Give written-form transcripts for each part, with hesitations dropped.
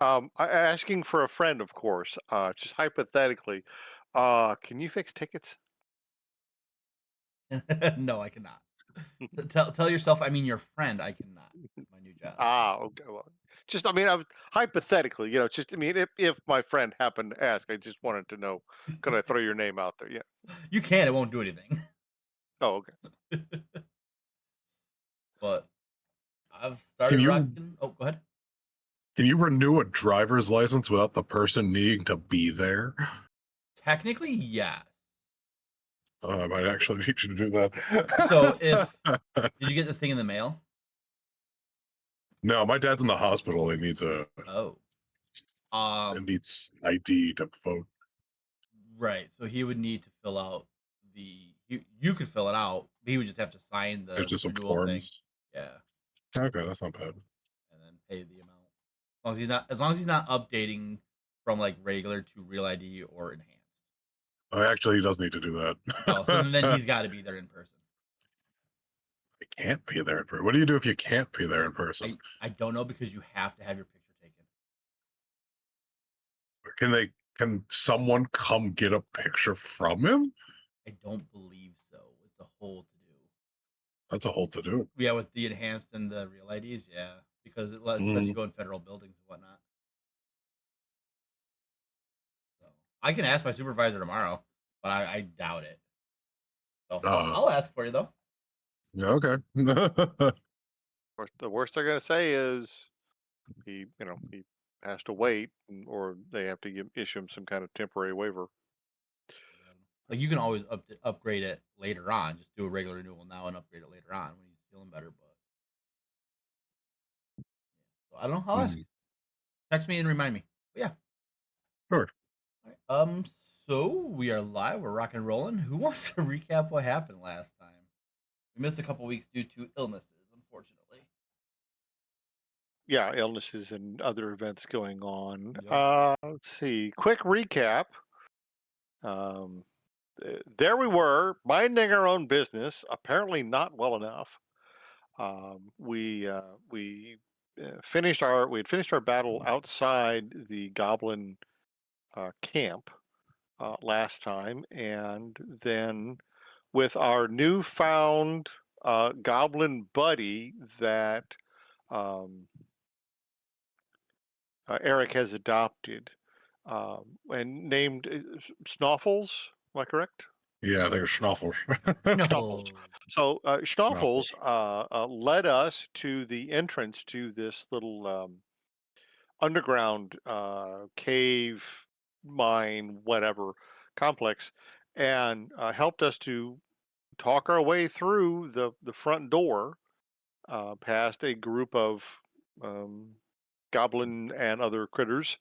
Asking for a friend, of course. Just hypothetically, can you fix tickets? No, I cannot. Tell yourself, I mean your friend, I cannot with my new job. Okay. Well, just I mean, hypothetically, just I mean, if my friend happened to ask, I just wanted to know, could I throw your name out there? Yeah. You can, it won't do anything. Oh, okay. But I've Can started you rocking. Oh, go ahead. can you renew a driver's license without the person needing to be there? Technically, yes. I might actually need you to do So if that. did you get the thing in the mail? No, my dad's in the hospital. He needs a Oh. it Um, needs ID to vote. right. So he would need to fill out you could fill it out, but he would just have to sign There's the just some renewal thing. forms. Yeah, Okay, that's not bad. and then pay the amount. As long as he's not updating from like regular to real ID or enhanced. Actually, he does need to do Oh, so then that. he's got to be there in person. I can't be there in person. What do you do if you can't be there in person? I don't know because you have to have your picture taken. Can someone come get a picture from him? I don't believe so. It's a whole to do. That's a whole to do. Yeah, with the enhanced and the real IDs, yeah, because it lets you Mm, go in federal buildings and whatnot. So I can ask my supervisor tomorrow, but I doubt it. So I'll uh, ask for you though. yeah, okay. Course, the worst they're gonna say is he has to wait, or they have to issue him some kind of temporary waiver. Yeah. Like you can always upgrade it later on. Just do a regular renewal now and upgrade it later on when he's feeling better. But so I don't know. I'll ask. Mhm, Text me and remind me. But yeah. sure. All right. So we are live. We're rocking and rolling. Who wants to recap what happened last time? We missed a couple weeks due to illnesses, unfortunately. Yeah, illnesses and other events going on. Yep. Let's see. Quick recap. Um, there we were, minding our own business. Apparently, not well enough. We had finished our battle outside the goblin camp last time, and then with our newfound goblin buddy that um, Eric has adopted and named Snoffles. Am I correct? Yeah, there's Schnoffles. Schnoffles. Snuffles. So Schnoffles Schnoffles. led us to the entrance to this little underground cave, mine, whatever complex, and helped us to talk our way through the front door, past a group of um, goblin and other critters,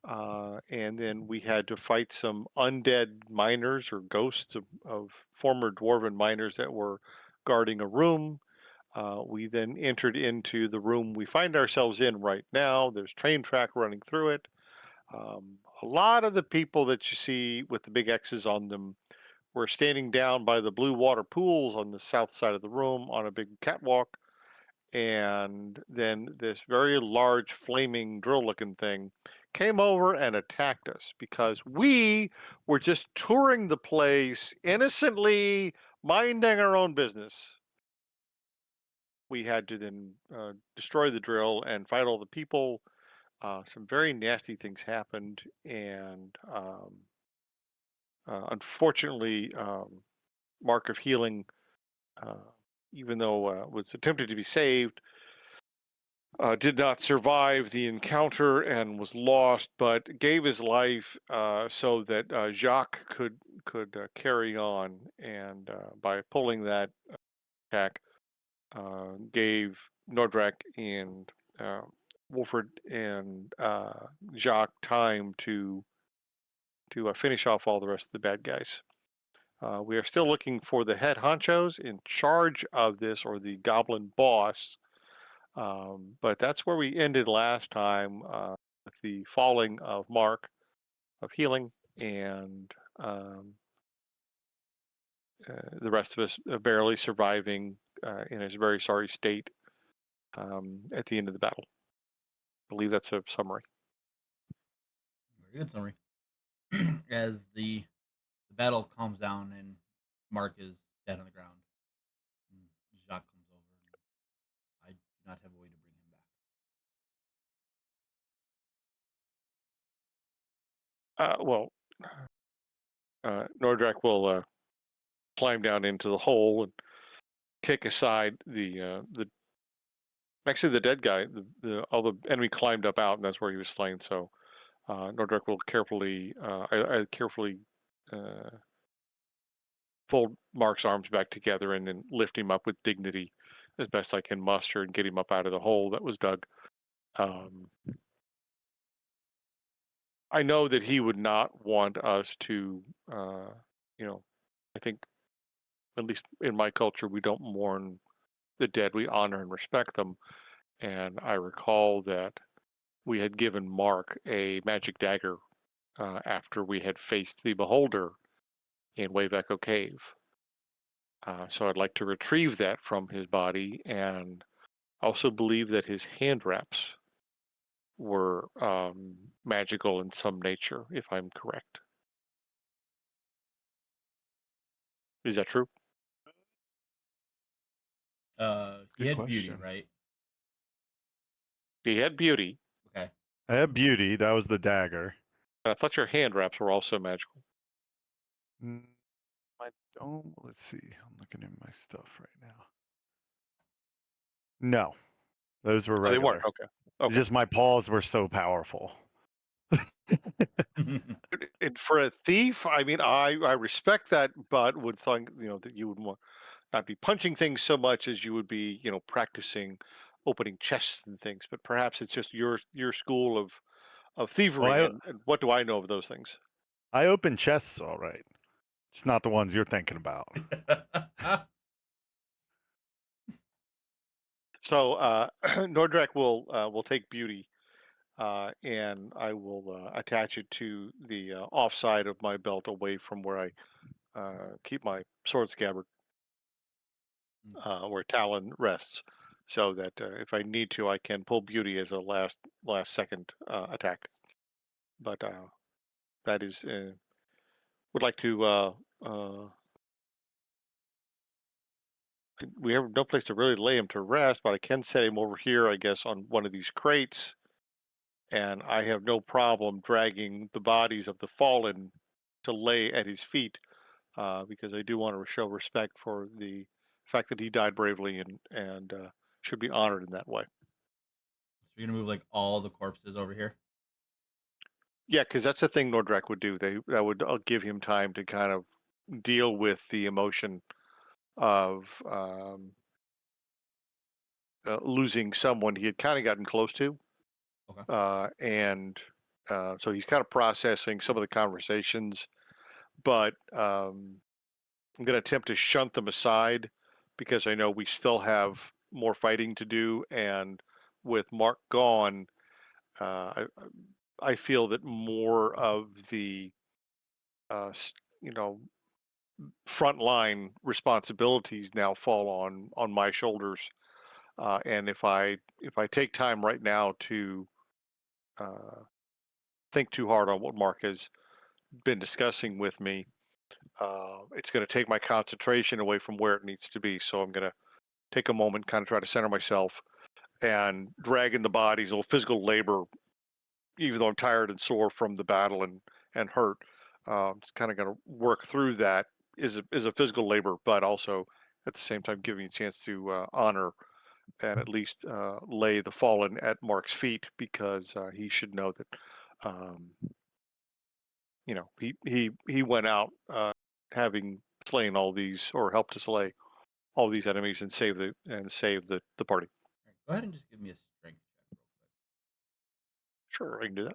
and then we had to fight some undead miners or ghosts of former dwarven miners that were guarding a room. We then entered into the room we find ourselves in right now. There's train track running through it. A lot of the people that you see with the big X's on them were standing down by the blue water pools on the south side of the room on a big catwalk. And then this very large flaming drill looking thing came over and attacked us because we were just touring the place innocently, minding our own business. We had to then destroy the drill and fight all the people. Some very nasty things happened, and unfortunately, Mark of Healing, uh, even though was attempted to be saved, did not survive the encounter and was lost, but gave his life so that Jacques could carry on, and by pulling that attack, gave Nordrak and Wolford and Jacques time to finish off all the rest of the bad guys. We are still looking for the head honchos in charge of this, or the goblin boss. But that's where we ended last time, with the falling of Mark of Healing, and the rest of us barely surviving in a very sorry state at the end of the battle. I believe that's a summary. Very good summary. As the battle calms down and Mark is dead on the ground, and Jacques comes over, and I do not have a way to bring him back. Well, Nordrak will climb down into the hole and kick aside the actually the dead guy. All the enemy climbed up out, and that's where he was slain. So Nordrak will carefully, I carefully fold Mark's arms back together and then lift him up with dignity as best I can muster and get him up out of the hole that was dug. I know that he would not want us to, I think, at least in my culture, we don't mourn the dead, we honor and respect them. And I recall that we had given Mark a magic dagger after we had faced the Beholder in Wave Echo Cave. So I'd like to retrieve that from his body, and also believe that his hand wraps were magical in some nature, if I'm correct. Is that true? He Good had beauty, question. right? He had beauty, Okay. I had beauty. That was the dagger. and I thought your hand wraps were also magical. Mm, I don't. Let's see. I'm looking at my stuff right now. No, those were Oh, they weren't. regular. Okay. It's Okay. just my paws were so powerful. And for a thief, I mean, I respect that, but would think that you would not be punching things so much as you would be practicing opening chests and things. But perhaps it's just your school of Well, thievery, and what do I know of those things? I open chests all right. It's not the ones you're thinking about. So Nordrak will take beauty, and I will attach it to the offside of my belt, away from where I keep my sword scabbard, where Talon rests, so that if I need to, I can pull beauty as a last second attack. But that is would like to. We have no place to really lay him to rest, but I can set him over here, I guess, on one of these crates, and I have no problem dragging the bodies of the fallen to lay at his feet, because I do want to show respect for the fact that he died bravely, and should be honored in that way. So you're gonna move like all the corpses over here. Yeah, because that's the thing Nordrak would do. That would give him time to kind of deal with the emotion of losing someone he had kind of gotten close to, Okay. and so he's kind of processing some of the conversations. But I'm going to attempt to shunt them aside, because I know we still have more fighting to do, and with Mark gone, I feel that more of the you know frontline responsibilities now fall on my shoulders. And if I take time right now to uh, think too hard on what Mark has been discussing with me, it's going to take my concentration away from where it needs to be. So I'm going to take a moment, kind of try to center myself, and dragging the bodies, a little physical labor, even though I'm tired and sore from the battle and hurt. Just kind of going to work through that, is a physical labor, but also at the same time giving you a chance to honor and at least lay the fallen at Mark's feet, because he should know that um, he went out having slain all these, or helped to slay all these enemies, and save the party. All right, go ahead and just give me a strength check real quick. Sure, I can do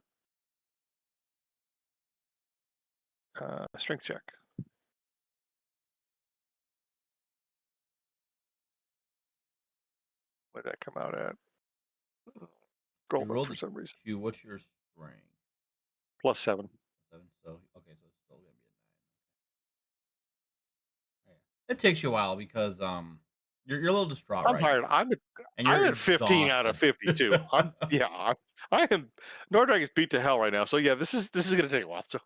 that. Strength check. What did that come out at? You Scrolled up rolled for a some reason. 2. What's your strength? +7. 7. So okay, so it's still gonna be a 9. Oh, yeah. It takes you a while because You're a little distraught I'm right now, tired. and I'm you're at 15 out of exhausted. 52. I am Nordrak is beat to hell right now. So yeah, this is gonna take a while. So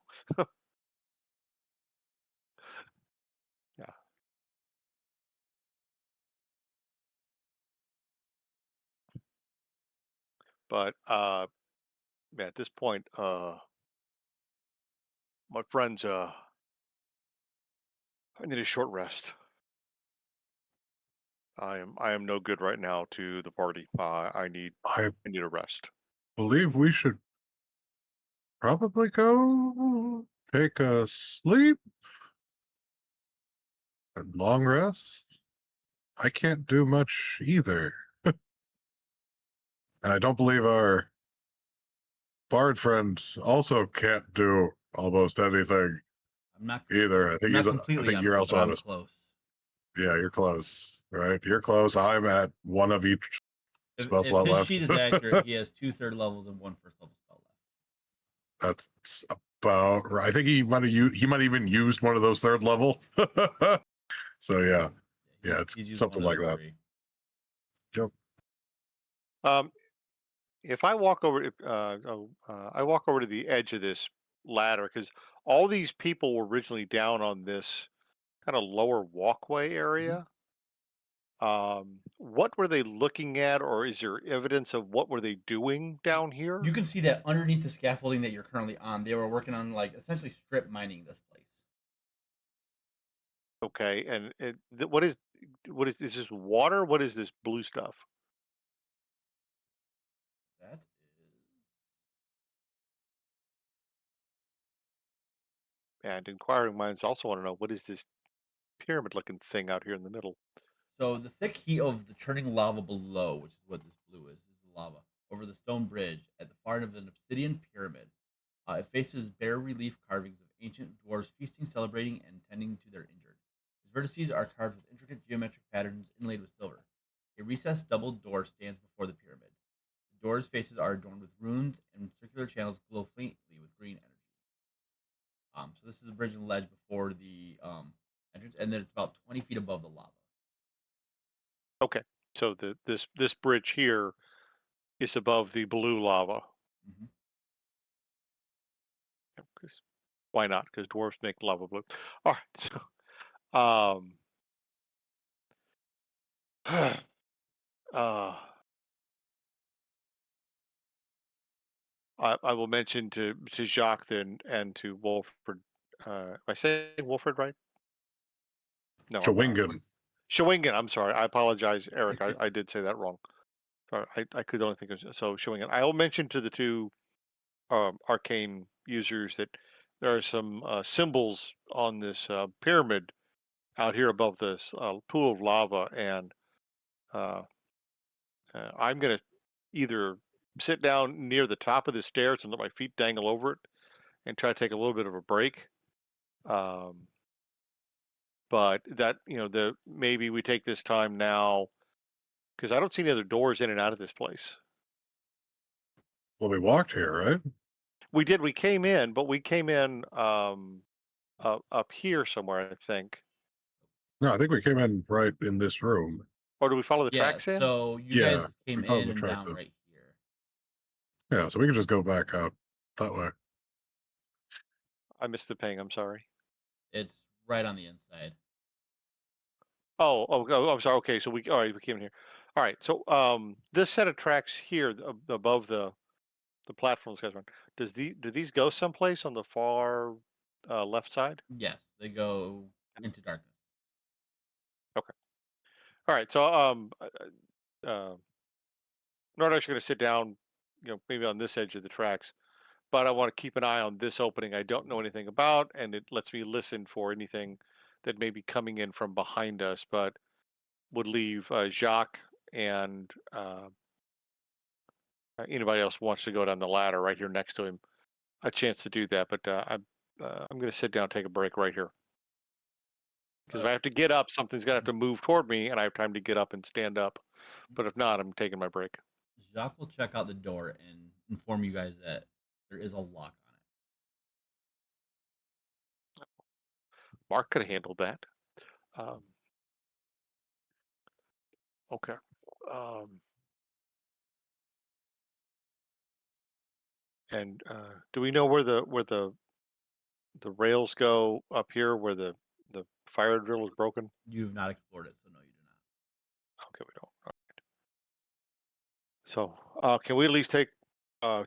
yeah. But man, at this point, my friends, I need a short rest. I am no good right now to the party. I I need a rest. believe we should probably go take a sleep and long rest. I can't do much either. And I don't believe our bard friend also can't do almost anything I'm not either. I'm not I completely think you're empty, but also on I'm a, close. yeah, you're close, right? You're close. I'm at one of each spell If slot his left. sheet is accurate, he has 2 third levels and 1 first level spell left. That's about right. I think he might even used one of those third level. So yeah, Yeah, yeah, it's he's used one something of like the that. 3. Yep. Um, if I walk over, I walk over to the edge of this ladder because all these people were originally down on this kind of lower walkway Mhm. area. What were they looking at, or is there evidence of what were they doing Y down here? You can see that underneath the scaffolding that you're currently on, they were working on, like, essentially strip mining this place. Okay, and what is this water? What is this blue stuff? That is And inquiring minds also want to know what is this pyramid-looking thing out here in the middle? so the thick heat of the churning lava below, which is what this blue is the lava, over the stone bridge at the far end of an obsidian pyramid. It faces bare relief carvings of ancient dwarves feasting, celebrating, and tending to their injured. Its vertices are carved with intricate geometric patterns inlaid with silver. A recessed double door stands before the pyramid. The door's faces are adorned with runes, and circular channels glow faintly with green energy. So this is a bridge and ledge before the entrance, and then it's about 20 feet above the lava. Okay, so this bridge here is above the blue lava. Hmm. 'Cause why not? Because dwarves make lava blue. All right. So, uh, I will mention to Jacques then and to Wolford. Am I saying Wolford right? No, I'm not. Chewingun. Shawingen. I'm sorry. I apologize, Eric. I did say that wrong. Sorry, I could only think of so Shawingen. I will mention to the two arcane users that there are some symbols on this pyramid out here above this pool of lava, and uh, I'm gonna either sit down near the top of the stairs and let my feet dangle over it, and try to take a little bit of a break. Um, but that the maybe we take this time now because I don't see any other doors in and out of this place. Well, we walked here, right? We did. We came in, but we came in up here somewhere, I think. No, I think we came in right in this room. Or do we follow the Yeah, tracks in? so you Yeah, guys came we followed in the and tracks down in. right here. Yeah, so we can just go back out that way. I missed the ping. I'm sorry. It's right on the inside. Oh, I'm sorry. Okay, so all right, we came in here. All right, so this set of tracks here above the platforms guys are on, do these go someplace on the far left side? Yes, they go into darkness. Okay. All right. So Nordak's going to sit down, maybe on this edge of the tracks, but I want to keep an eye on this opening I don't know anything about, and it lets me listen for anything that may be coming in from behind us, but would leave Jacques and anybody else who wants to go down the ladder right here next to him a chance to do that. But I'm going to sit down, and take a break right here because if Uh, I have to get up, something's going to have to move toward me, and I have time to get up and stand up. But if not, I'm taking my break. Jacques will check out the door and inform you guys that there is a lock on it. Mark could have handled that. Um, Okay. Um, and do we know where the rails go up here, where the fire drill is broken? You have not explored it, so no, you do not. Okay, we don't. So, can we at least take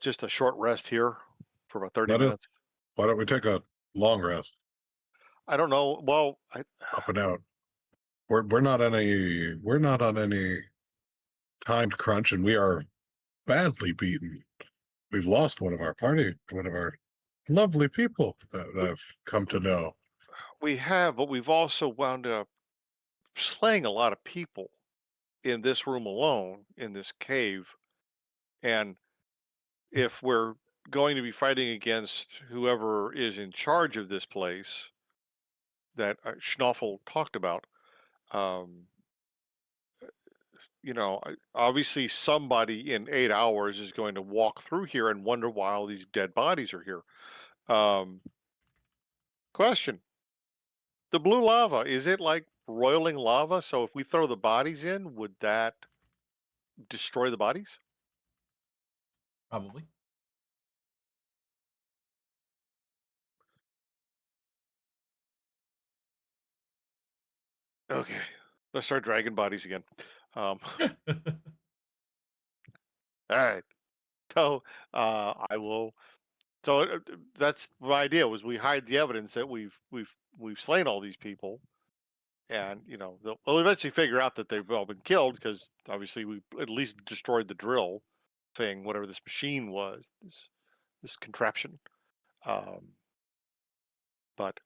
just a short rest here for about 30 Let us. minutes? Why don't we take a long rest I don't know. Well, up and out? We're not on any timed crunch, and we are badly beaten. We've lost one of our lovely people that I've come to know. we have, but we've also wound up slaying a lot of people in this room alone, in this cave. And if we're going to be fighting against whoever is in charge of this place that Schnoffel talked about, um, obviously somebody in 8 hours is going to walk through here and wonder why all these dead bodies are here. Um, question: the blue lava, is it like roiling lava? So if we throw the bodies in, would that destroy the bodies? Probably. Okay, let's start dragging bodies again. Um, all right. So I will. So that's my idea. Was we hide the evidence that we've slain all these people, and they'll eventually figure out that they've all been killed because obviously we at least destroyed the drill thing, whatever this machine was, this contraption. Um, but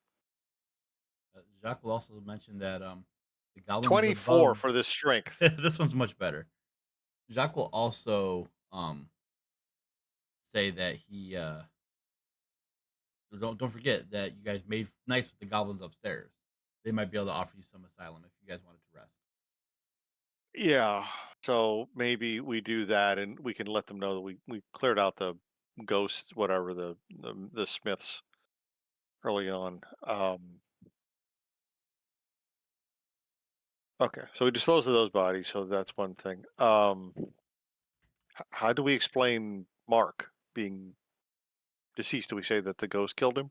Jacques will also mention that the goblins 24 above. for this strength. This one's much better. Jacques will also say that he don't forget that you guys made nice with the goblins upstairs. They might be able to offer you some asylum if you guys wanted to rest. Yeah. So maybe we do that, and we can let them know that we cleared out the ghosts, whatever the Smiths early on. Okay, so we dispose of those bodies, so that's one thing. How do we explain Mark being deceased? Do we say that the ghost killed him?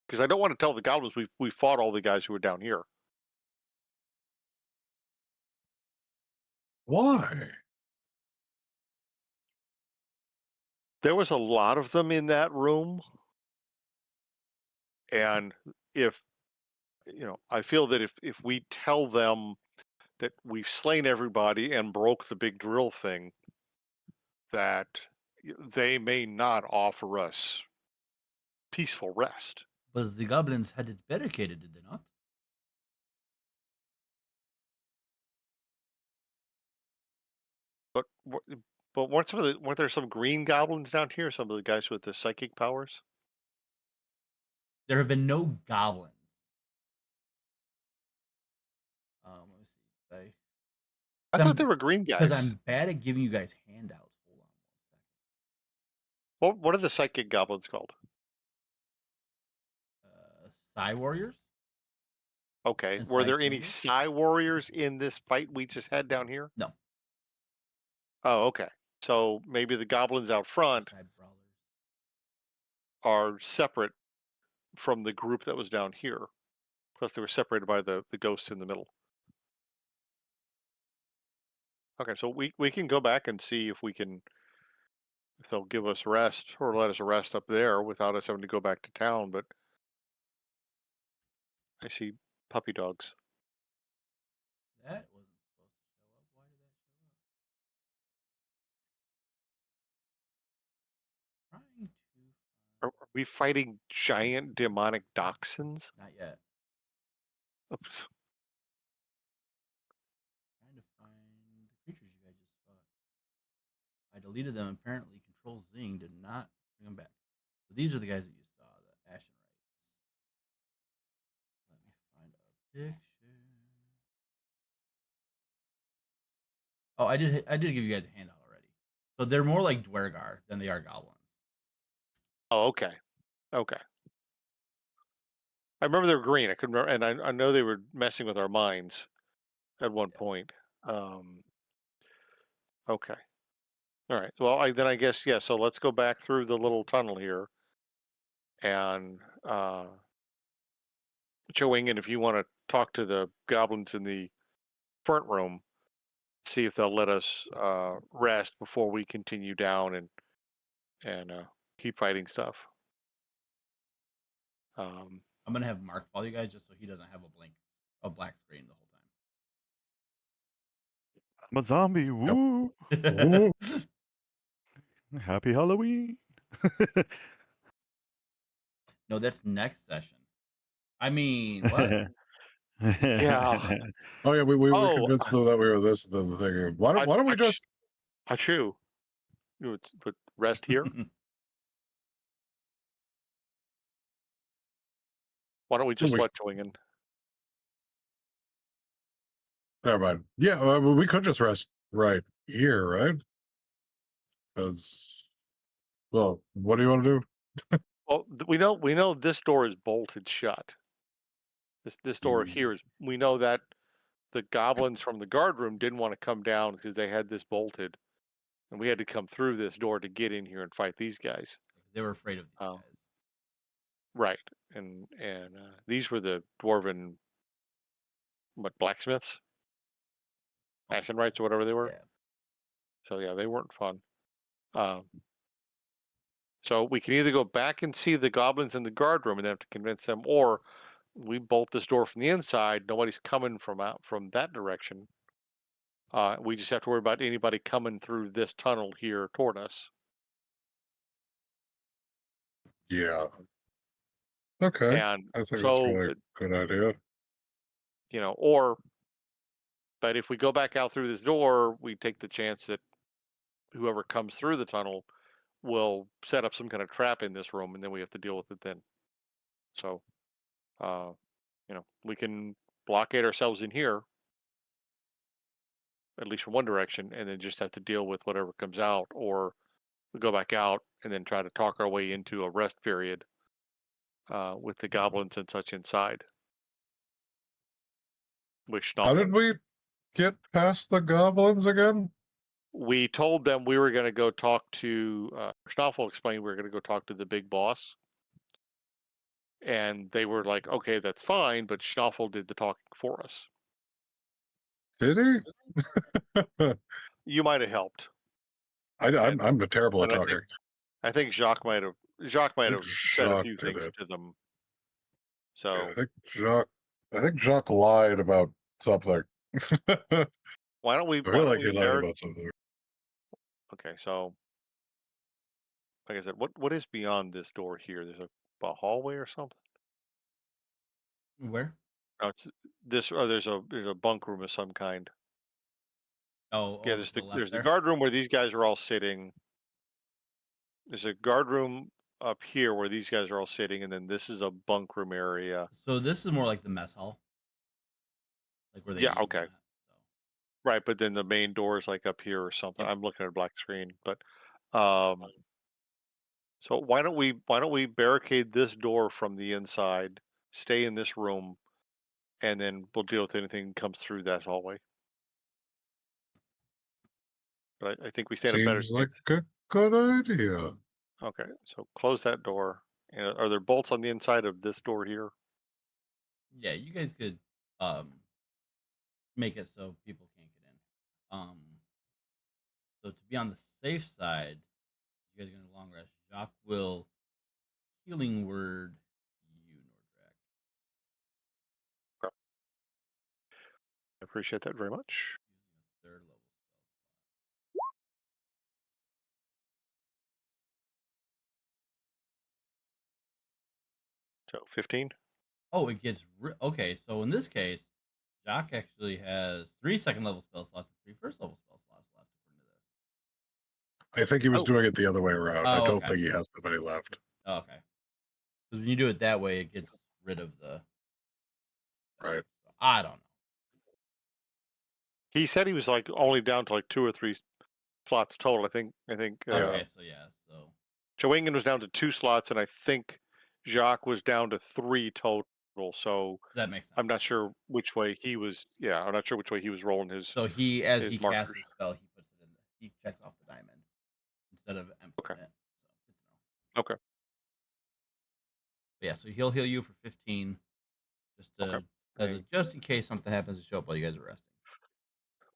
Because I don't want to tell the goblins we fought all the guys who were down here. Why? There was a lot of them in that room, and if I feel that if we tell them that we've slain everybody and broke the big drill thing, that they may not offer us peaceful rest. But the goblins had it barricaded, did they not? But but weren't there some green goblins down here? Some of the guys with the psychic powers. There have been no goblins. Let me see. I thought they were green Because guys. I'm bad at giving you guys handouts. Hold on 1 second. What are the psychic goblins called? Psy warriors Okay. and Were Psy there any cannibals? Psy warriors in this fight we just had down here? No, Oh, okay. So maybe the goblins out front Psy brawlers. are separate from the group that was down here. Plus, they were separated by the ghosts in the middle. Okay, so we can go back and see if they'll give us rest or let us rest up there without us having to go back to town. But I see puppy dogs. That wasn't supposed to show up. Why did that show up? Trying to find. Are we fighting giant demonic dachshunds? Not yet. Oops. Trying to find the creatures you guys just fought. I deleted them. Apparently, Control Zing did not bring them back. So these are the guys that you saw, the Ashen Rites. Let me find a picture. Oh, I did give you guys a handout already. So they're more like Dwergar than they are goblins. Oh, okay. Okay. I remember they were green. I couldn't remember, and I know they were messing with our minds. at one Yeah. point. Okay. All right. Well, then I guess yeah. So let's go back through the little tunnel here, and showing. And if you want to talk to the goblins in the front room, see if they'll let us rest before we continue down and keep fighting stuff. Um, I'm gonna have Mark follow you guys just so he doesn't have a black screen I'm a zombie. Yep. Woo! Ooh, the whole time. Happy Halloween. No, that's next session. I mean, what? yeah. oh yeah, we Oh, convinced them that we were this the thing. Why don't we just achoo. But rest here. Why don't we just we let Joingen? never mind. Yeah, we could just rest right here, right? Because well, what do you want to do? Well, we know this door is bolted shut. This door here is. We know that the goblins from the guard room didn't want to come down because they had this bolted, and we had to come through this door to get in here and fight these guys. They were afraid of these Um, guys. right, and these were the dwarven blacksmiths, ashen rights or whatever they were. Yeah. So yeah, they weren't fun. Um, so we can either go back and see the goblins in the guard room and then have to convince them, or we bolt this door from the inside. Nobody's coming from out from that direction. We just have to worry about anybody coming through this tunnel here toward us. Yeah. Okay. And I think that's so, really a good idea. or, but if we go back out through this door, we take the chance that whoever comes through the tunnel will set up some kind of trap in this room, and then we have to deal with it then. So, uh, we can blockade ourselves in here, at least from one direction, and then just have to deal with whatever comes out, or we go back out and then try to talk our way into a rest period with the goblins and such inside. With How Schnaufel. did we get past the goblins again? We told them we were going to go talk to Schnaufel explained we were going to go talk to the big boss. And they were like, okay, that's fine, but Schnaufel did the talking for us. Did he? You might have helped. I'm terrible at But talking. I think Jacques might have I think said a Jacques few did things it. to them. Yeah, So I think Jacques lied about something. I why don't we feel like he lied about something. Okay, so like I said, what is beyond this door here? There's a hallway or something? Where? No, it's this. There's a bunk room of some kind. Oh, Yeah, over to the left there's the there. guard room where these guys are all sitting. There's a guard room up here where these guys are all sitting, and then this is a bunk room area. So this is more like the mess hall, like where they Yeah, eat and all okay, that. So right. But then the main door is like up here or something. yep. I'm looking at a black screen, but um, so why don't we barricade this door from the inside, stay in this room, and then we'll deal with anything that comes through that hallway. But I think we stand a better Seems like chance. a good idea. Okay, so close that door. And are there bolts on the inside of this door here? Yeah, you guys could make it so people can't get in. So to be on the safe side, you guys are gonna long rest. Jacques will healing word you, Nordrak. Okay, I appreciate that very much. Using a third level spell. So 15. Oh, it gets okay. So in this case, Jacques actually has 3 second level spell slots and 3 first level spell slots left according to this. I think he was Oh, doing it the other way around. I Oh, don't okay. think he has that many left. Oh, okay. Because when you do it that way, it gets rid of the. Right. I don't know. he said he was like only down to like 2 or 3 slots total. I think Yeah. Okay, so yeah, so Joangan was down to 2 slots, and I think Jacques was down to 3 total. so That makes sense. I'm not sure which way he was. Yeah, I'm not sure which way he was rolling So he, as his he casts markers. his spell, he puts it in. He checks off the diamond instead of Okay. emptying it. So good to know. Okay. But yeah, so he'll heal you for 15, just Okay. to Hey, just in case something happens to show up while you guys are resting.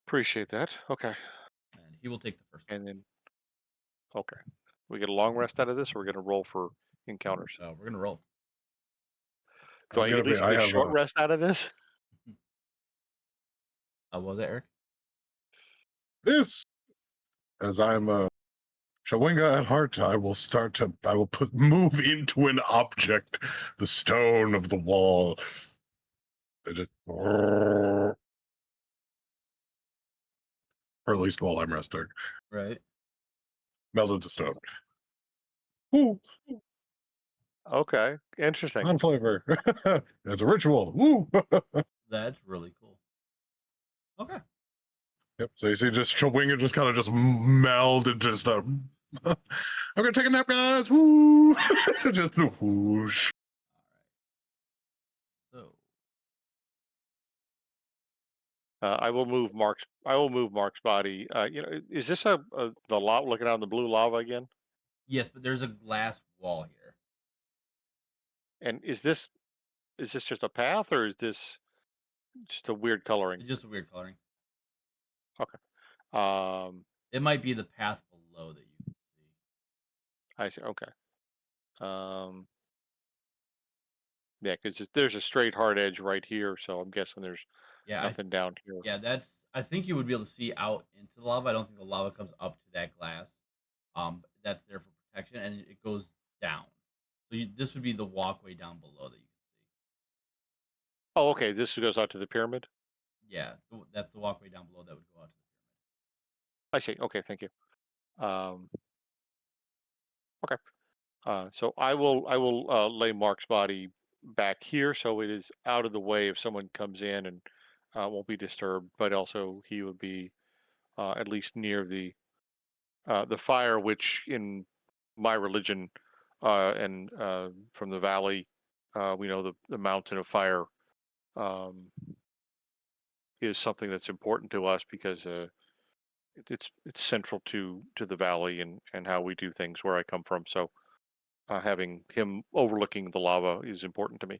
appreciate that. Okay. And he will take the first And then okay, we get a long rest out of this, or we're gonna roll for encounters. one. We're gonna roll. Do I'm I gonna at be. least I get a have short a. rest out of this? What was that, Eric? This, as I'm a Shawinga at heart, I will start to. I will move into an object, the stone of the wall. I just, or at least while I'm resting, Right. melted to stone. Woo! Okay, interesting. On flavor. It's a ritual. Woo! That's really cool. Okay. Yep. So you see, just Shawinga just kind of just meld into just a. I'm gonna take a nap, guys. Woo! Just whoosh. All right. So I will move Mark's body. Is this the lava looking out on the blue lava again? yes, but there's a glass wall here. And is this just a path, or is this just a weird coloring? It's just a weird coloring. Okay. Um, It might be the path below that you can see. I see. Okay. Um, yeah, because there's a straight hard edge right here, so I'm guessing there's Yeah, nothing down here. yeah, that's. I think you would be able to see out into the lava. I don't think the lava comes up to that glass. That's there for protection, and it goes down. So this would be the walkway down below that you can see. Oh, okay. This goes out to the pyramid. Yeah, that's the walkway down below that would go out to the I see. Okay, thank you. Um, okay. So I will lay Mark's body back here, so it is out of the way if someone comes in and won't be disturbed. But also he would be at least near the fire, which in my religion and from the valley, we know the mountain of fire um, is something that's important to us because it's central to the valley and how we do things where I come from. So having him overlooking the lava is important to me.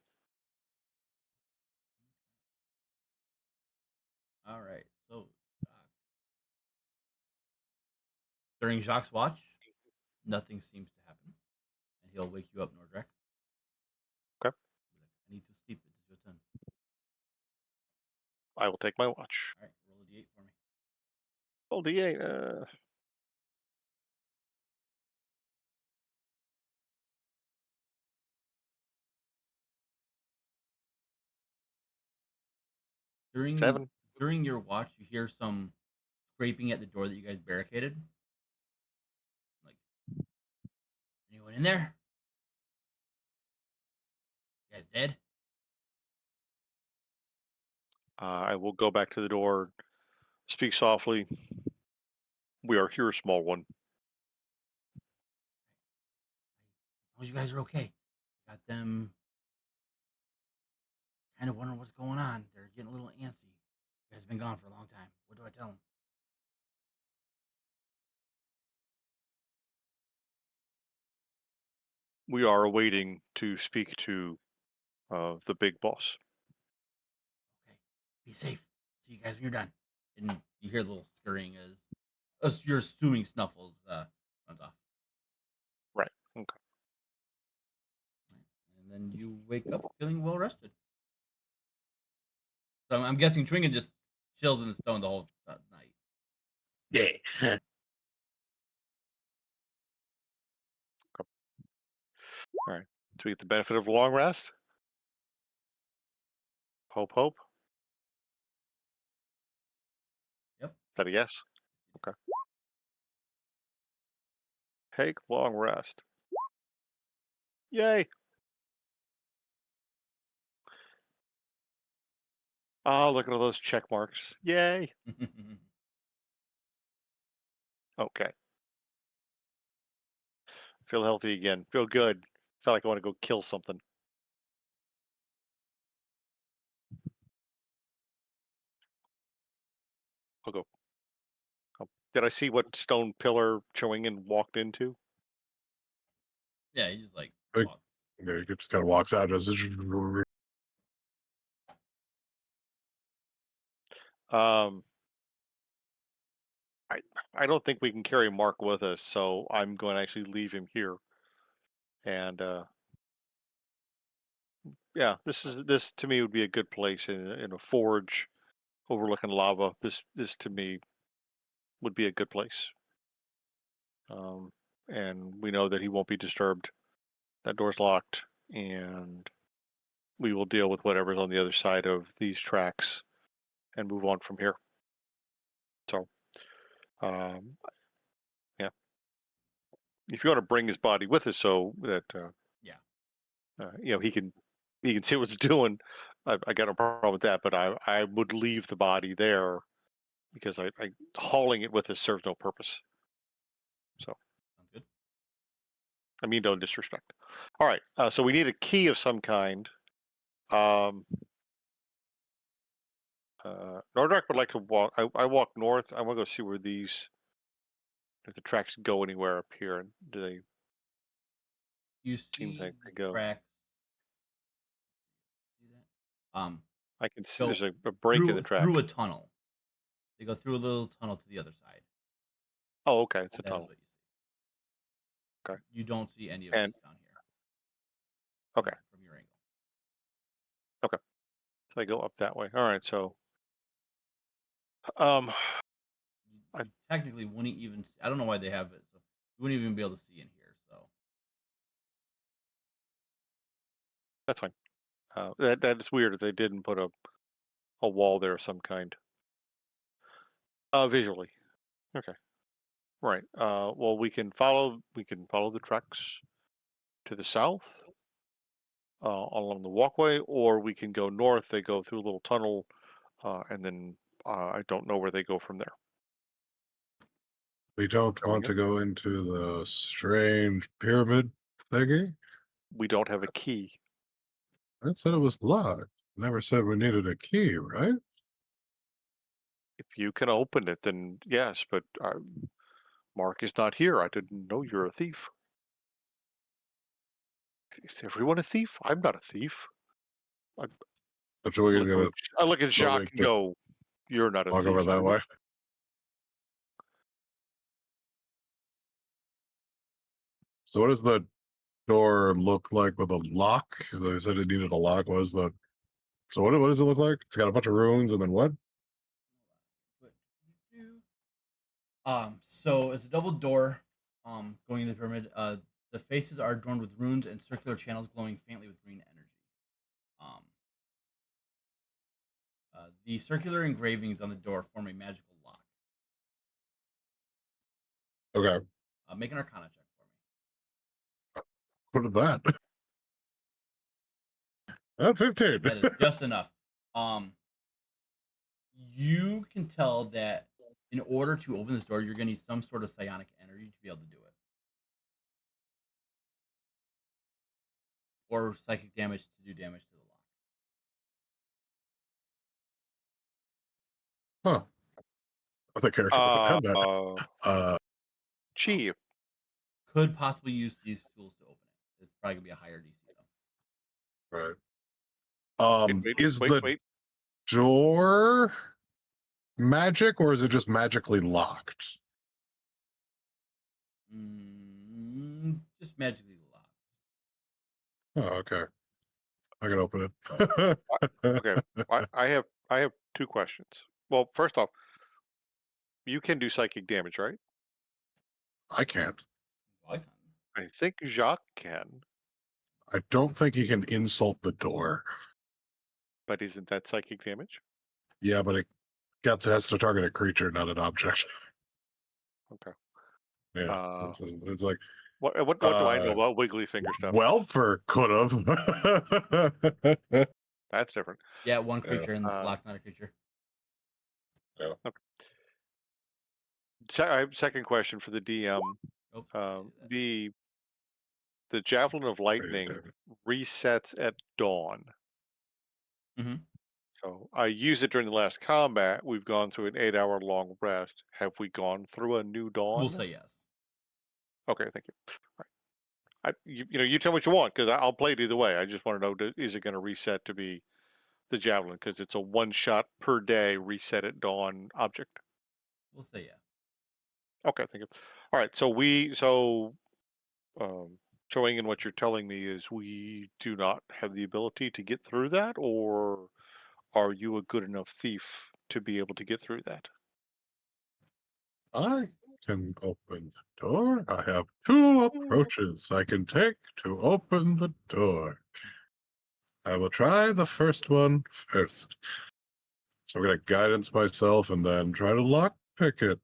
pyramid. All right. So during Jacques' watch, nothing seems to happen, and he'll wake you up, Nordrak. Okay, Be like, I need to sleep. It is your turn. I will take my watch. All right, roll a d8 for me. Oh, D8. During 7. during your watch, you hear some scraping at the door that you guys barricaded. Like, anyone in there? You guys dead? I will go back to the door, speak softly. We are here, small one. As long as you guys are okay. Got them kind of wondering what's going on. They're getting a little antsy. You guys have been gone for a long time. What do I tell them? We are awaiting to speak to the big boss. Okay, be safe. See you guys when you're done. And you hear a little scurrying as you're assuming Snuffles runs off. Right. Okay. And then you wake up feeling well rested. So I'm guessing Twingan just chills in the stone the whole night. Yeah. All right. Do we get the benefit of a long rest? Hope, hope. Yep. Is that a yes? Okay. Take long rest. Yay. Oh, look at all those check marks. Yay. Okay. Feel healthy again. Feel good. Feel like I want to go kill something. I'll go. Did I see what stone pillar Chewingen walked into? Yeah, he just like Like, walked. yeah, he just kind of walks out. Just, Um, I I don't think we can carry Mark with us, so I'm going to actually leave him here. And yeah, this to me would be a good place in a forge overlooking lava. This to me would be a good place. Um, and we know that he won't be disturbed. That door's locked, and we will deal with whatever's on the other side of these tracks and move on from here. So, um, yeah, if you want to bring his body with us, so that Yeah. he can see what's doing, I got no problem with that. But I would leave the body there because I hauling it with us serves no purpose. So Sounds good. I mean no disrespect. All right, so we need a key of some kind. Um, Nordrak would like to walk. I walk north. I want to go see where these if the tracks go anywhere up here. And do they You seems see like the they go? tracks. See that? I can see Go there's a break in the through track. a tunnel. They go through a little tunnel to the other side. Oh, okay, it's a That is tunnel. what you see. Okay, You don't see any of and these down here okay, from your angle. okay. So I go up that way. All right, so um, I, You technically wouldn't even. I don't know why they have it. So you wouldn't even be able to see in here. So that's fine. That is weird that they didn't put a wall there of some kind. Visually. Okay. Right. Well, we can follow the tracks to the south along the walkway, or we can go north. They go through a little tunnel, and then I don't know where they go from there. we don't Shall we want go? to go into the strange pyramid thingy. We don't have a key. I said it was locked. Never said we needed a key, right? If you can open it, then yes. But Mark is not here. I didn't know you're a thief. Is everyone a thief? I'm not a thief. I So we're look at gonna I look at slowly Jacques and go, "You're not a walk over thief that either." way. So what does the door look like with a lock? They said it needed a lock. Was the so what does it look like? It's got a bunch of runes and then what? so it's a double door. Going into the pyramid. The faces are adorned with runes and circular channels glowing faintly with green energy. Um, the circular engravings on the door form a magical lock. Okay. Make an Arcana check for me. What is that? 15. That is just enough. You can tell that in order to open this door, you're going to need some sort of psionic energy to be able to do it, or psychic damage to do damage to the lock. Huh. The character would Uh, have that. uh, Uh, Um, Chief. could possibly use these tools to open it. It's probably gonna be a higher DC though. right. Wait, wait, Is wait, the wait. door magic or is it just magically locked? Just magically locked. Oh, okay. I can open I- it. Okay, I have two questions. Well, first off, you can do psychic damage, right? I can't. Icon. I think Jacques can, I don't think he can insult the door. but isn't that psychic damage? Yeah, but it has to target a creature, not an object. Okay. Yeah, Uh, it's like what do I know about wiggly finger stuff? Welfer could have. That's different. Yeah, one Yeah, creature in this Uh, lock's not a creature. yeah. Second question for the DM. Oops. The javelin of lightning resets at dawn. Mm-hmm. So I used it during the last combat. We've gone through an 8-hour long rest. Have we gone through a new We'll dawn? say yes. Okay, thank you. All right. You tell me what you want because I'll play it either way. I just want to know is it going to reset to be the javelin because it's a one shot per day reset at dawn object. We'll say yeah. Okay, thank you. All right, um, showing in what you're telling me is we do not have the ability to get through that, or are you a good enough thief to be able to get through that? I can open the door. I have two approaches I can take to open the door. I will try the first one first. So I'm going to guidance myself and then try to lockpick it.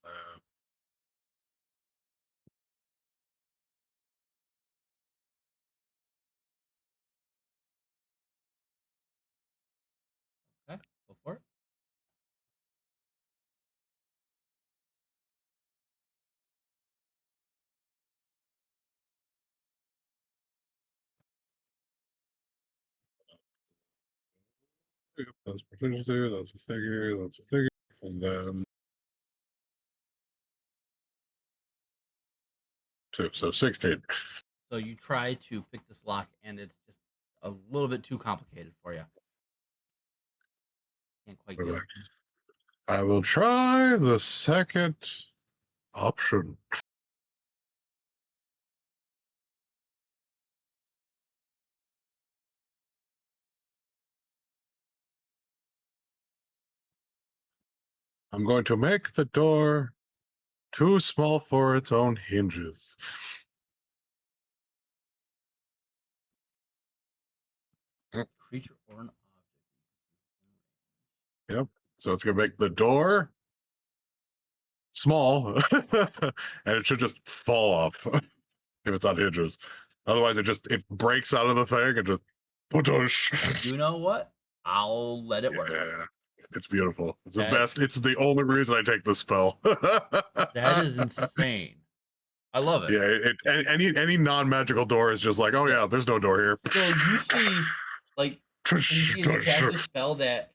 Uh, Okay, go for it. that's proficiency, that's a figure, that's a figure. And then two. So 16. So you try to pick this lock, and it's just a little bit too complicated for you. Can't quite get it. I will try the second option. I'm going to make the door too small for its own hinges. Creature or an object. Yep. So it's going to make the door small, and it should just fall off if it's on hinges. Otherwise, it breaks out of the thing and just putoosh. You know what? I'll let it work. Yeah, it's beautiful. It's the That best. It's the only reason I take this spell. that is insane. I love it. Yeah, any non-magical door is just like, oh Yeah. yeah, there's no door here. So usually, like when you Tush, see as you cast tush. this spell that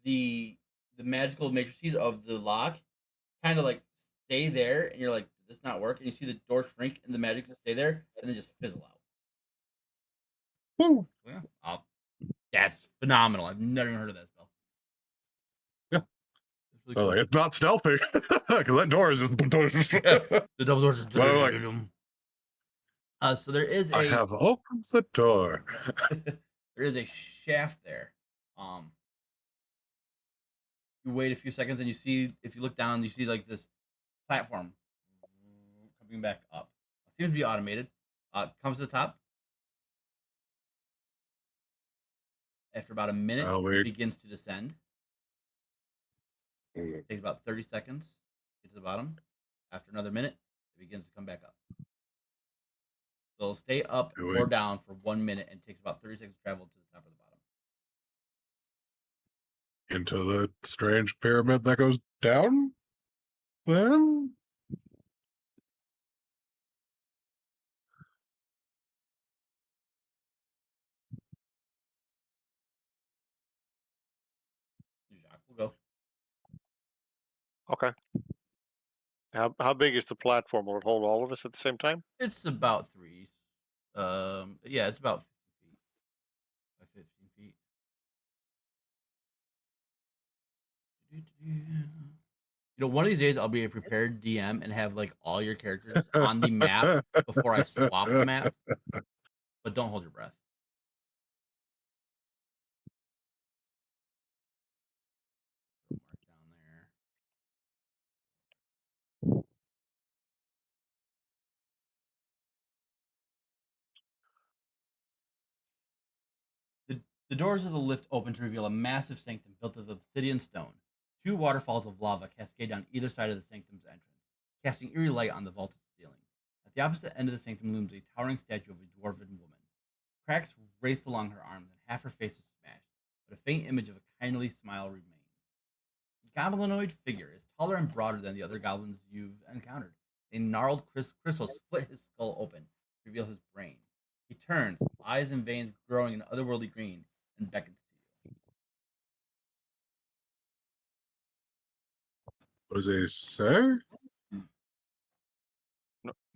the magical matrices of the lock kind of like stay there, and you're like, "Did this not work?" And you see the door shrink, and the magic just stay there, and then just fizzle out. Woo. Yeah, that's phenomenal. I've never even heard of that spell. Yeah. It's really So cool. like, it's not stealthy because that door is just. Yeah, the double doors. But I'm like, So there is I a have opened the door. there is a shaft there. You wait a few seconds, and you see, if you look down, you see like this platform coming back up. It seems to be automated. Comes to the top. After about a minute, I'll it wait. begins to descend. Takes about 30 seconds to get to the bottom. After another minute, it begins to come back up. So it'll stay up or down for 1 minute and takes about 30 seconds to travel to the top or the bottom. Into the strange pyramid that goes down? Then? Jacques will go. Okay. How big is the platform? Will it hold all of us at the same time? It's about 3. Yeah, it's about 50 feet by 15 feet. You know, one of these days I'll be a prepared DM and have like all your characters on the map before I swap the map. But don't hold your breath. Mark down there. The doors of the lift open to reveal a massive sanctum built of obsidian stone. 2 waterfalls of lava cascade down either side of the sanctum's entrance, casting eerie light on the vaulted ceiling. At the opposite end of the sanctum looms a towering statue of a dwarven woman. Cracks raced along her arms, and half her face is smashed, but a faint image of a kindly smile remains. The goblinoid figure is taller and broader than the other goblins you've encountered. A gnarled crystal split his skull open to reveal his brain. He turns, eyes and veins growing an otherworldly green, and beckons to What does he say? you.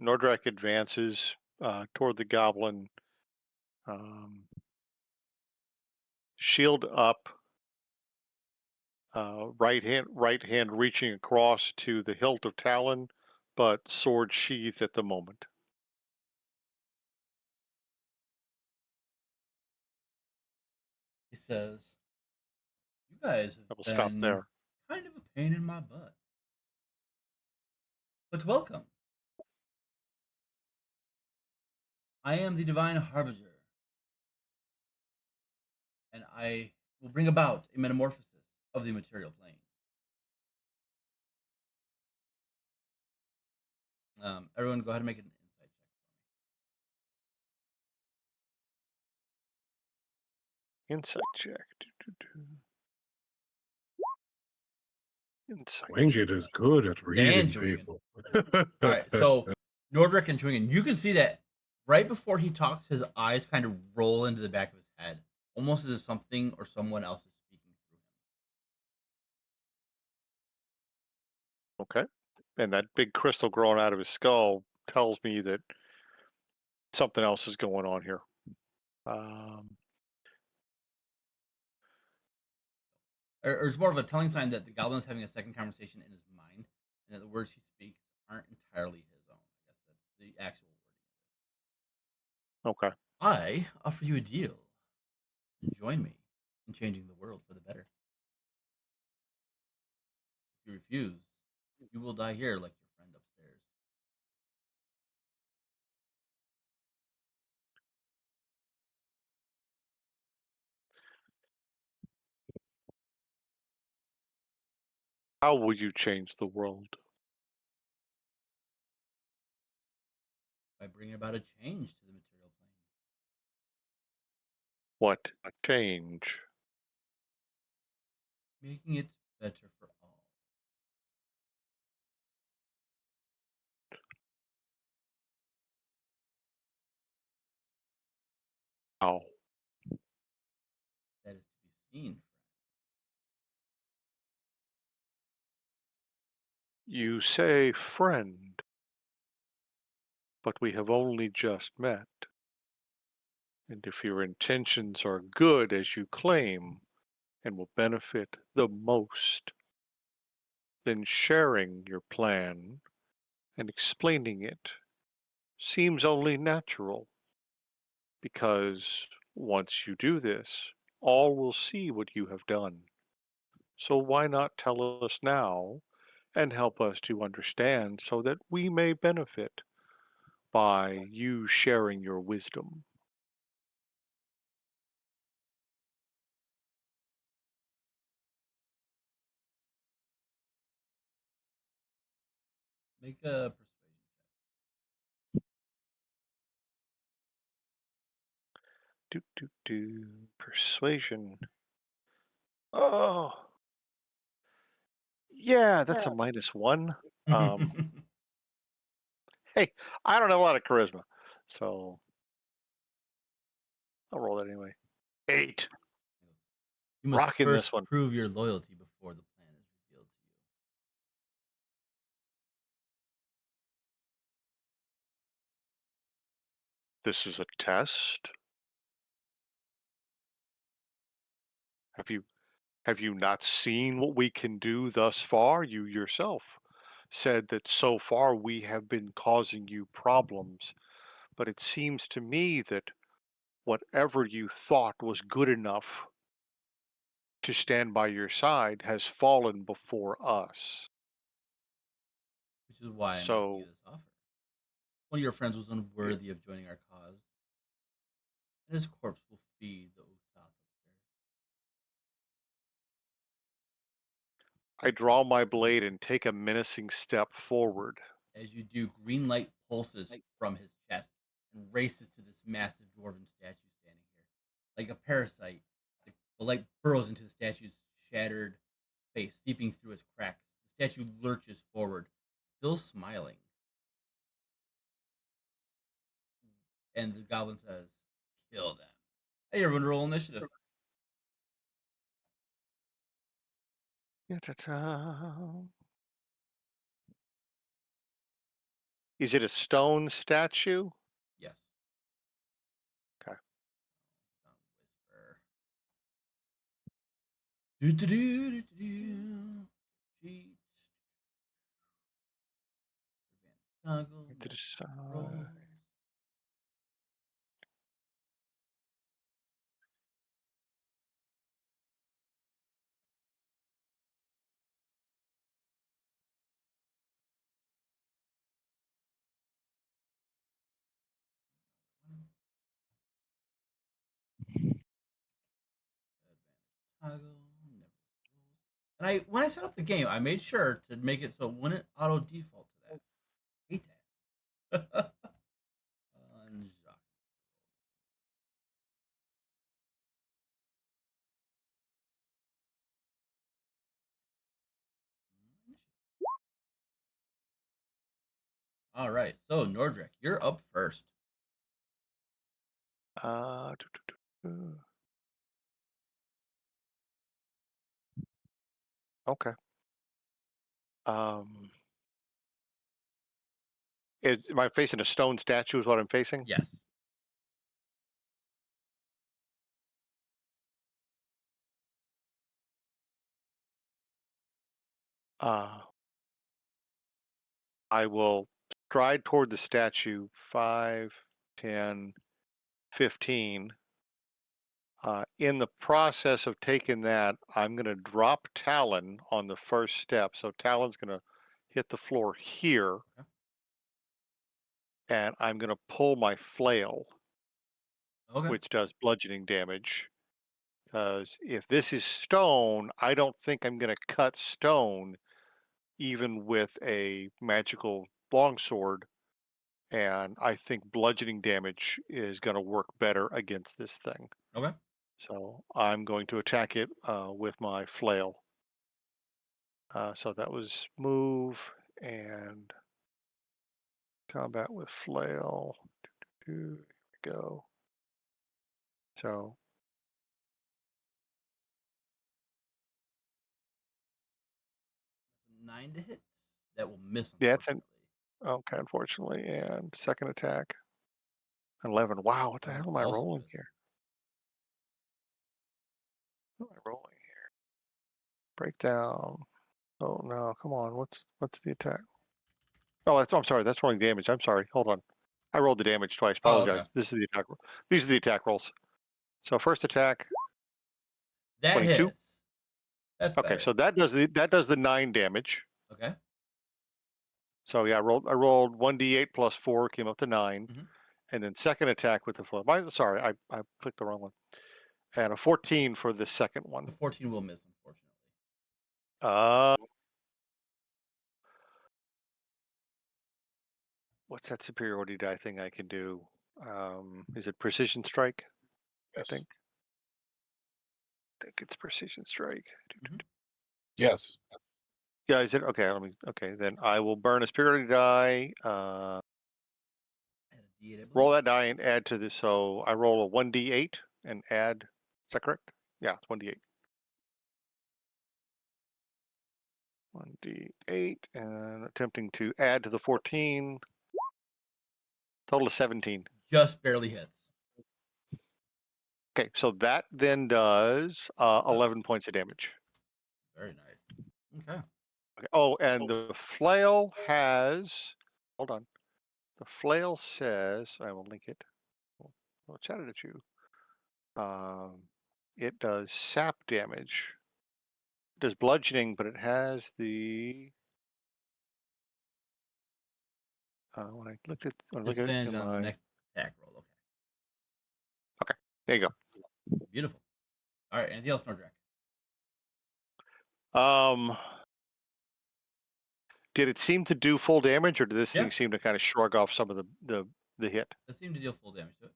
Nordrak advances toward the goblin, shield up, right hand reaching across to the hilt of talon, but sword sheathed at the moment. He says, "You guys I have will stop been there. kind of a pain in my butt, but welcome. I am the Divine Harbinger, and I will bring about a metamorphosis of the material plane." Everyone, go ahead and make an insight check Insight check. Insight check. Winged is good at for me. Dan reading Chewingen. people. All right, so Nordrak and Chewingen, you can see that right before he talks, his eyes kind of roll into the back of his head, almost as if something or someone else is speaking through him. Okay. And that big crystal growing out of his skull tells me that something else is going on here. Or it's more of a telling sign that the goblin is having a second conversation in his mind, and that the words he speaks aren't entirely his own. I guess that's the actual Okay. wording. I offer you a deal. Join me in changing the world for the better. If you refuse, you will die here like your friend upstairs. How will you change the world? By bringing about a change to the material plane. What change? Making it better for all. How? That is to be seen, friend. You say friend, but we have only just met. And if your intentions are good as you claim and will benefit the most, then sharing your plan and explaining it seems only natural, because once you do this, all will see what you have done. So why not tell us now and help us to understand so that we may benefit by you sharing your wisdom? Make a persuasion Persuasion. Oh, yeah, that's a -1. check. Hey, I don't have a lot of charisma, so I'll roll that anyway. 8. You must Rocking first this one. prove your loyalty before the plan is revealed to you. This is a test. Have you have you not seen what we can do thus far? You yourself said that so far we have been causing you problems, but it seems to me that whatever you thought was good enough to stand by your side has fallen before us. Which is why I'm making you So this offer. One of your friends was unworthy of joining our cause, and his corpse will feed the Uktath upstairs. I draw my blade and take a menacing step forward. As you do, green light pulses from his chest and races to this massive dwarven statue standing here. Like a parasite, the light burrows into the statue's shattered face, seeping through its cracks. The statue lurches forward, still smiling. And the goblin says, "Kill them." Hey, everyone, roll initiative. Is it a stone statue? Yes. Okay. Whisper. Do. Cheat. Toggle. To decide. Rolls. Toggle. Never. And when I set up the game, I made sure to make it so it wouldn't auto default to that. I hate that. Unjust. All right, so Nordrak, you're up first. Uh, do, do, do. Okay. Am I facing a stone statue? Is what I'm facing? Yes. Uh, I will stride toward the statue 5, 10, 15. In the process of taking that, I'm going to drop Talon on the first step. So Talon's going to hit the floor here. Okay. And I'm going to pull my flail, Okay. which does bludgeoning damage. Because if this is stone, I don't think I'm going to cut stone even with a magical longsword. And I think bludgeoning damage is going to work better against this thing. Okay. So I'm going to attack it with my flail. So that was move and combat with flail. Here we go. So 9 to hit. That will miss, yeah, it's unfortunately. okay, unfortunately. And second attack, 11. Wow, what the hell am I Also rolling misses. here? What am I rolling here? Breakdown. Oh no, come on. What's the attack? Oh, I'm sorry. That's rolling damage. I'm sorry. Hold on. I rolled the damage twice. Oh, okay. Apologize. This is the attack. These are the attack rolls. So first attack, That 22. hits. That's Okay, better. so that does the 9 damage. Okay. So yeah, I rolled 1d8 plus 4, came up to 9. Mhm. And then second attack with the flood. Sorry, I clicked the wrong one. And a 14 for the second The one. 14 will miss, unfortunately. What's that superiority die thing I can do? Is it precision strike? Yes. I think it's precision strike. Mhm. Yes. Yeah, is it okay? Okay, then I will burn a superiority die. And a D8, I believe. Roll that die and add to this. So I roll a 1d8 and add. Is that correct? Yeah, it's 1d8. 1d8 and attempting to add to the 14. Total of 17. Just barely hits. Okay, so that then does 11 points of damage. Very nice. Okay. Okay. Oh, and the flail has. Hold on. The flail says. I will link it. I'll chat it at you. It does sap damage. It does bludgeoning, but it has the. When I looked at it Disadvantage in on the my. next attack roll. Okay. Okay, there you Beautiful. All right. Anything else, Nordrak? go. Did it seem to do full damage, or did this Yeah. thing seem to kind of shrug off some of the hit? That seemed to deal full damage to it.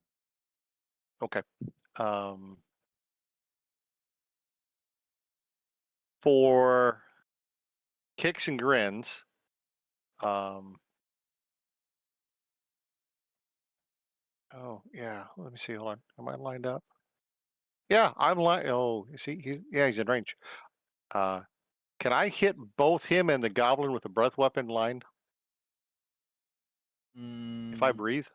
Okay. For kicks and grins, Oh, yeah. Let me see. Hold on. Am I lined up? Yeah, I'm lined. Oh, you see, he's in range. Uh, can I hit both him and the goblin with a breath weapon line if I Mm, breathe?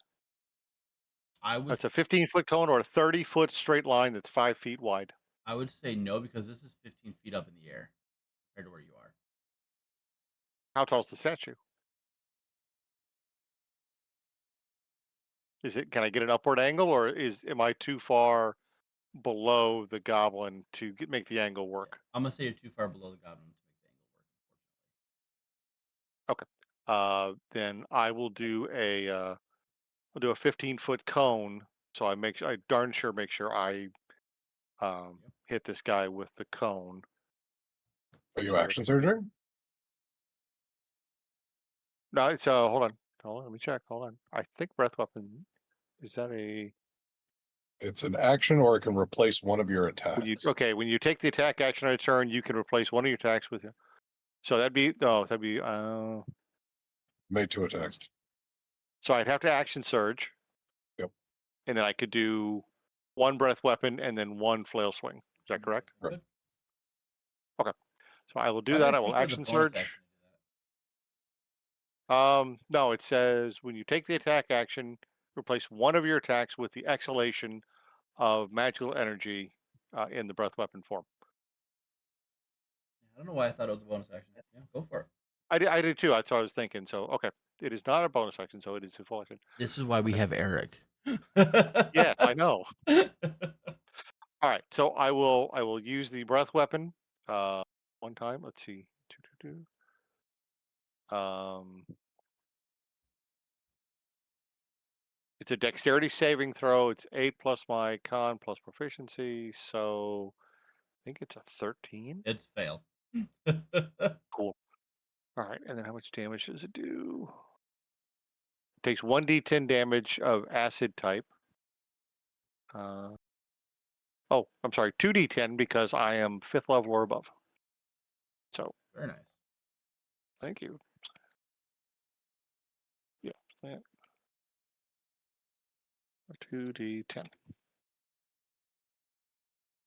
I would That's a 15-foot cone or a 30-foot straight line that's 5 feet wide. I would say no because this is 15 feet up in the air compared to where you are. How tall is the statue? Is it? Can I get an upward angle, or am I too far below the goblin to make the angle Yeah, work? I'm gonna say you're too far below the goblin to make the angle work. Okay. Then I will do I'll do a 15-foot cone. So I darn sure make sure I Unfortunately. hit this guy with the cone. Are you So that action surging? no, it's hold on, let me check. Hold on. I think breath weapon is that a It's an action, or it can replace one of your attacks. when you take the attack action on a turn, you can replace one of your attacks with it. So that'd be Made 2 attacks. so I'd have to action surge, Yep. and then I could do one breath weapon and then one flail swing. Is that Mm, correct? sounds good. Okay. So I will do Why do that. they I will prefer the action bonus surge. action to do No, it says when you take the attack action, replace one of your attacks with the exhalation of magical energy in the breath weapon form. that? I don't know why I thought it was a bonus action. Yeah, go for it. I did too. That's what I was thinking. So okay, it is not a bonus action, so it is a full action. This is why we Okay. have Eric. Yes, I know. All right, so I will use the breath weapon one time. Let's see. Um, it's a dexterity saving throw. It's 8 plus my con plus proficiency, so I think it's a 13. It's fail. Cool. All right, and then how much damage does it do? Takes 1d10 damage of acid type. Uh, oh, I'm sorry, 2d10 because I am 5th level or above. So Very nice. thank you. Yeah, that 2d10.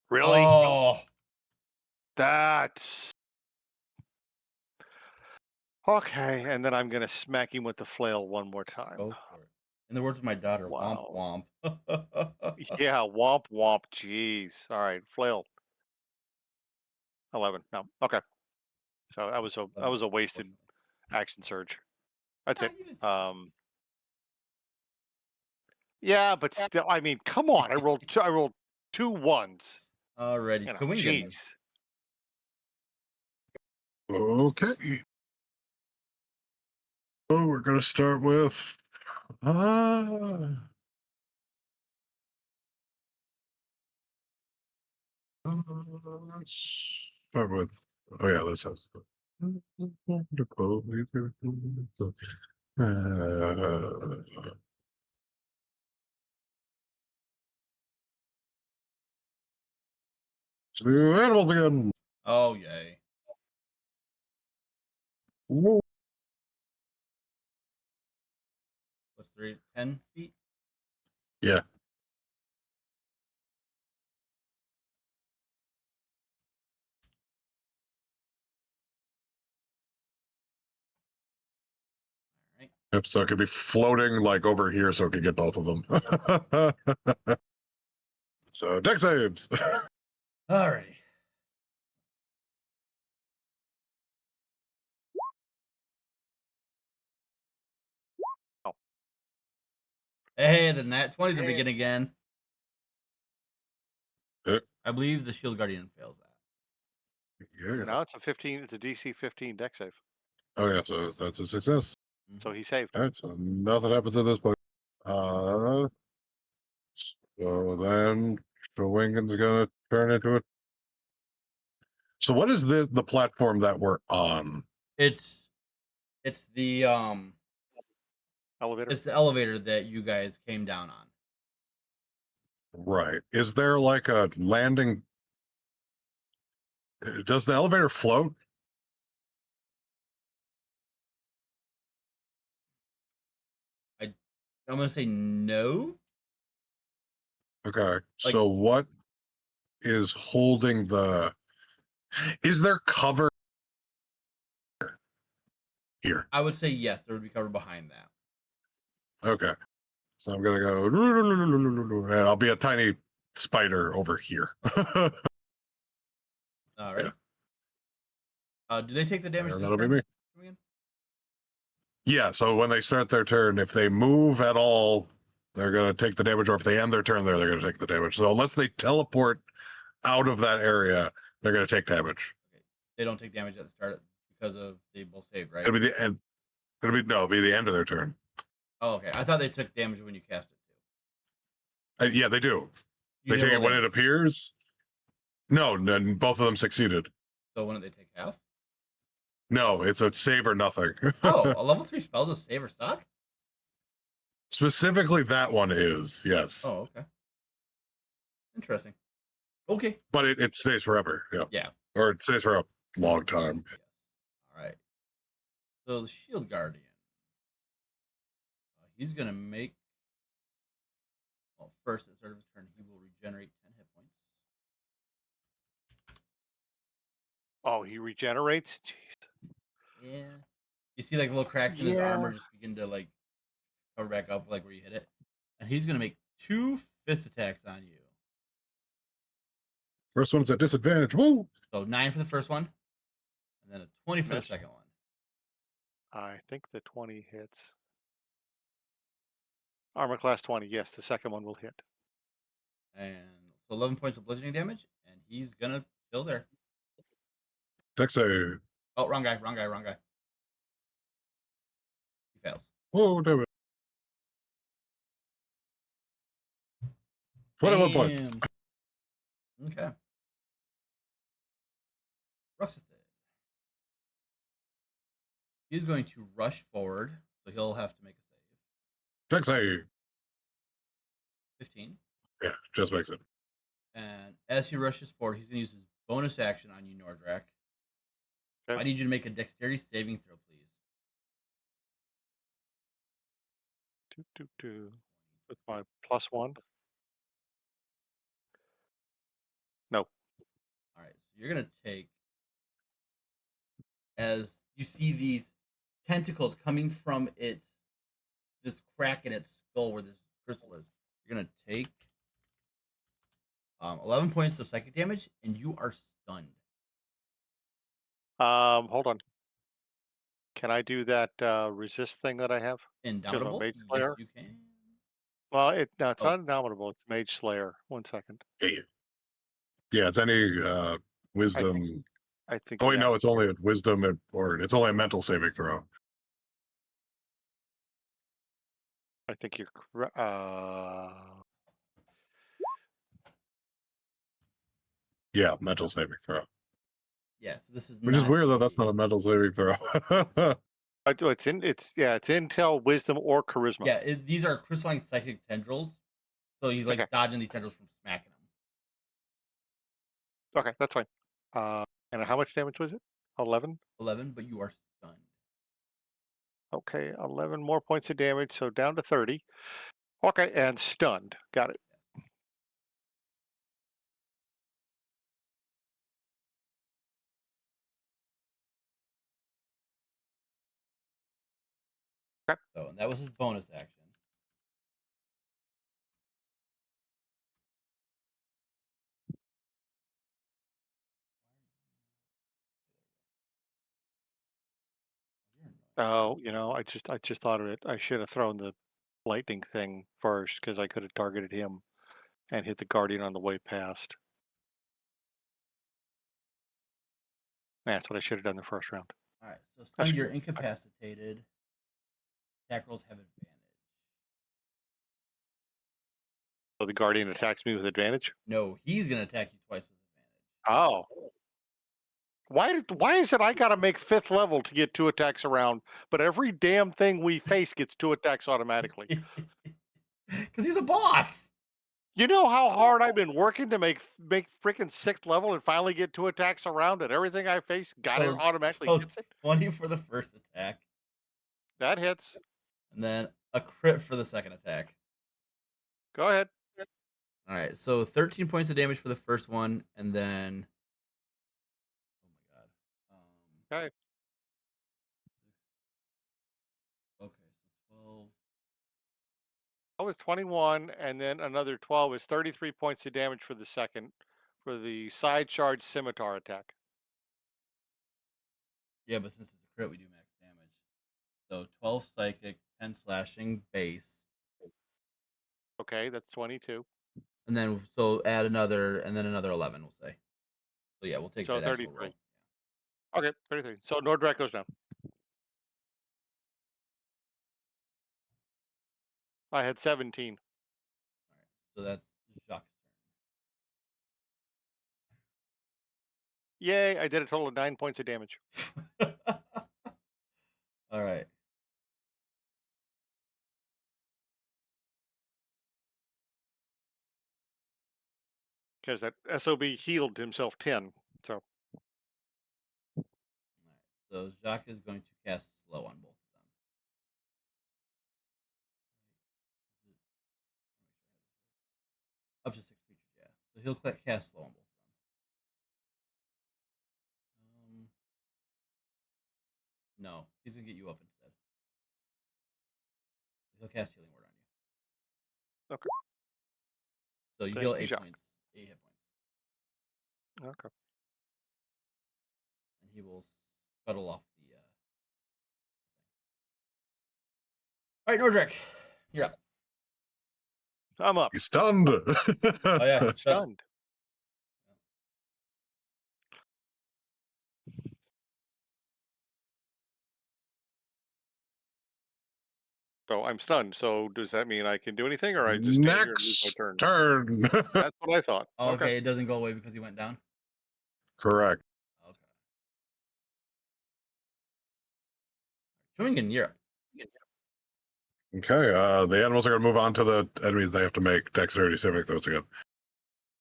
Really? Oh, That's okay. And then I'm gonna smack him with the flail one more time. go for it. In the words of my daughter, womp Wow. womp. Yeah, womp womp. Jeez. All right, flail 11. No, okay. So that That was is, a wasted unfortunately. action surge. That's Ah, it. you did too. Um, yeah, but still, I mean, come on. I rolled two ones. Alrighty, You know, Chewingens. jeez. Okay. Oh, we're gonna start with uh, let's start with oh yeah, let's have stuff. Wonderful. To animals again. Oh yay. Whoa. What's 10 feet? Yeah. Alright. Yep, so it could be floating like over here so it could get both of them. So deck saves. Alrighty. Oh, Hey, the nat 20s are begin again. Yeah, I believe the Shield Guardian fails that. yeah. now it's a 15. It's a DC 15 deck save. Oh yeah, so that's a success. So Mhm. he saved. All right, so nothing happens at this point. Uh, so then Schwingen's gonna turn into it. So what is the platform that we're on? It's it's the Elevator. it's the elevator that you guys came down on. Right. Is there like a landing? Does the elevator float? I'm gonna say no. Okay. Like- So what is holding the? Is there cover here? I would say yes, there would be cover behind that. Okay. So I'm gonna go, and I'll be a tiny spider over here. Alrighty. Do they take the damage And this that'll be turn? me. Again? Yeah. So when they start their turn, if they move at all, they're gonna take the damage, or if they end their turn there, they're gonna take the damage. So unless they teleport out of that area, they're gonna take damage. Okay. They don't take damage at the start because of they both saved, right? It'll be the end. It'll be the end of their turn. Oh, okay. I thought they took damage when you cast it too. Yeah, they do. You They take it nibble when it damage. appears. No, both of them succeeded. So wouldn't they take half? No, it's a save or nothing. Oh, a level 3 spell's a save or suck? Specifically, that one is, yes. Oh, okay. Interesting. Okay. But it stays forever. Yeah. Yeah. Or it stays for a long time. Yes. All right. So the Shield Guardian. He's going to make. Well, first, at the start of his turn, he will regenerate 10 hit points. Oh, he regenerates? Jeez. Yeah. You see, like, little cracks in his Yeah. armor just begin to, like, cover back up, like, where you hit it. And he's going to make 2 fist attacks on you. First one's at disadvantage. Woo! So 9 for the first one, and then a 20 for Miss. the second one. I think the 20 hits. Armor class 20. Yes, the second one will hit. And so 11 points of bludgeoning damage, and he's going to kill there. Dex save. Oh, wrong guy. He fails. Whoa, damn it. 21 points. Damn. Okay. Ruxathid. He's going to rush forward, so he'll have to make a save. Dex save. 15. Yeah, just makes it. And as he rushes forward, he's going to use his bonus action on you, Nordrak. Okay. I need you to make a dexterity saving throw, please. With my +1. No. All right, so you're going to take, as you see these tentacles coming from this crack in its skull where this crystal is, you're going to take 11 points of psychic damage, and you are stunned. Hold on. Can I do that resist thing that I have? Indomitable? Mage Yes, Slayer? you can. Well, it's Oh. not Indomitable. It's Mage Slayer. 1 second. Yeah, it's any wisdom. I think. Oh, wait, yeah. no, it's only a wisdom or it's only a mental saving throw. I think you're correct. Yeah, mental saving throw. Yeah, so this is Which is not weird that that's not a mental saving throw. It's intel, wisdom, or charisma. Yeah, these are crystalline psychic tendrils. So he's like Okay. dodging these tendrils from smacking him. Okay, that's fine. And how much damage was it? 11? 11, but you are stunned. Okay, 11 more points of damage, so down to 30. Okay, and stunned. Got it. Okay. So and that was his bonus action. Oh, I just thought of it. I should have thrown the lightning thing first because I could have targeted him and hit the guardian on the way past. That's what I should have done the first round. All right, so stunned, you're incapacitated. Attack rolls have advantage. So the guardian attacks me with advantage? No, he's gonna attack you twice with advantage. Oh. Why is it I gotta make 5th level to get 2 attacks around, but every damn thing we face gets 2 attacks automatically? Because he's a boss. You know how hard I've been working to make freaking 6th level and finally get 2 attacks around, and everything I face got it automatically gets it? 20 for the first attack. That hits. And then a crit for the second attack. Go ahead. All right, so 13 points of damage for the first one, and then oh my god. Okay. Okay, so 12. That was 21, and then another 12 is 33 points of damage for the second, for the side charge scimitar attack. Yeah, but since it's a crit, we do max damage. So 12 psychic, 10 slashing base, Okay, that's 22. and then so add another, and then another 11. We'll say. So yeah, we'll take So that actual 33. roll. Okay, 33. So Nordrak goes down. I had 17. All right, so that's Jacques' Yay, I did a total of 9 points of damage. turn. All right. Because that SOB healed himself 10. So All right. So Jacques is going to cast slow on both of them. Up to 6 creatures, yeah. So he'll cast slow on both of them. No, he's gonna get you up instead. He'll cast healing word on you. okay. So you Thank heal you, 8 Jacques. points, 8 hit points, Okay. and he will scuttle off the. All right, Nordrak, you're up. I'm up. He's stunned. Oh yeah, he's stunned. Stunned. So I'm stunned. So does that mean I can do anything, or I just stand here and lose my Next turn? turn. That's what I thought. Oh, Okay. okay, it doesn't go away because he went down. Correct. Okay. Showing in Europe. Okay, the animals are going to move on to the enemies they have to make dexterity saving throws again.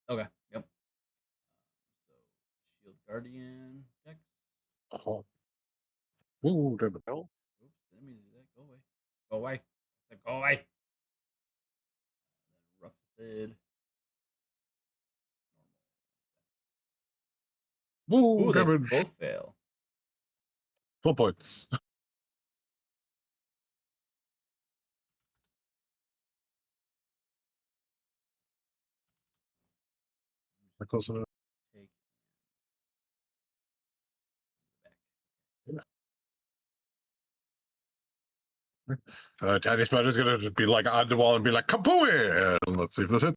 Okay. Yep. So shield guardian dex. Oh. Ooh, damn it. Well, Oops, didn't mean to do that. Go away. Go away. I said go away. Ruxathid. Ooh, Ooh, they damage. both fail. 12 points. Am I close enough? Take back. Tiny Spider's going to be like on the wall and be like, Kabooey! And let's see if this hits.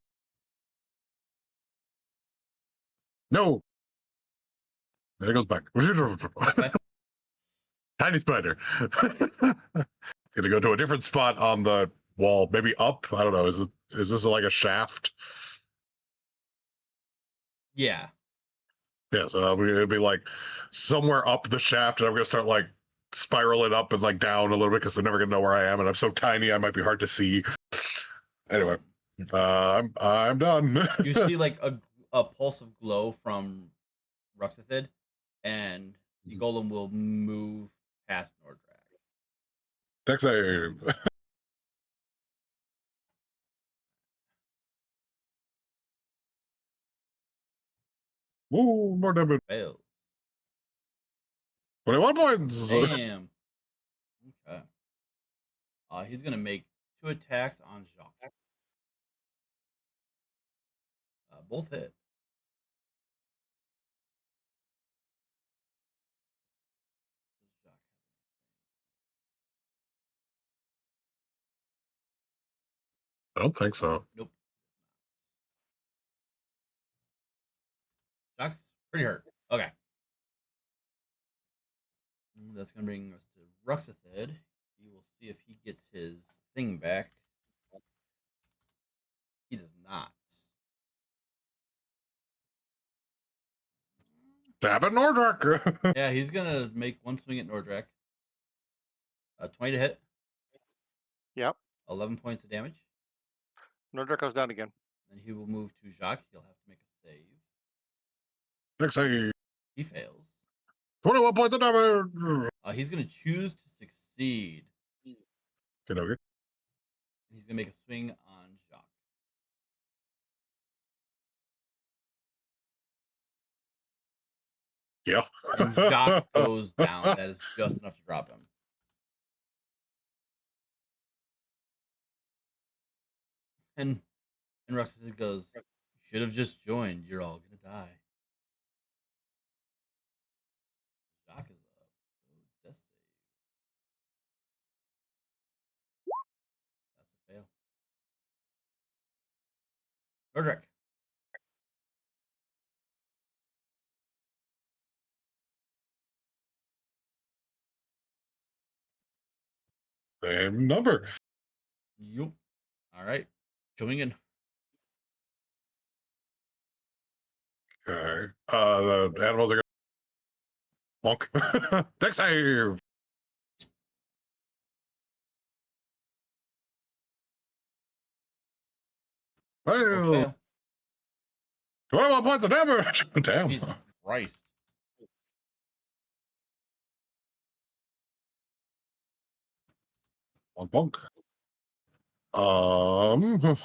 No. There it goes back. Okay. Tiny Spider. It's going to go to a different spot on the wall, maybe up. I don't know. Is this like a shaft? Yeah. Yeah, so it'd be like somewhere up the shaft, and I'm gonna start like spiraling up and like down a little bit because they're never gonna know where I am, and I'm so tiny I might be hard to see. Anyway, I'm done. You see like a pulse of glow from Ruxathid, and the golem will move past Nordrak. Dex save. Woo, more damage. Fails. 21 points. Damn. Okay. He's gonna make 2 attacks on Jacques. Both hit. I don't think so. Nope. Jacques pretty hurt. Okay. That's gonna bring us to Ruxathid. We will see if he gets his thing back. He does not. Stab at Nordrak. Yeah, he's gonna make one swing at Nordrak. 20 to hit. yep. 11 points of damage. Nordrak goes down again. Then he will move to Jacques. He'll have to make a save. Dex save. He fails. 21 points of damage. He's gonna choose to succeed. Okay, okay. He's gonna make a swing on Jacques. Yeah. And Jacques goes down. That is just enough to drop him. And Roxas goes, should have just joined. You're all gonna die. Jacques is up. So death save. That's a fail. Nordrak. Same number. Yup. All right. Coming in. Okay. The animals are going bonk. Dex save. Both Fail. fail. 21 points of damage. Damn. Jesus Christ. One bonk. Um.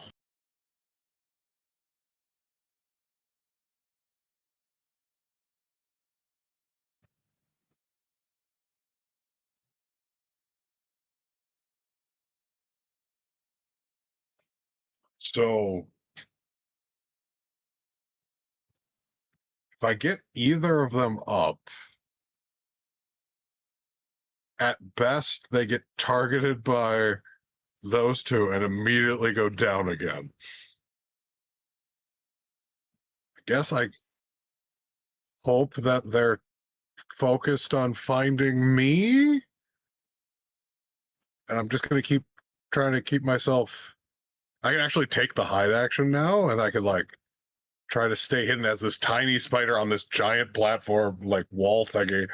So if I get either of them up, at best they get targeted by those two and immediately go down again. I guess I hope that they're focused on finding me, and I'm just going to keep trying to keep myself. I can actually take the hide action now, and I could like try to stay hidden as this tiny spider on this giant platform, like wall thingy,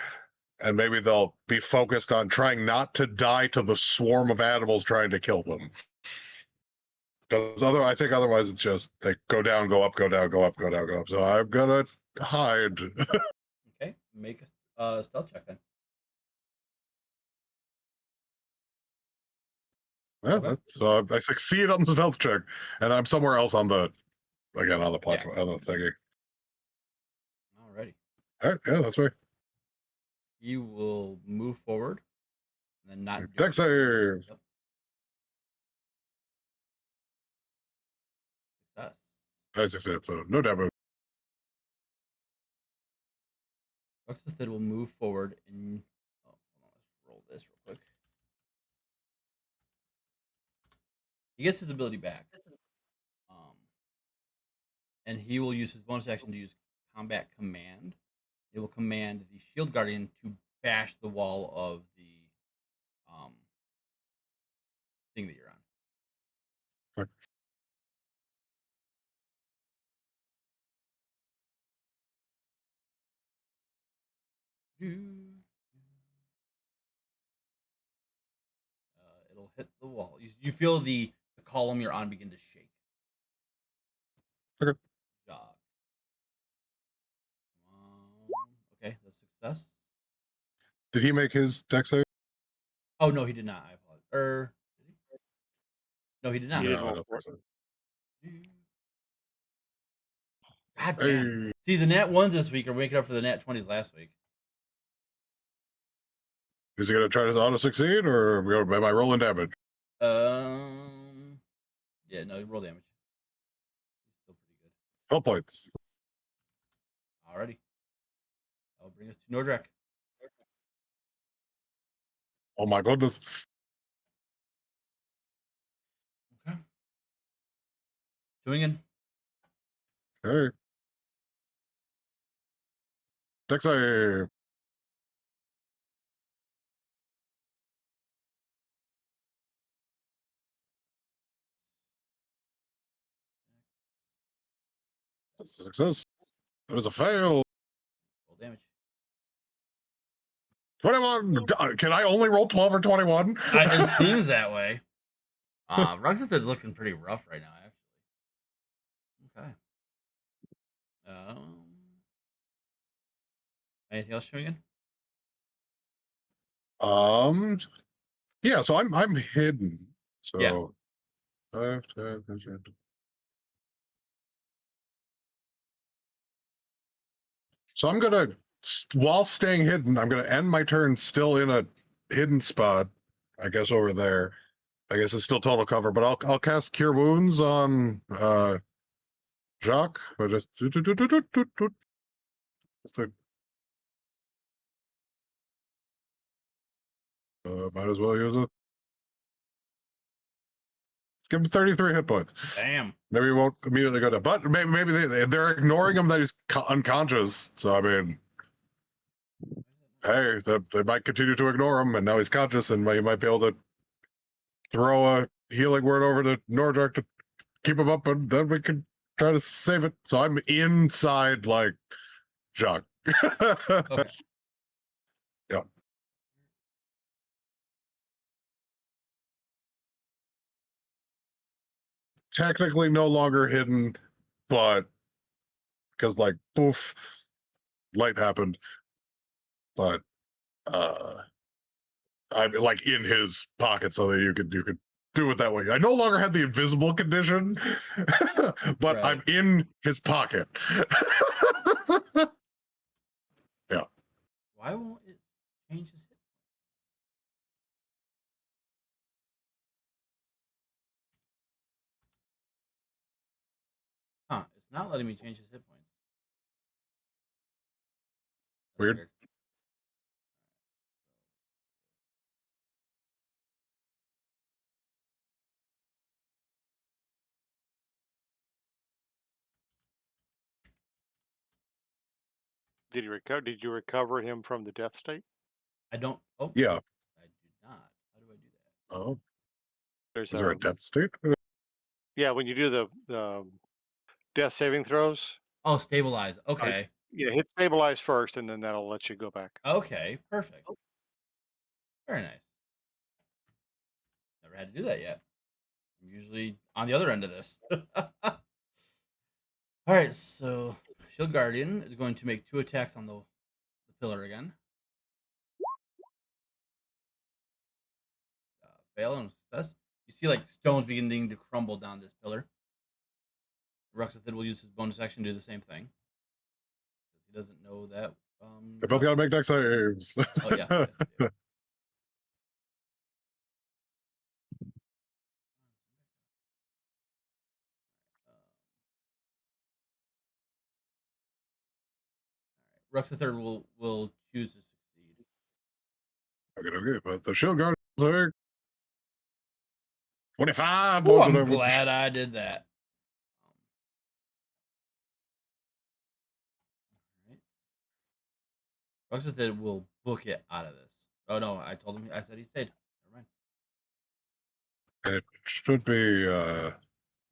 and maybe they'll be focused on trying not to die to the swarm of animals trying to kill them. Because I think otherwise it's just they go down, go up, go down, go up, go down, go up. So I'm gonna hide. Okay. Make a stealth check then. Yeah, Okay. so I succeed on the stealth check, and I'm somewhere else on the platform, on the thingy. Alrighty. All right, yeah, that's right. You will move forward and then not do Dex anything. save. Yep. Success. I succeed, so no damage. Roxas will move forward and hold on, let's roll this real quick. He gets his ability back. And he will use his bonus action to use combat command. It will command the shield guardian to bash the wall of the thing that you're on. Okay. It'll hit the wall. You feel the column you're on begin to shake. Okay. Jog. Okay, that's success. Did he make his dex save? Oh no, he did not. I apologize. Did he? No, he did not. He No, didn't I roll don't for think it. so. God damn. Hey, See, the nat ones this week are making up for the nat 20s last week. is he gonna try to auto succeed, or am I rolling damage? Yeah, no, roll damage. He's still pretty good. 12 points. Alrighty. That'll bring us to Nordrak. Oh my goodness. Okay. Doing in. Okay. Dex save. That's a success. That is a fail. Roll damage. 21. Can I only roll 12 or 21? It seems that way. Ruxith is looking pretty rough right now, actually. Okay. Anything else showing in? Yeah, so I'm hidden. Yeah. So 5, 10, 15. So I'm gonna while staying hidden, I'm going to end my turn still in a hidden spot. I guess over there. I guess it's still total cover, but I'll cast Cure Wounds on Jacques. Or just might as well use it. Let's give him 33 hit points. Damn. Maybe he won't immediately go to, but maybe they're ignoring him that he's unconscious. So I mean, hey, they might continue to ignore him, and now he's conscious, and you might be able to throw a healing word over to Nordrak to keep him up, and then we can try to save it. So I'm inside like Jacques. Okay. Yeah. Technically no longer hidden, but because like poof, light happened. But I'm like in his pocket so that you could do it that way. I no longer have the invisible condition, but Right. I'm in his pocket. Yeah. Why won't it change his hit? Huh? It's not letting me change his hit points. That's Weird. weird. Did he recover? Did you recover him from the death state? I don't. Oh, Yeah. I do not. How do I do that? Oh, There's is there a death state? yeah, when you do the death saving throws, Oh, stabilize. uh, Okay. yeah, hit stabilize first, and then that'll let you go back. Okay. Perfect. Very nice. Never had to do that yet. I'm usually on the other end of this. All right. So Shield Guardian is going to make 2 attacks on the pillar again. Fail and success. You see like stones beginning to crumble down this pillar. Ruxathid will use his bonus action to do the same thing. Because he doesn't know that. They both got to make dex saves. Oh, yes. Yes, they do. Ruxathid will choose to succeed. Okay, but the shield guard 25 Oh, points of I'm damage. glad I did that. Ruxathid will book it out of this. Oh no, I told him. I said he stayed. Never mind. It should be And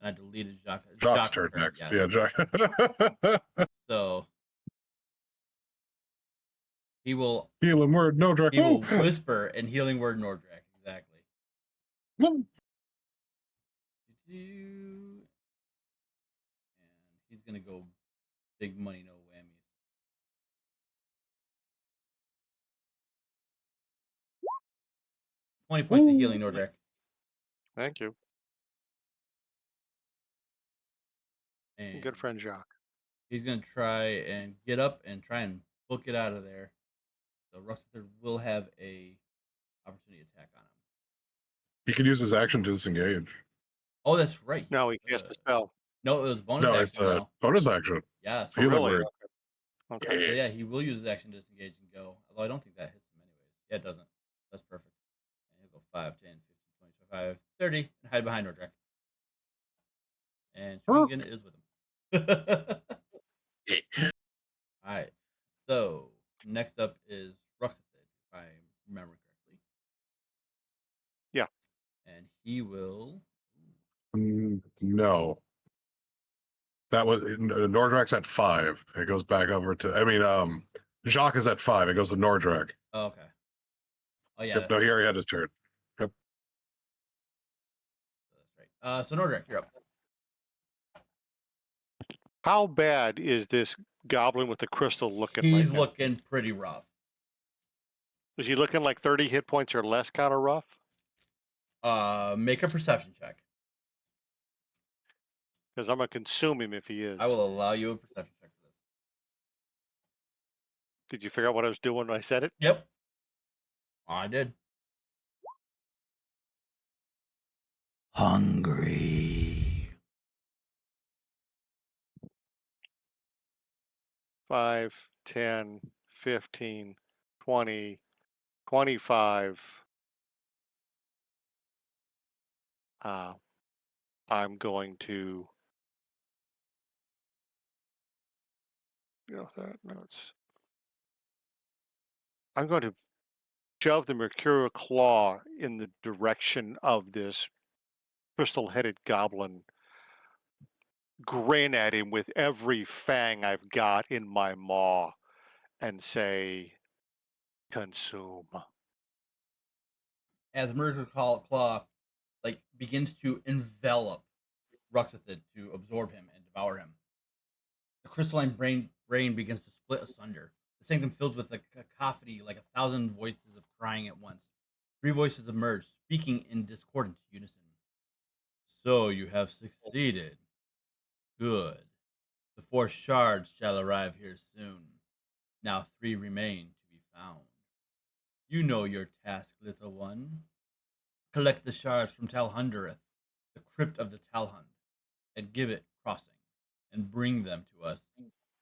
I deleted Jock's turn next. Yes. Yeah, Jock. So he will Healing word, Nordrak. he will whisper and healing word Nordrak. Exactly. Woo. And he's gonna go big money, no whammies. 20 points of healing, Nordrak. Thank you. And Good friend Jacques. he's gonna try and get up and try and book it out of there. So Ruxathid will have a opportunity attack on him. He can use his action to disengage. Oh, that's right. No, he cast a spell. No, it was bonus No, action. it's a bonus action. Yes. Oh, Healing really? word. Okay. So yeah, he will use his action to disengage and go. Although I don't think that hits him anyways. Yeah, it doesn't. That's perfect. And he'll go 5, 10, 15, 20, 25, 30, and hide behind Nordrak. And Schwingen is with him. All right. So next up is Ruxathid, if I remember correctly. Yeah. And he will. No. That was Nordrak's at 5. It goes back over to. I mean, Jacques is at 5. It goes to Nordrak. Oh, okay. Oh yeah. Yep, no, he already had his turn. Yep. That's right. So Nordrak, you're up. How bad is this goblin with the crystal looking? He's right now? looking pretty rough. Is he looking like 30 hit points or less, kind of rough? Make a perception check. Because I'm gonna consume him if he is. I will allow you a perception check for this. Did you figure out what I was doing when I said it? Yep. I did. Hungry. 5, 10, 15, 20, 25. I'm going to, I'm going to shove the mercurial claw in the direction of this crystal-headed goblin, grin at him with every fang I've got in my maw, and say, consume. As Murder Claw like begins to envelop Ruxathid to absorb him and devour him, the crystalline brain begins to split asunder. The sanctum fills with a cacophony like 1,000 voices of crying at once. 3 voices emerge, speaking in discordant unison. So you have succeeded. Good. The 4 shards shall arrive here soon. Now 3 remain to be found. You know your task, little one. Collect the shards from Talhundereth, the crypt of the Talhund, and give it crossing, and bring them to us.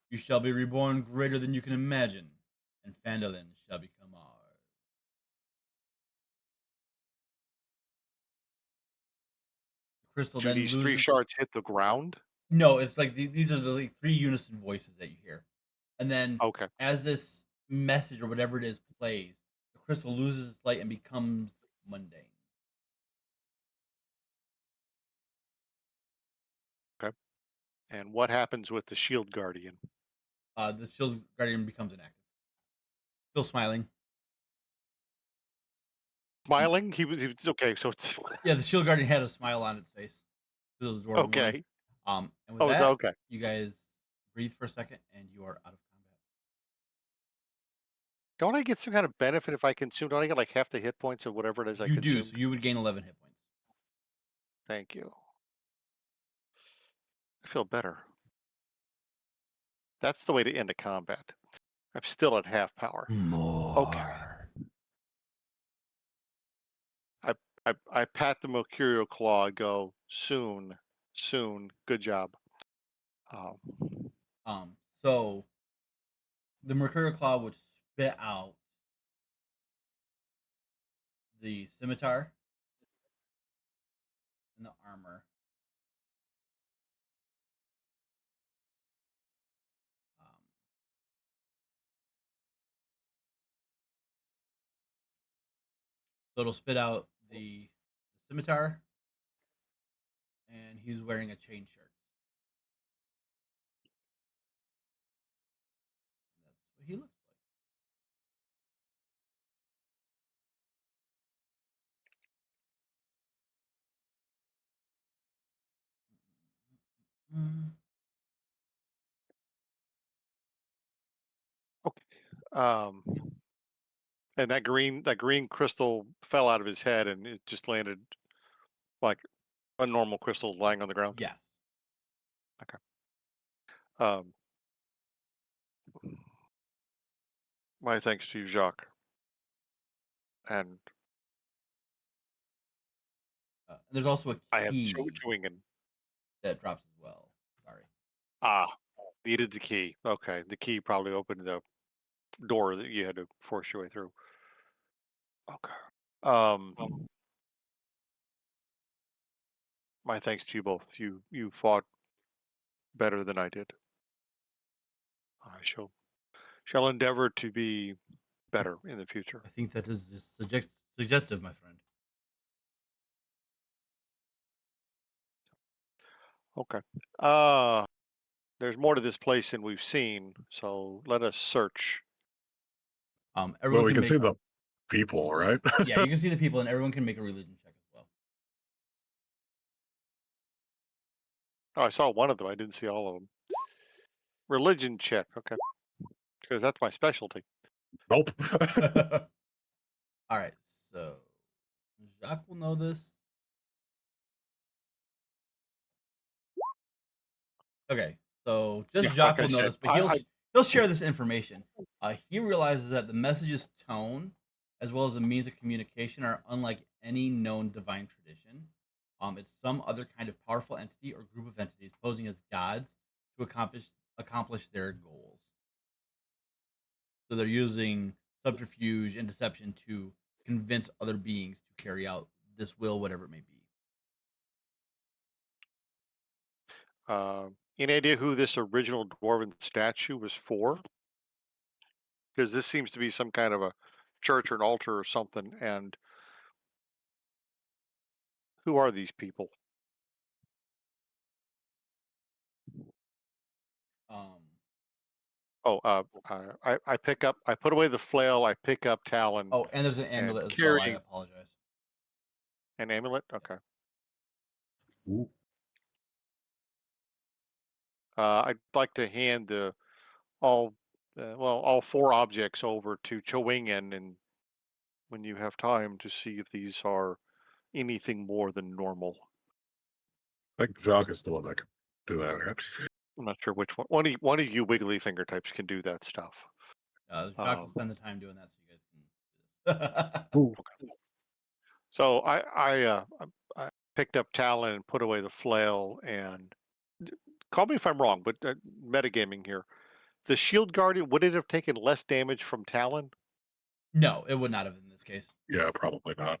You shall be reborn greater than you can imagine, and Phandalin shall become ours. The crystal Do then these 3 loses. shards hit the ground? No, it's like these are the like, 3 unison voices that you hear, and then Okay. as this message or whatever it is plays, the crystal loses its light and becomes mundane. Okay. And what happens with the shield guardian? The shield guardian becomes inactive, still smiling. Smiling? He was okay, so it's Yeah, the shield guardian had a smile on its face. Those dwarven one. okay. And with Oh, it's that, okay. you guys breathe for a second, and you are out of combat. Don't I get some kind of benefit if I consume? Don't I get like half the hit points of whatever it is I You do, so consumed? you would gain 11 hit points. Thank you. I feel better. That's the way to end a combat. I'm still at half power. Okay. More. I pat the mercurial claw. Go soon, soon. Good job. Um, So the Mercurial Claw would spit out the scimitar and the armor. Um, so it'll spit out the scimitar, and he's wearing a chain shirt. That's what he looks like. okay. And that green crystal fell out of his head, and it just landed like a normal crystal lying on the ground. Yes. Okay. Um, my thanks to you, Jacques. And There's also a I have key chewing and that drops as well. Sorry. ah needed the key. Okay, the key probably opened the door that you had to force your way through. Okay. Um, my thanks to you both. You fought better than I did. I shall endeavor to be better in the future. I think that is just suggestive, my friend. Okay. There's more to this place than we've seen, so let us search. Well, Everyone we can can make. see the people, right? Yeah, you can see the people, and everyone can make a religion check as well. Oh, I saw one of them. I didn't see all of them. Religion check. Okay, because that's my specialty. Nope. All right, so Jacques will know this. Okay, so just Yeah, like Jacques I will know said, this, but he'll he'll share this information. He realizes that the message's tone, as well as the means of communication, are unlike any known divine tradition. It's some other kind of powerful entity or group of entities posing as gods to accomplish their goals. So they're using subterfuge and deception to convince other beings to carry out this will, whatever it may be. Any idea who this original dwarven statue was for? Because this seems to be some kind of a church or an altar or something. And who are these people? Um, Oh, I put away the flail. I pick up Talon oh, and there's an and amulet as well. I carry apologize. an amulet. Yeah. Okay. Ooh, I'd like to hand all, all four objects over to Chowingen, and when you have time to see if these are anything more than normal. I think Jacques is the one that can do that, right? I'm not sure which one. One of you wiggly finger types can do that stuff. Jacques will Um, spend the time doing that so you guys can do this. Ooh, so I picked up Talon and put away the flail. And call me if I'm wrong, but metagaming here. The shield guardian, would it have taken less damage from Talon? No, it would not have in this case. yeah, probably not.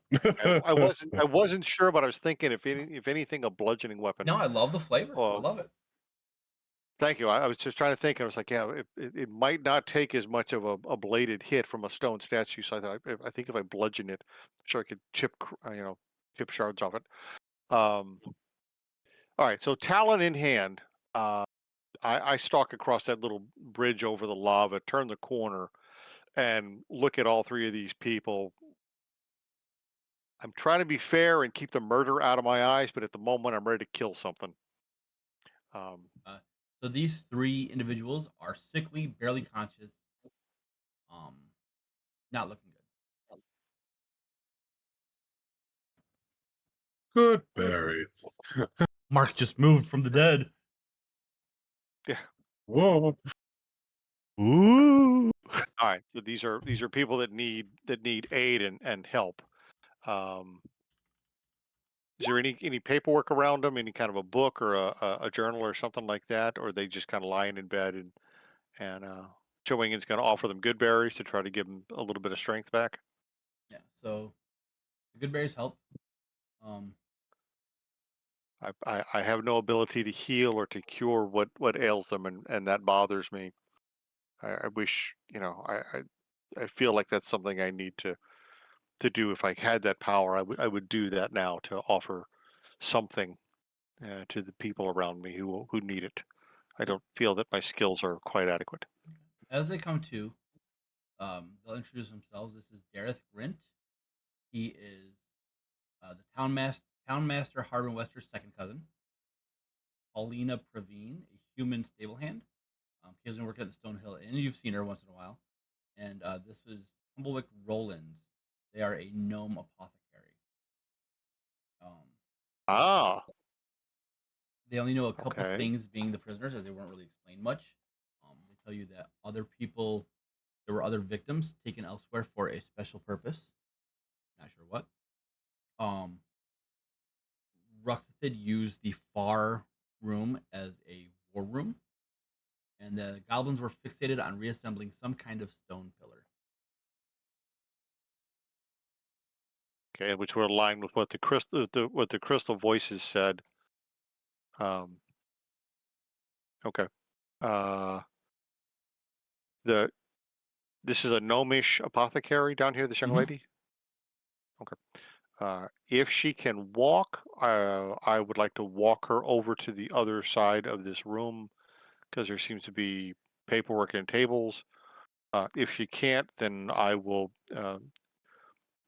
I wasn't sure, but I was thinking if anything, a bludgeoning weapon. No, I love the flavor. I Uh, love it. Thank you. I was just trying to think. I was like, yeah, it might not take as much of a bladed hit from a stone statue. So I thought, I think if I bludgeon it, I'm sure I could chip shards off it. Um, all right. So Talon in hand, uh, I stalk across that little bridge over the lava, turn the corner, and look at all three of these people. I'm trying to be fair and keep the murder out of my eyes, but at the moment, I'm ready to kill something. Um, Uh, so these three individuals are sickly, barely conscious, um, not looking good. Good berries. Mark just moved from the dead. yeah. Whoa. Okay. Ooh. All right. So these are people that need aid and help. Um, is there any paperwork around them? Any kind of a book or a journal or something like that, or are they just kind of lying in bed and Chewingen's going to offer them good berries to try to give them a little bit of strength back? Yeah, so the good berries help. Um, I have no ability to heal or to cure what ails them, and that bothers me. I wish I feel like that's something I need to do. If I had that power, I would do that now to offer something to the people around me who need it. I don't feel that my skills are quite adequate. as they come to, they'll introduce themselves. This is Gareth Grint. He is the townmaster Harbin Wester's second cousin. Paulina Praveen, a human stable hand. She has been working at the Stonehill Inn. You've seen her once in a while. And this is Tumblewick Rollins. They are a gnome apothecary. Um, Ah, they only know a couple okay. things being the prisoners, as they weren't really explained much. They tell you that there were other victims taken elsewhere for a special purpose. Not sure what. Um, Ruxathid used the far room as a war room, and the goblins were fixated on reassembling some kind of stone pillar. Okay, which were aligned with what the crystal voices said. Um, okay. Uh, the This is a gnomish apothecary down here. This young Hmm. lady. Okay. If she can walk, I would like to walk her over to the other side of this room because there seems to be paperwork and tables. If she can't, then I will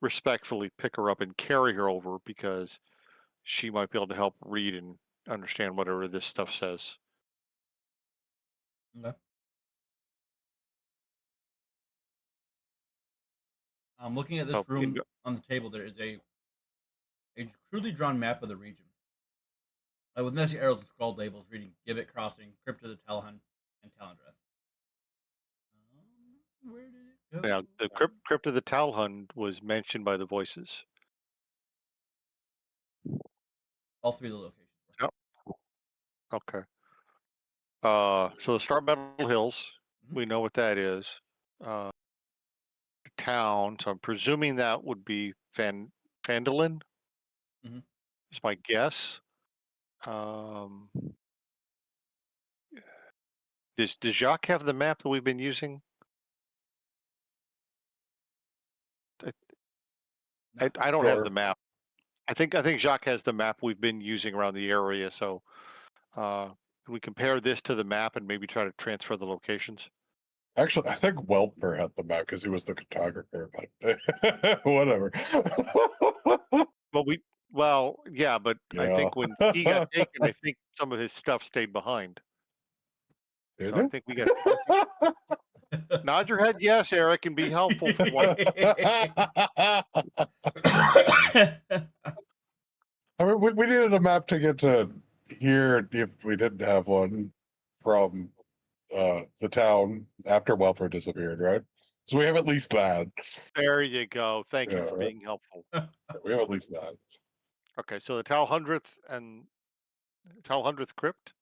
respectfully pick her up and carry her over because she might be able to help read and understand whatever this stuff says. Okay. Looking at So, this room on the table, there is a crudely drawn map of the region, with messy arrows and scrawled labels reading Gibbet Crossing, Crypt of the Telhan, and Talendreth. Where did it Now, go? the crypt of the Talhund was mentioned by the voices. All three of the locations were. Yep. Okay. So the Star Metal Hills, Mhm. we know what that is. The town, so I'm presuming that would be Phandalin, Mhm. is my guess. Um, does Jacques have the map that we've been using? I don't have the Sure. map. I think Jacques has the map we've been using around the area. So can we compare this to the map and maybe try to transfer the locations? Actually, I think Welper had the map because he was the cartographer, but whatever. Yeah, but I Yeah. think when he got taken, I think some of his stuff stayed behind. Did So I it? think nod your head yes, Eric, and be helpful for once. I mean, we needed a map to get to here if we didn't have one from the town after Welfare disappeared, right? So we have at least that. There you go. Thank you Yeah, for being helpful. we have at least that. Okay, so the Tal hundredth crypt,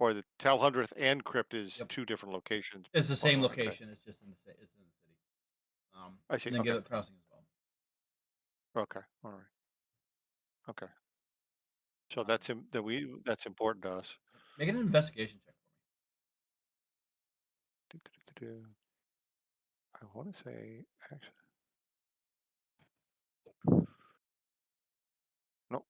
or the Tal hundredth and crypt is Yep. two different locations. It's the Oh, same okay, location. It's just in the it's in the city. I see. And then Okay, Gillet Crossing as well. okay, all right, okay. So Um, that's important to us. Make an investigation check for me. Do. I want to say actually no.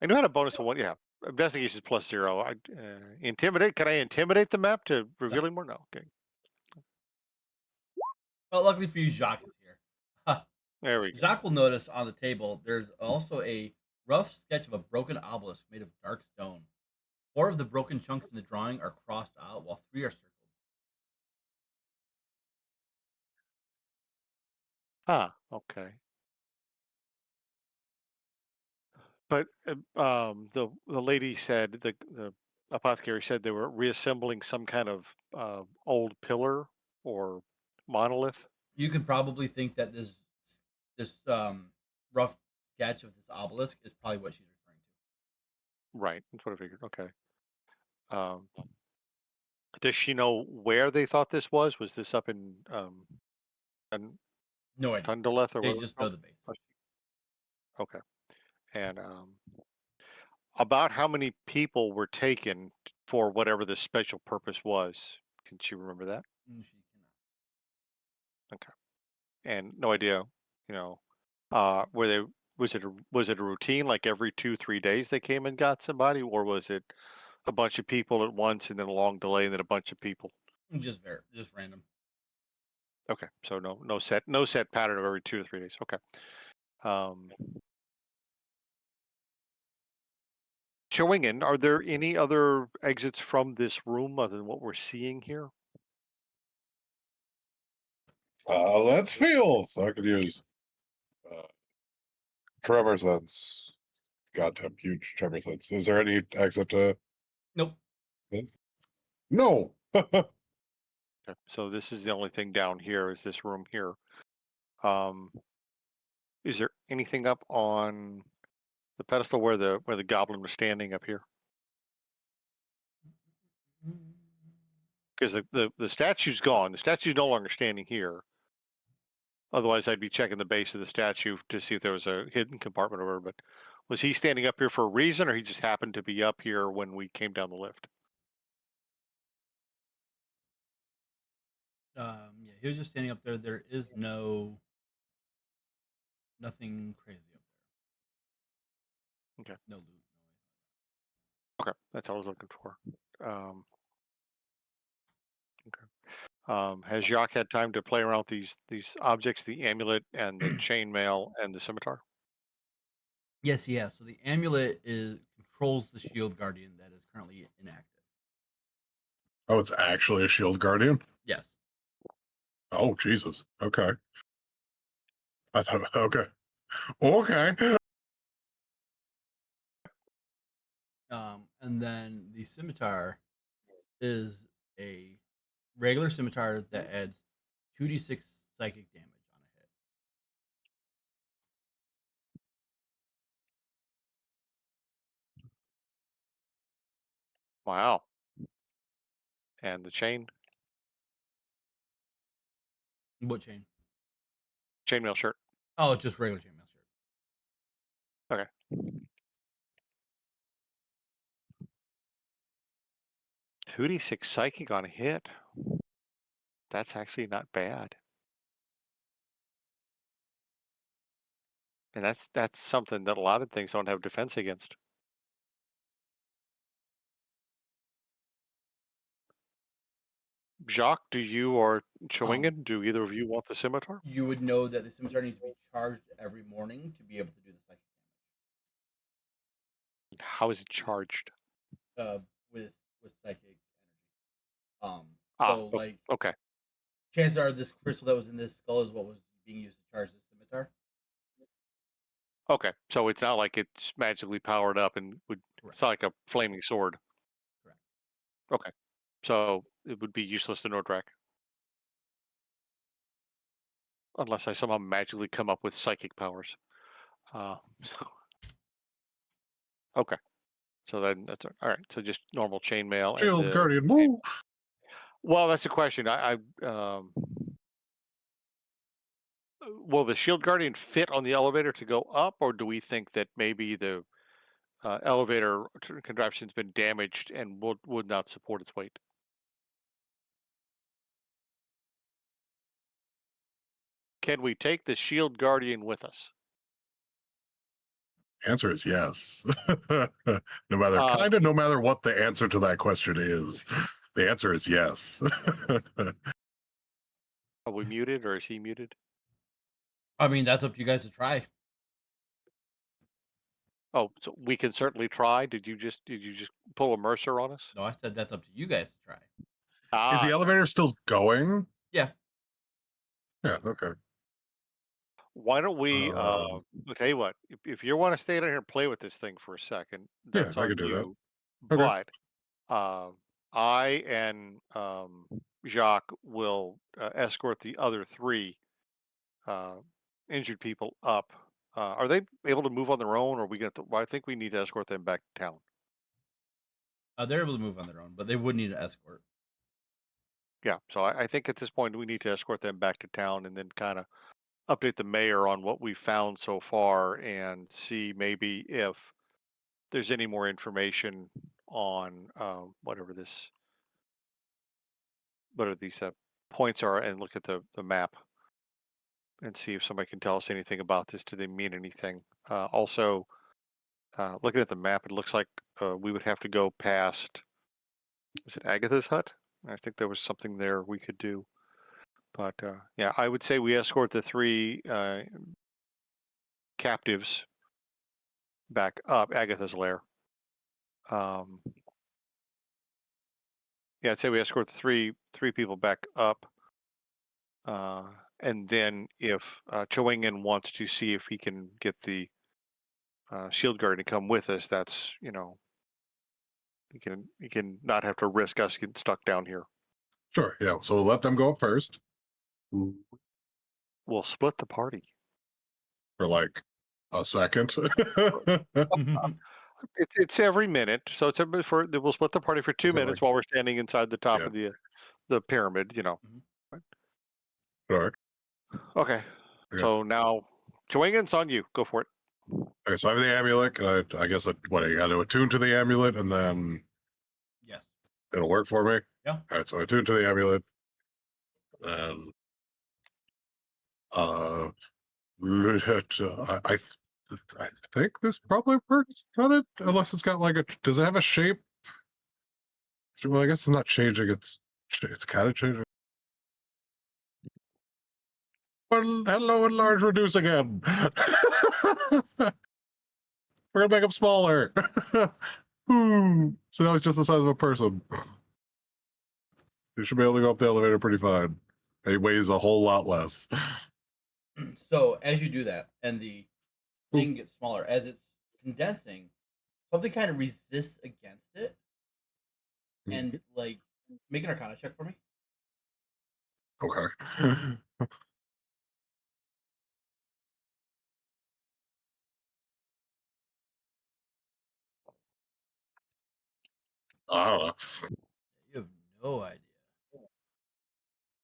I knew I had a bonus of one. Yeah, investigation is +0. Intimidate. Can I intimidate the map to Yeah. reveal more? No. Okay, Well, luckily for you, Jacques is here. there we go. Jacques will notice on the table there's also a rough sketch of a broken obelisk made of dark stone. 4 of the broken chunks in the drawing are crossed out, while 3 are circled. Okay. But the lady said the apothecary said they were reassembling some kind of old pillar or monolith. You can probably think that this rough sketch of this obelisk is probably what she's referring Right. That's what I figured. Okay. Um, does she know where they thought this was? Was this up in to. No idea. Tundaleth or They whatever? just know the basics. Okay. And about how many people were taken for whatever the special purpose was? Can she remember that? She cannot. Okay. And no idea, you know, were they was it a routine like every 2-3 days they came and got somebody, or was it a bunch of people at once and then a long delay and then a bunch of people? Just random. Okay, so no set pattern of every 2 to 3 days. Okay. Um, Showing in, are there any other exits from this room other than what we're seeing here? Let's feel. So I could use uh, tremor sense. Goddamn huge tremor sense. Is there any exit to Nope. this? No. Okay, so this is the only thing down here is this room here. Um, is there anything up on the pedestal where the goblin was standing up here? Because the statue's gone. The statue's no longer standing here. Otherwise, I'd be checking the base of the statue to see if there was a hidden compartment or whatever. But was he standing up here for a reason, or he just happened to be up here when we came down the lift? Yeah, he was just standing up there. There is nothing crazy up Okay. there. No loot. Okay, that's all I was looking for. Um, okay. Has Jacques had time to play around with these objects, the amulet and the chainmail and the scimitar? Yes, he has. So the amulet controls the shield guardian that is currently inactive. Oh, it's actually a shield guardian. Yes. Oh, Jesus. Okay. I thought. Okay. Okay. And then the scimitar is a regular scimitar that adds 2d6 psychic damage on a hit. Wow. And the What chain? chainmail shirt. Oh, just regular chainmail shirt. Okay. 2d6 psychic on a hit. That's actually not bad. And that's something that a lot of things don't have defense against. Jacques, do you or Chewingen, do either of you want the scimitar? You would know that the scimitar needs to be charged every morning to be able to do the psychic How is it charged? damage. With psychic energy. Um, Ah, so like okay. chances are this crystal that was in this skull is what was being used to charge the scimitar. Okay. So it's not like it's magically powered up and would Correct. it's not like a flaming sword. Correct. Okay. So it would be useless to Nordrak. Unless I somehow magically come up with psychic powers. So, okay. So then that's all right. So just normal chainmail and Shield the. Guardian, move! Well, that's the question. Will the shield guardian fit on the elevator to go up, or do we think that maybe the elevator contraption's been damaged and would not support its weight? Can we take the shield guardian with us? Answer is yes. No Uh, matter what the answer to that question is, the answer is yes. are we muted, or is he muted? I mean, that's up to you guys to try. Oh, so we can certainly try. Did you just pull a Mercer on us? No, I said that's up to you guys to try. Is the Ah, elevator still going? Yeah. Yeah, okay. why don't we? Um, I'll tell you what. If you want to stay down here and play with this thing for a second, yeah, that's I on could do that. you. Okay. But I and Jacques will escort the other three uh, injured people up. Are they able to move on their own, or are we going to? Well, I think we need to escort them back to town. They're able to move on their own, but they would need an escort. Yeah. So I think at this point we need to escort them back to town and then kind of update the mayor on what we've found so far and see maybe if there's any more information on what are these points are, and look at the map and see if somebody can tell us anything about this. Do they mean anything? Also, looking at the map, it looks like we would have to go past. Was it Agatha's hut? I think there was something there we could do. But yeah, I would say we escort the three captives back up Agatha's lair. Yeah, I'd say we escort the three people back up. And then if Chewingen wants to see if he can get the shield guard to come with us, that's he can not have to risk us getting stuck down here. Sure, yeah. So we'll let them go up first We'll split the party. for like a second. It's every minute, so it's we'll split the party for 2 minutes Like, while we're standing inside the top yeah, of the pyramid. sure. Okay. Okay. So now, Chewingen, it's on you. Go for it. Okay, so I have the amulet. I guess what I got to attune to the amulet, and then Yes. it'll work for me. Yeah. All right, so I attune to the amulet, and uh, I think this probably works on it, unless it's got like a. Does it have a shape? Well, I guess it's not changing. It's kind of changing. Well, hello, enlarge, reduce again. We're gonna make him smaller. So now he's just the size of a person. You should be able to go up the elevator pretty fine. He weighs a whole lot less. So as you do that, and the thing gets smaller as it's condensing, something kind of resists against it, and like Make an Arcana check for me. Okay. I don't know. You have no idea.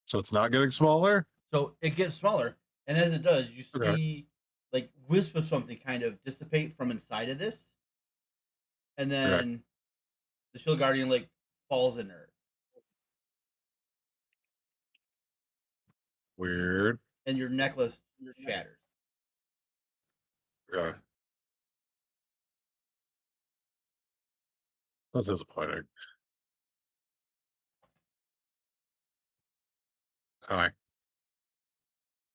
So it's not getting smaller? So it gets smaller, and as it does, you Okay. see like wisp of something kind of dissipate from inside of this, and Okay. then the shield guardian like falls inert, Weird. and your necklace shatters. Okay. That's disappointing. Hi.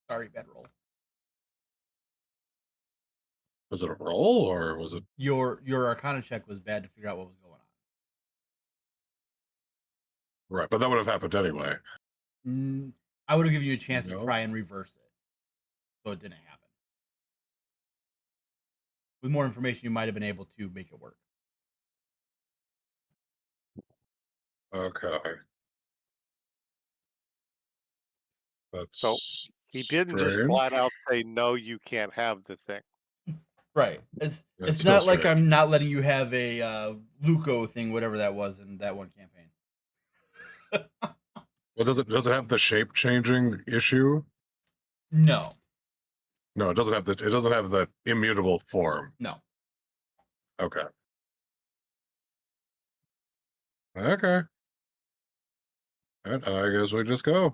Sorry, bad roll. Was it a roll or was it Your Arcana check was bad to figure out what was going on. right? But that would have happened anyway. I would have given you a chance to No. try and reverse it, so it didn't happen. With more information, you might have been able to make it work. Okay. So That's he didn't just strange. flat out say, "No, you can't have the thing." Right. That's It's still not like strange. I'm not letting you have a Luco thing, whatever that was in that one campaign. Well, does it have the shape changing issue? No, No, it doesn't have the immutable form. no. Okay. Okay. Alright, I guess we just go.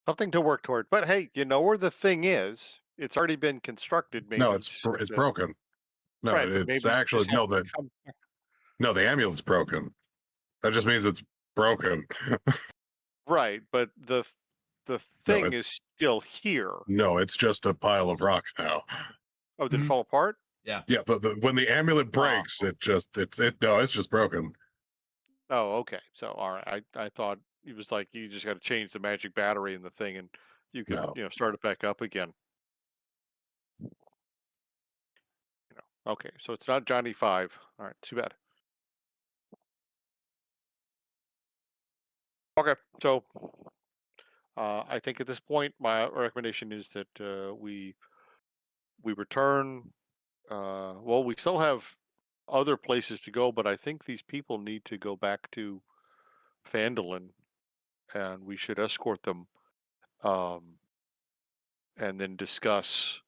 Something to work toward. But hey, you know where the thing is. It's already been constructed. No, Maybe you just have it's to, broken. No, right, but it's maybe you actually just have to the come. no, the amulet's broken. That just means it's broken. Right, but the No, thing is still here. it's just a pile of rocks now. Oh, did it Mhm. fall apart? Yeah. Yeah, when the amulet Ah, breaks, it's just broken. oh, okay. So all right, I thought it was like you just got to change the magic battery in the thing, and you could No. start it back up again. Okay, so it's not Johnny Five. All right, too bad. Okay, so I think at this point, my recommendation is that we return. Well, we still have other places to go, but I think these people need to go back to Phandalin, and we should escort them, um, and then discuss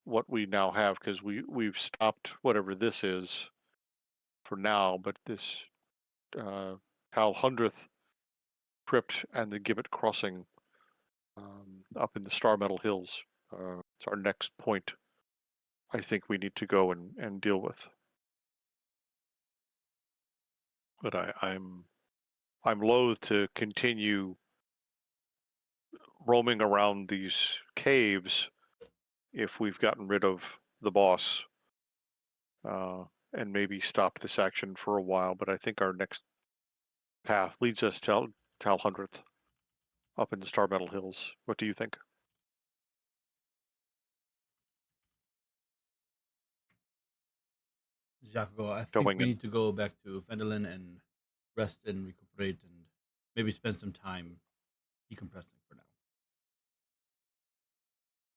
what we now have because we've stopped whatever this is for now, but this uh, Hal Hundredth crypt and the Gibbet Crossing up in the Star Metal Hills. It's our next point. I think we need to go and deal with. But I'm loath to continue roaming around these caves if we've gotten rid of the boss, uh, and maybe stop this action for a while. But I think our next path leads us to Tal Hundredth up in the Star Metal Hills. What do you think? Jacobo, I think Going we in, need to go back to Phandalin and rest and recuperate and maybe spend some time decompressing for now.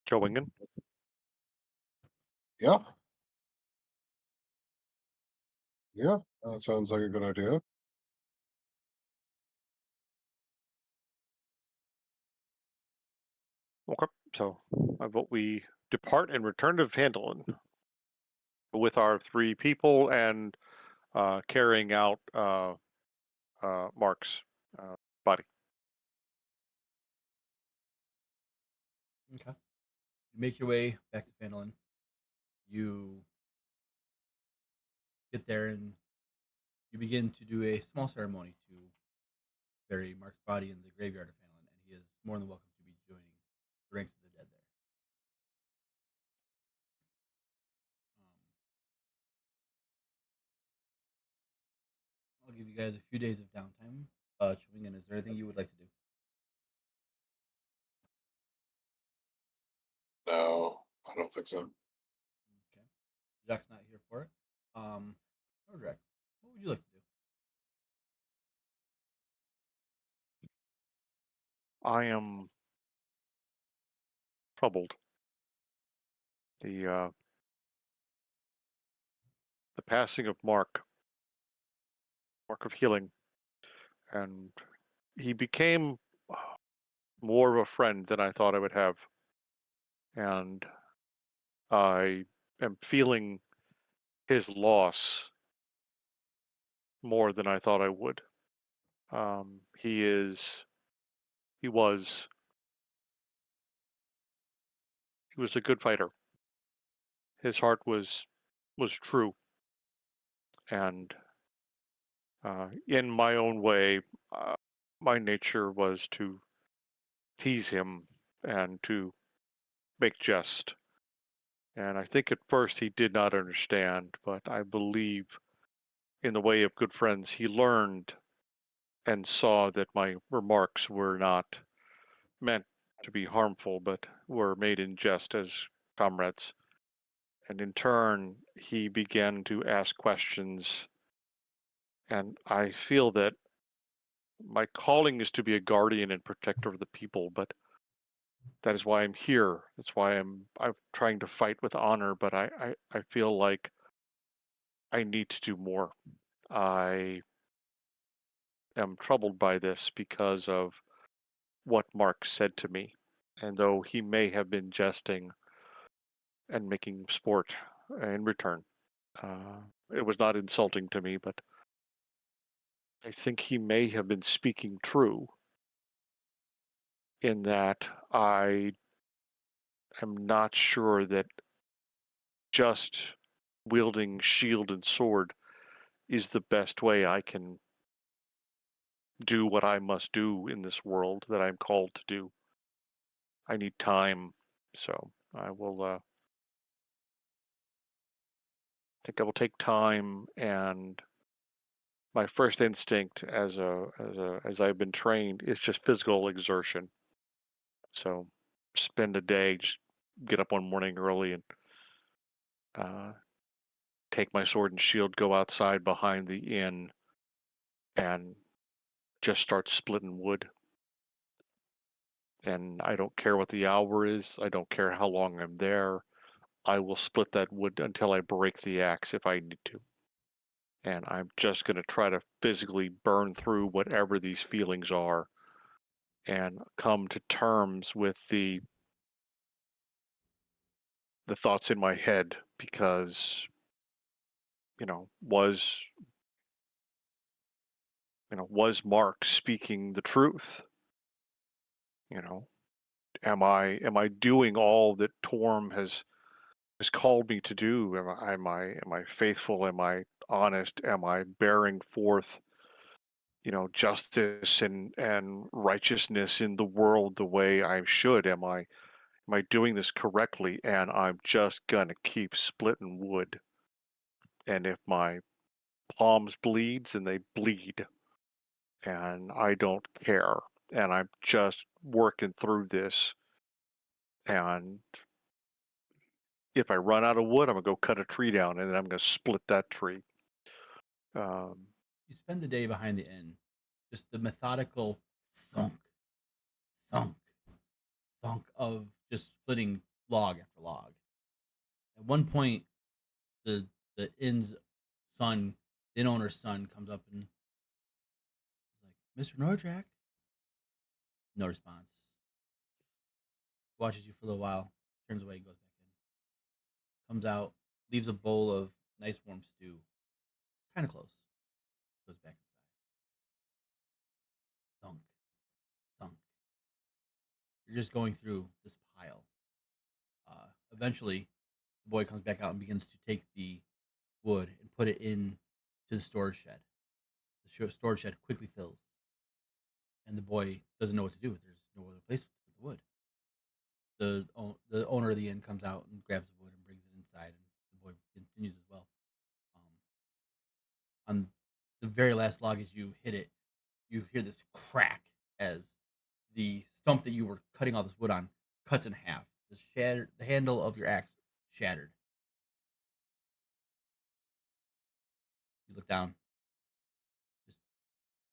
going in. Yeah. Yeah. That sounds like a good idea. Okay, so I vote we depart and return to Phandalin with our three people and carrying out Mark's body. Okay. You make your way back to Phandalin. You get there and you begin to do a small ceremony to bury Mark's body in the graveyard of Phandalin, and he is more than welcome to be joining the ranks of the dead there. I'll give you guys a few days of downtime. Chewing, is there anything you would like to do? No, I don't think so. Okay. Jack's not here for it. Nordrak, what would you like to do? I am troubled. The the passing of Mark of Healing, and he became more of a friend than I thought I would have, and I am feeling his loss more than I thought I would. He is, he was, he was a good fighter. His heart was true, and in my own way, uh, my nature was to tease him and to make jest. And I think at first he did not understand, but I believe in the way of good friends, he learned and saw that my remarks were not meant to be harmful, but were made in jest as comrades. And in turn, he began to ask questions. And I feel that my calling is to be a guardian and protector of the people, but that is why I'm here. That's why I'm trying to fight with honor, but I feel like I need to do more. I am troubled by this because of what Mark said to me. And though he may have been jesting and making sport in return, it was not insulting to me, but I think he may have been speaking true in that I am not sure that just wielding shield and sword is the best way I can do what I must do in this world that I'm called to do. I need time, so I will think I will take time, and my first instinct as I've been trained is just physical exertion. So spend a day, just get up one morning early and uh, take my sword and shield, go outside behind the inn, and just start splitting wood. And I don't care what the hour is. I don't care how long I'm there. I will split that wood until I break the axe if I need to. And I'm just going to try to physically burn through whatever these feelings are and come to terms with the thoughts in my head because you know was was Mark speaking the truth? You know, am I doing all that Torm has called me to do? Am I faithful? Am I honest? Am I bearing forth justice and righteousness in the world the way I should? Am I doing this correctly? And I'm just gonna keep splitting wood. And if my palms bleeds, then they bleed. And I don't care. And I'm just working through this. And if I run out of wood, I'm gonna go cut a tree down and then I'm gonna split that tree. Um, You spend the day behind the inn, just the methodical thunk, thunk, thunk of just splitting log after log. At one point, the the inn's son, the inn owner's son, comes up and is like, "Mr. Nordrak." No response. Watches you for a little while, turns away, goes back in. Comes out, leaves a bowl of nice warm stew, kind of close. Goes back inside. Thunk, thunk. You're just going through this pile. Eventually, the boy comes back out and begins to take the wood and put it in to the storage shed. The storage shed quickly fills, and the boy doesn't know what to do. There's no other place to put the wood. The owner of the inn comes out and grabs the wood and brings it inside, and the boy continues as well. On the very last log, as you hit it, you hear this crack as the stump that you were cutting all this wood on cuts in half. The handle of your axe shattered. You look down, just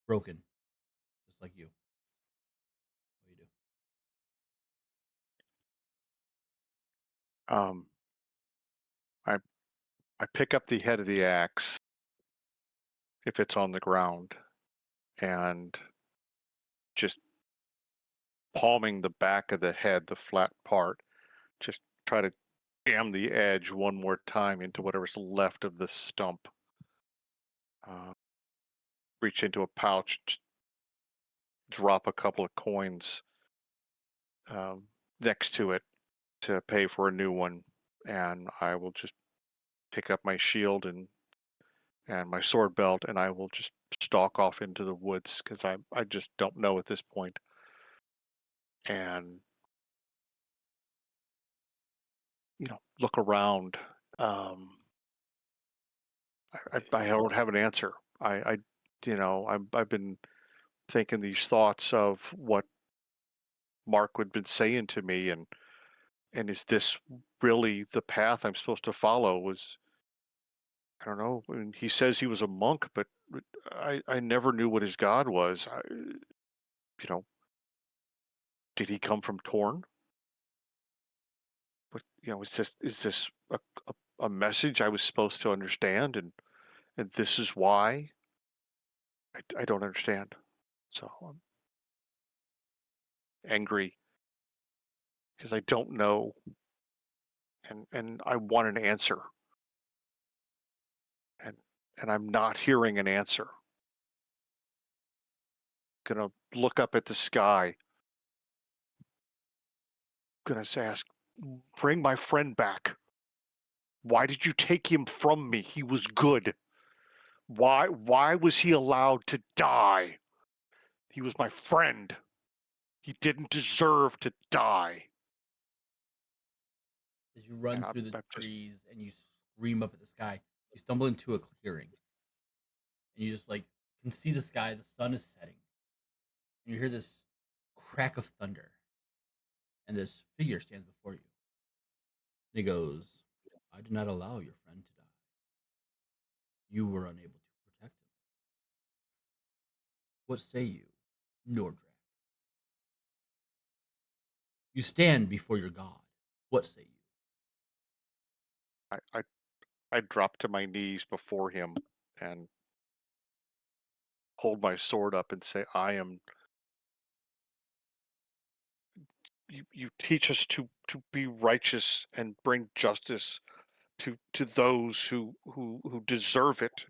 broken, just like you. What do you do? Um, I I pick up the head of the axe if it's on the ground and just palming the back of the head, the flat part, just try to jam the edge one more time into whatever's left of the stump. Uh, Reach into a pouch, drop a couple of coins um, next to it to pay for a new one, and I will just pick up my shield and my sword belt, and I will just stalk off into the woods because I just don't know at this point, and look around. Um, I don't have an answer. I've been thinking these thoughts of what Mark had been saying to me, and is this really the path I'm supposed to follow? I don't know. I mean, he says he was a monk, but I never knew what his god was. You know, did he come from Torn? But is this a message I was supposed to understand, and this is why I don't understand. So I'm angry because I don't know, and I want an answer, and and I'm not hearing an answer. Gonna look up at the sky. Gonna ask, bring my friend back. Why did you take him from me? He was good. Why was he allowed to die? He was my friend. He didn't deserve to die. As you run And through the I'm just trees and you scream up at the sky, you stumble into a clearing, and you just like can see the sky. The sun is setting, and you hear this crack of thunder, and this figure stands before you. And he goes, "I did not allow your friend to die. You were unable to protect him. What say you, Nordrak? You stand before your god. What say you?" I, I I drop to my knees before him and hold my sword up and say, I am you teach us to be righteous and bring justice to those who deserve it,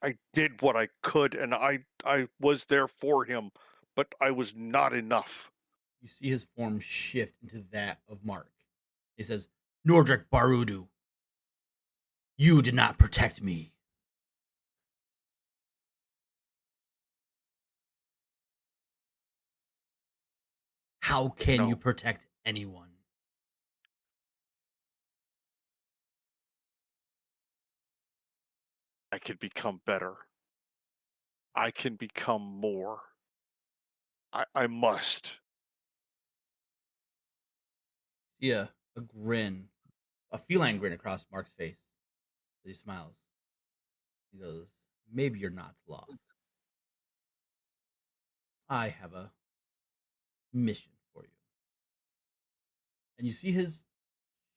I did what I could, and I was there for him, but I was not enough. You see his form shift into that of Mark. He says, "Nordrak Barudu, you did not protect me. How can you No, protect anyone?" I can become better. I can become more. I must. See a grin, a feline grin across Mark's face as he smiles. He goes, "Maybe you're not lost. I have a mission for you." And you see his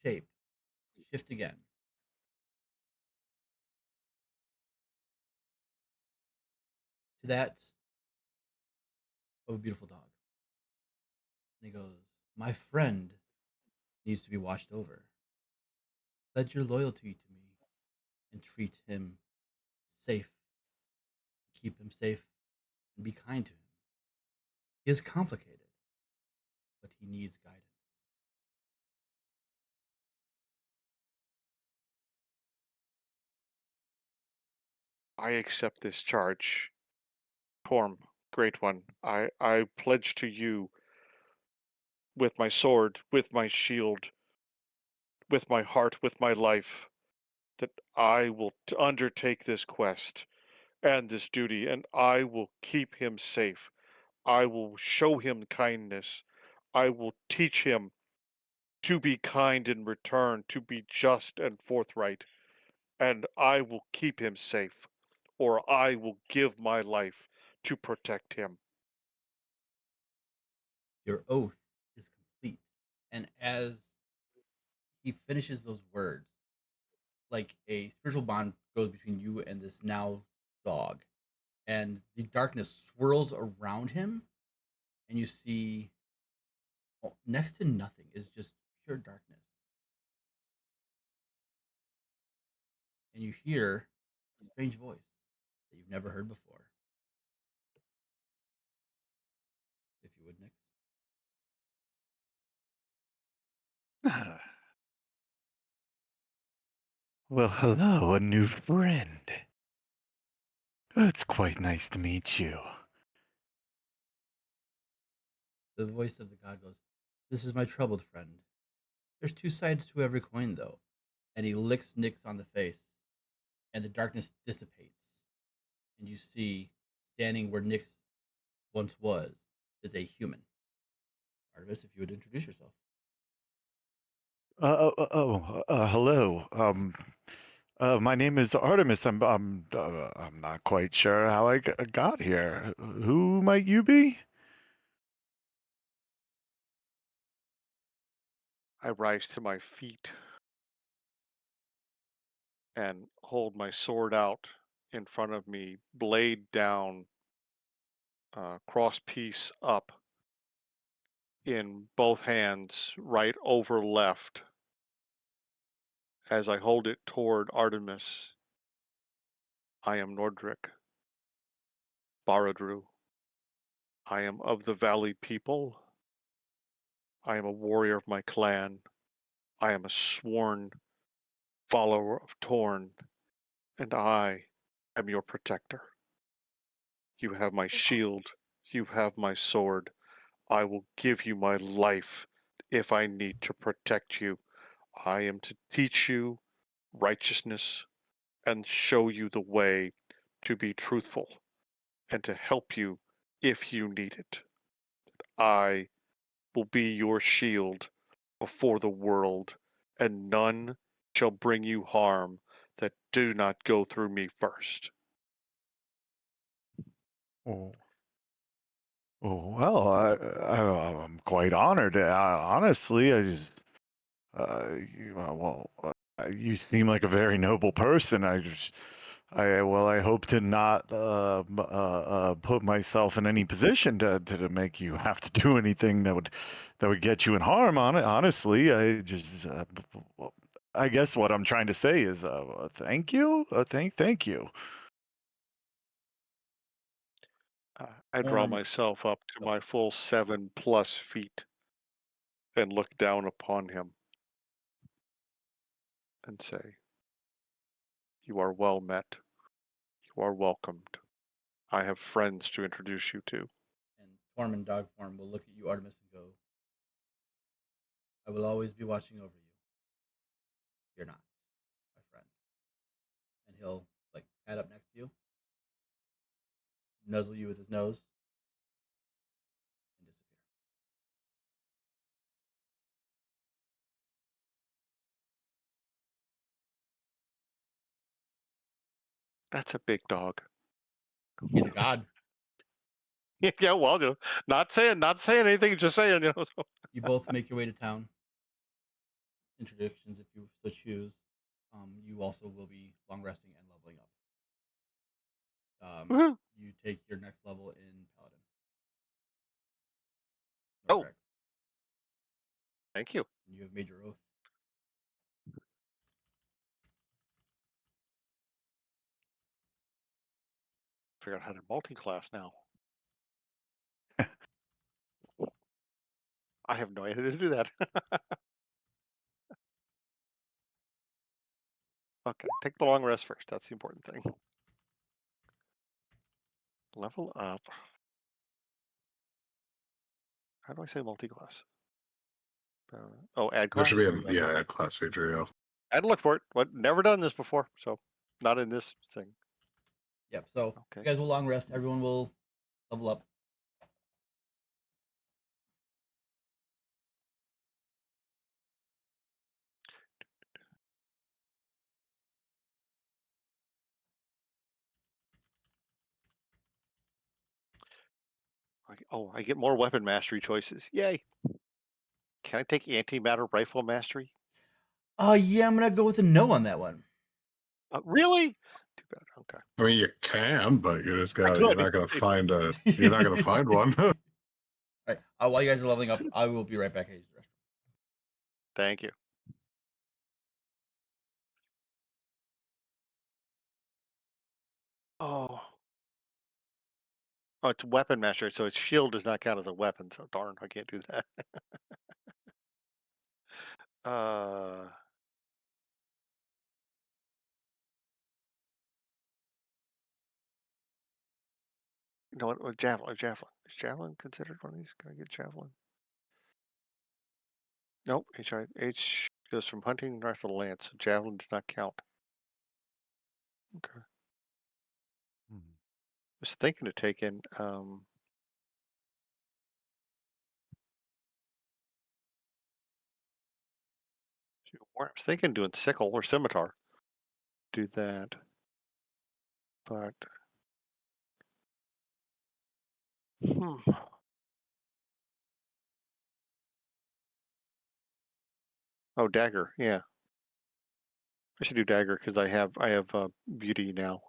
shape shift again to that of a beautiful dog. And he goes, "My friend needs to be watched over. Pledge your loyalty to me and treat him safe. Keep him safe and be kind to him. He is complicated, but he needs guidance." I accept this charge. Torm, great one. I pledge to you with my sword, with my shield, with my heart, with my life, that I will undertake this quest and this duty, and I will keep him safe. I will show him kindness. I will teach him to be kind in return, to be just and forthright, and I will keep him safe, or I will give my life to protect him. Your oath is complete. And as he finishes those words, like a spiritual bond goes between you and this now dog, and the darkness swirls around him, and you see next to nothing is just pure darkness, and you hear a strange voice that you've never heard before. If you would, Nix. Ah, well, hello, a new friend. It's quite nice to meet you. The voice of the god goes, "This is my troubled friend. There's two sides to every coin, though." And he licks Nix on the face, and the darkness dissipates, and you see, standing where Nix once was, is a human. Artemis, if you would introduce yourself. Hello. My name is Artemis. I'm not quite sure how I got here. Who might you be? I rise to my feet and hold my sword out in front of me, blade down, cross piece up in both hands, right over left, as I hold it toward Artemis. I am Nordrak, Baradru. I am of the Valley people. I am a warrior of my clan. I am a sworn follower of Torn, and I am your protector. You have my shield. You have my sword. I will give you my life if I need to protect you. I am to teach you righteousness and show you the way to be truthful and to help you if you need it. I will be your shield before the world, and none shall bring you harm that do not go through me first. Oh, well, I'm quite honored. Honestly, I just, you seem like a very noble person. I hope to not put myself in any position to make you have to do anything that would get you in harm. On it, honestly, I guess what I'm trying to say is, thank you, thank you. I draw Torn. myself up to Oh, my full 7+ feet and look down upon him and say, "You are well met. You are welcomed. I have friends to introduce you to." and Torm in dog form will look at you, Artemis, and go, "I will always be watching over you. You're not, my friend." And he'll like pad up next to you, nuzzle you with his nose, and disappear. That's a big dog. He's a god. Yeah, well, not saying anything, just saying. You both make your way to town. Introductions, if you so choose. You also will be long resting and leveling up. Woohoo. You take your next level in Paladin. Oh, Nordrak. thank you. You have made your oath. Figure out how to multi-class now. I have no idea how to do that. Okay, take the long rest first. That's the important thing. Level up. How do I say multi-class? Add There should class. be There we go. a class feature. Yeah. I had to look for it. But never done this before, so not in this thing. Yep. So you Okay. guys will long rest. Everyone will level up. I get more weapon mastery choices. Yay! Can I take antimatter rifle mastery? Yeah, I'm gonna go with a no on that one. Really? Too bad. Okay. I mean, you can, but you just I got. You're could. not gonna find a. You're not gonna find one. All right. While you guys are leveling up, I will be right back. I use the restroom. Thank you. Oh. Oh, it's weapon master, so its shield does not count as a weapon. So darn, I can't do that. uh. You know what? Javelin. Javelin. Is javelin considered one of these? Can I get javelin? Nope. H goes from hunting north of the lance. So javelin does not count. Okay. Hmm. Was thinking of taking I was thinking doing sickle or scimitar. Do that. But hmm. Oh, dagger. Yeah. I should do dagger because I have beauty now.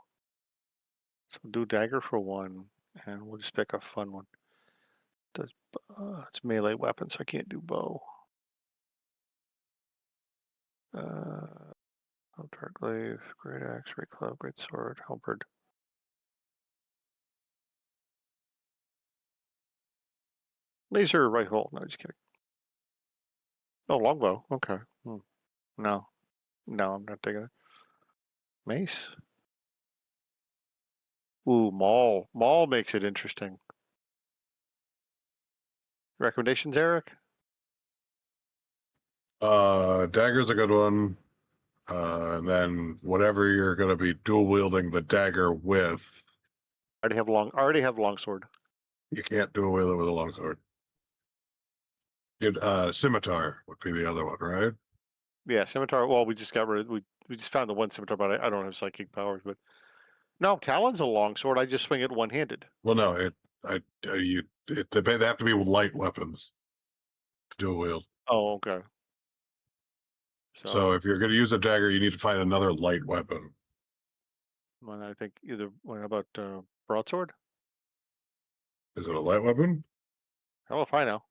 So do dagger for one, and we'll just pick a fun one. Does it's melee weapon, so I can't do bow. Dark glaive, great axe, great club, great sword, halberd. Laser rifle. No, just kidding. Oh, longbow. Okay. No, no, I'm not taking it. Mace. Ooh, maul. Maul makes it interesting. Recommendations, Eric? Dagger's a good one. And then whatever you're gonna be dual wielding the dagger with, I already have longsword. you can't dual wield it with a longsword. Scimitar would be the other one, right? Yeah, scimitar. Well, we just got rid. We just found the one scimitar, but I don't have psychic powers. But no, talon's a longsword. I just swing it one-handed. Well, no, they have to be light weapons to dual wield. Oh, okay. So So, if you're gonna use a dagger, you need to find another light weapon. well, I think what about broadsword? Is it a light weapon? Hell if I know.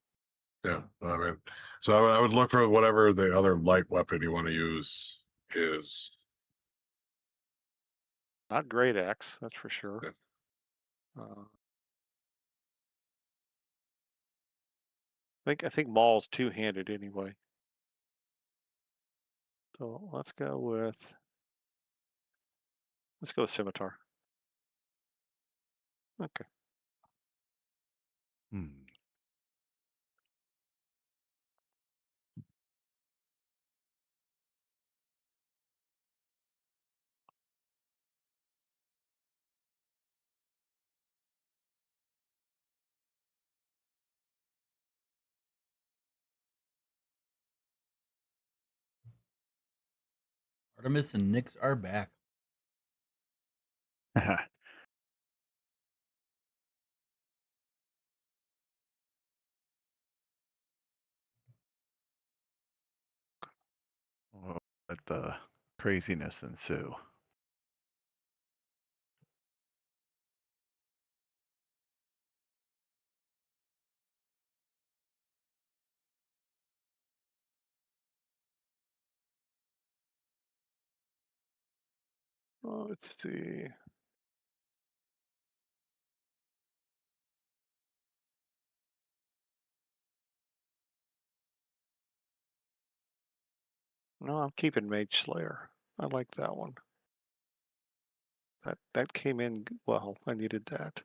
Yeah, I mean, so I would look for whatever the other light weapon you want to use is. Not great axe, that's for sure. Yeah. Uh, I think maul's two-handed anyway. So let's go with scimitar. Okay. Hmm. Artemis and Nyx are back. Oh, let the craziness ensue. Let's see. No, I'm keeping Mage Slayer. I like that one. That came in well. I needed that.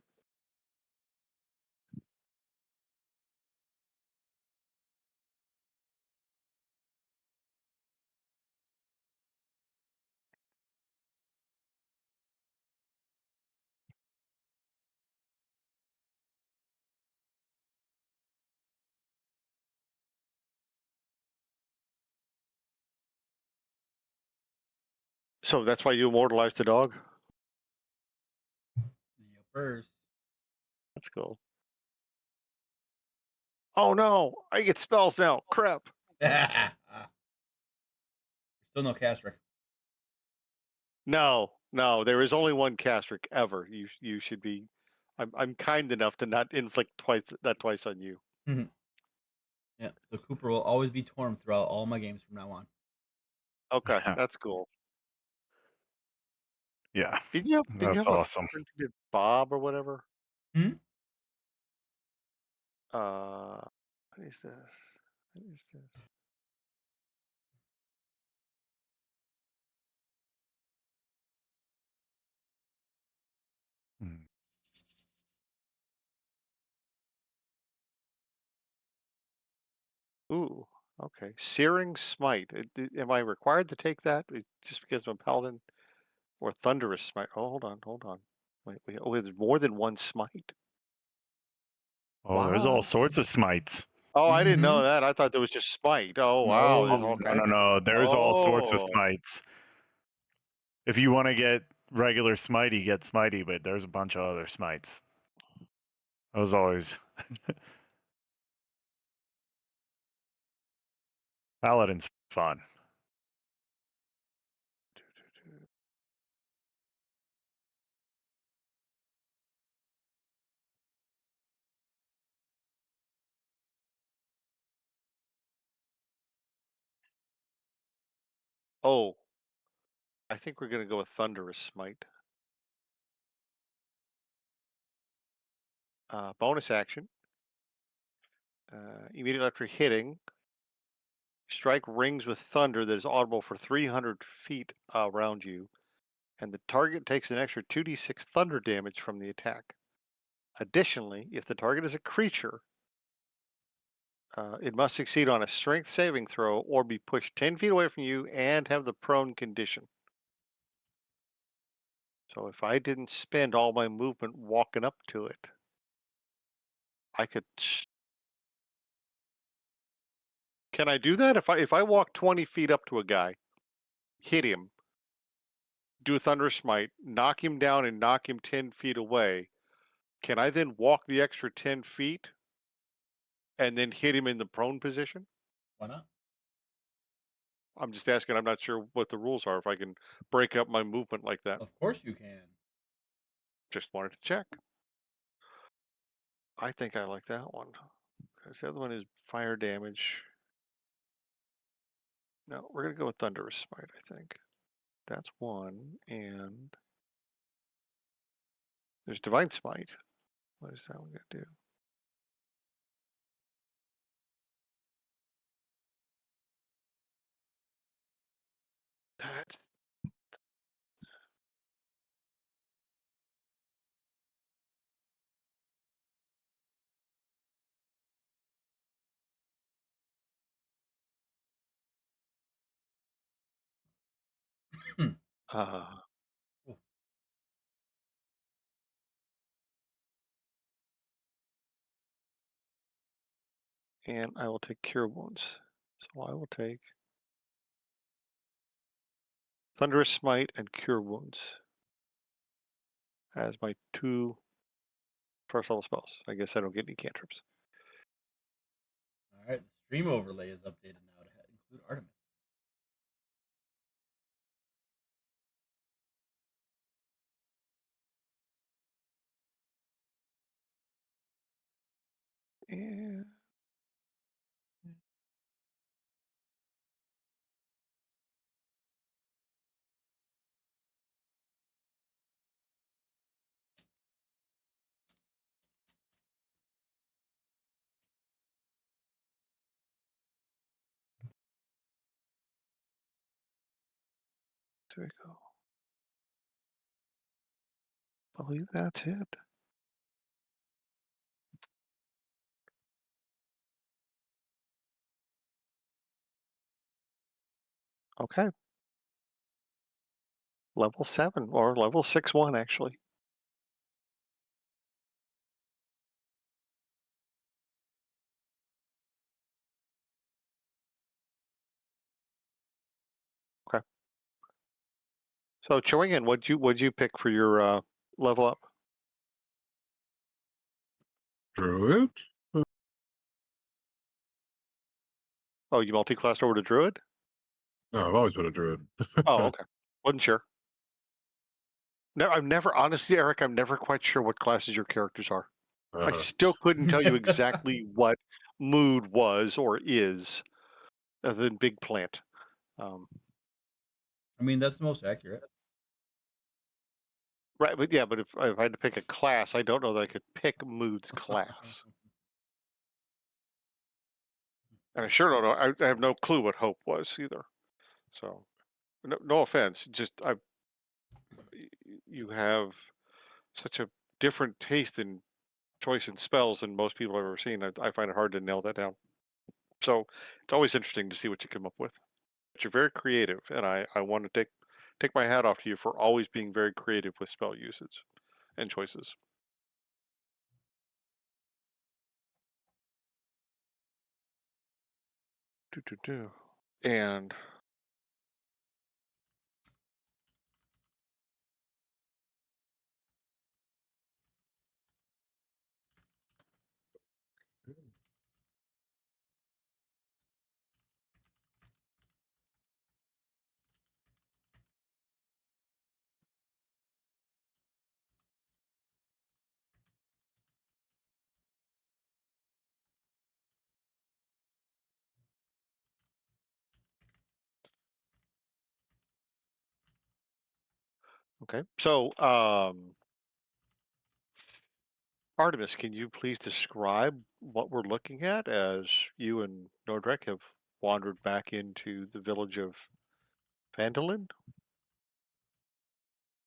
So that's why you immortalized the dog? First. That's cool. Oh no, I get spells now. Crap. Still no Castric. No, there is only one Castric ever. You should be. I'm kind enough to not inflict twice on you. Mhm. Yeah. So Cooper will always be Torm throughout all my games from now on. Okay, that's cool. Yeah, Did you that's have a awesome. friend who did Bob or whatever? Hmm? What is this? What is this? Mm. Ooh, okay. Searing Smite. Am I required to take that just because I'm a paladin? Or Thunderous Smite? Oh, hold on. Wait. Oh, there's more than one smite. Oh, there's all What? sorts of smites. Oh, I didn't know Mm-hmm. that. I thought there was just Smite. Oh, wow. There's all No. No, kinds. there's all sorts of Oh, smites. If you want to get regular smitey, get smitey, but there's a bunch of other smites. That was always Paladin's fun. oh. I think we're gonna go with Thunderous Smite. Bonus action. Immediately after hitting, strike rings with thunder that is audible for 300 feet around you, and the target takes an extra 2d6 thunder damage from the attack. Additionally, if the target is a creature, it must succeed on a strength saving throw or be pushed 10 feet away from you and have the prone condition. So if I didn't spend all my movement walking up to it, I could. Can I do that? If I walk 20 feet up to a guy, hit him, do a thunder smite, knock him down, and knock him 10 feet away, can I then walk the extra 10 feet and then hit him in the prone position? Why not? I'm just asking. I'm not sure what the rules are. If I can break up my movement like that, Of course you can. just wanted to check. I think I like that one. Because the other one is fire damage. No, we're gonna go with thunderous smite. I think that's one, and there's divine smite. What is that one gonna do? That's uh, Ooh. and I will take cure wounds. So I will take thunderous smite and cure wounds as my two first level spells. I guess I don't get any cantrips. All right. The stream overlay is updated now to include Artemis. And there we go. I believe that's it. Okay. Level 7 or level 6-1 actually. Okay. So Chewing, what'd you pick for your level up? Druid? Oh, you multi-classed over to Druid? No, I've always been a druid. Oh, okay. Wasn't sure. No, I'm never honestly, Eric, I'm never quite sure what classes your characters are. I Uh-huh. still couldn't tell you exactly what mood was or is, other than big plant. Um, I mean, that's the most accurate. right, but yeah, but if I had to pick a class, I don't know that I could pick mood's class. And I sure don't know. I have no clue what hope was either. So, no offense, just you have such a different taste and choice in spells than most people I've ever seen. I find it hard to nail that down. So it's always interesting to see what you come up with. But you're very creative, and I want to take my hat off to you for always being very creative with spell usage and choices. Do, do, do. And okay, so Artemis, can you please describe what we're looking at as you and Nordrak have wandered back into the village of Phandelver?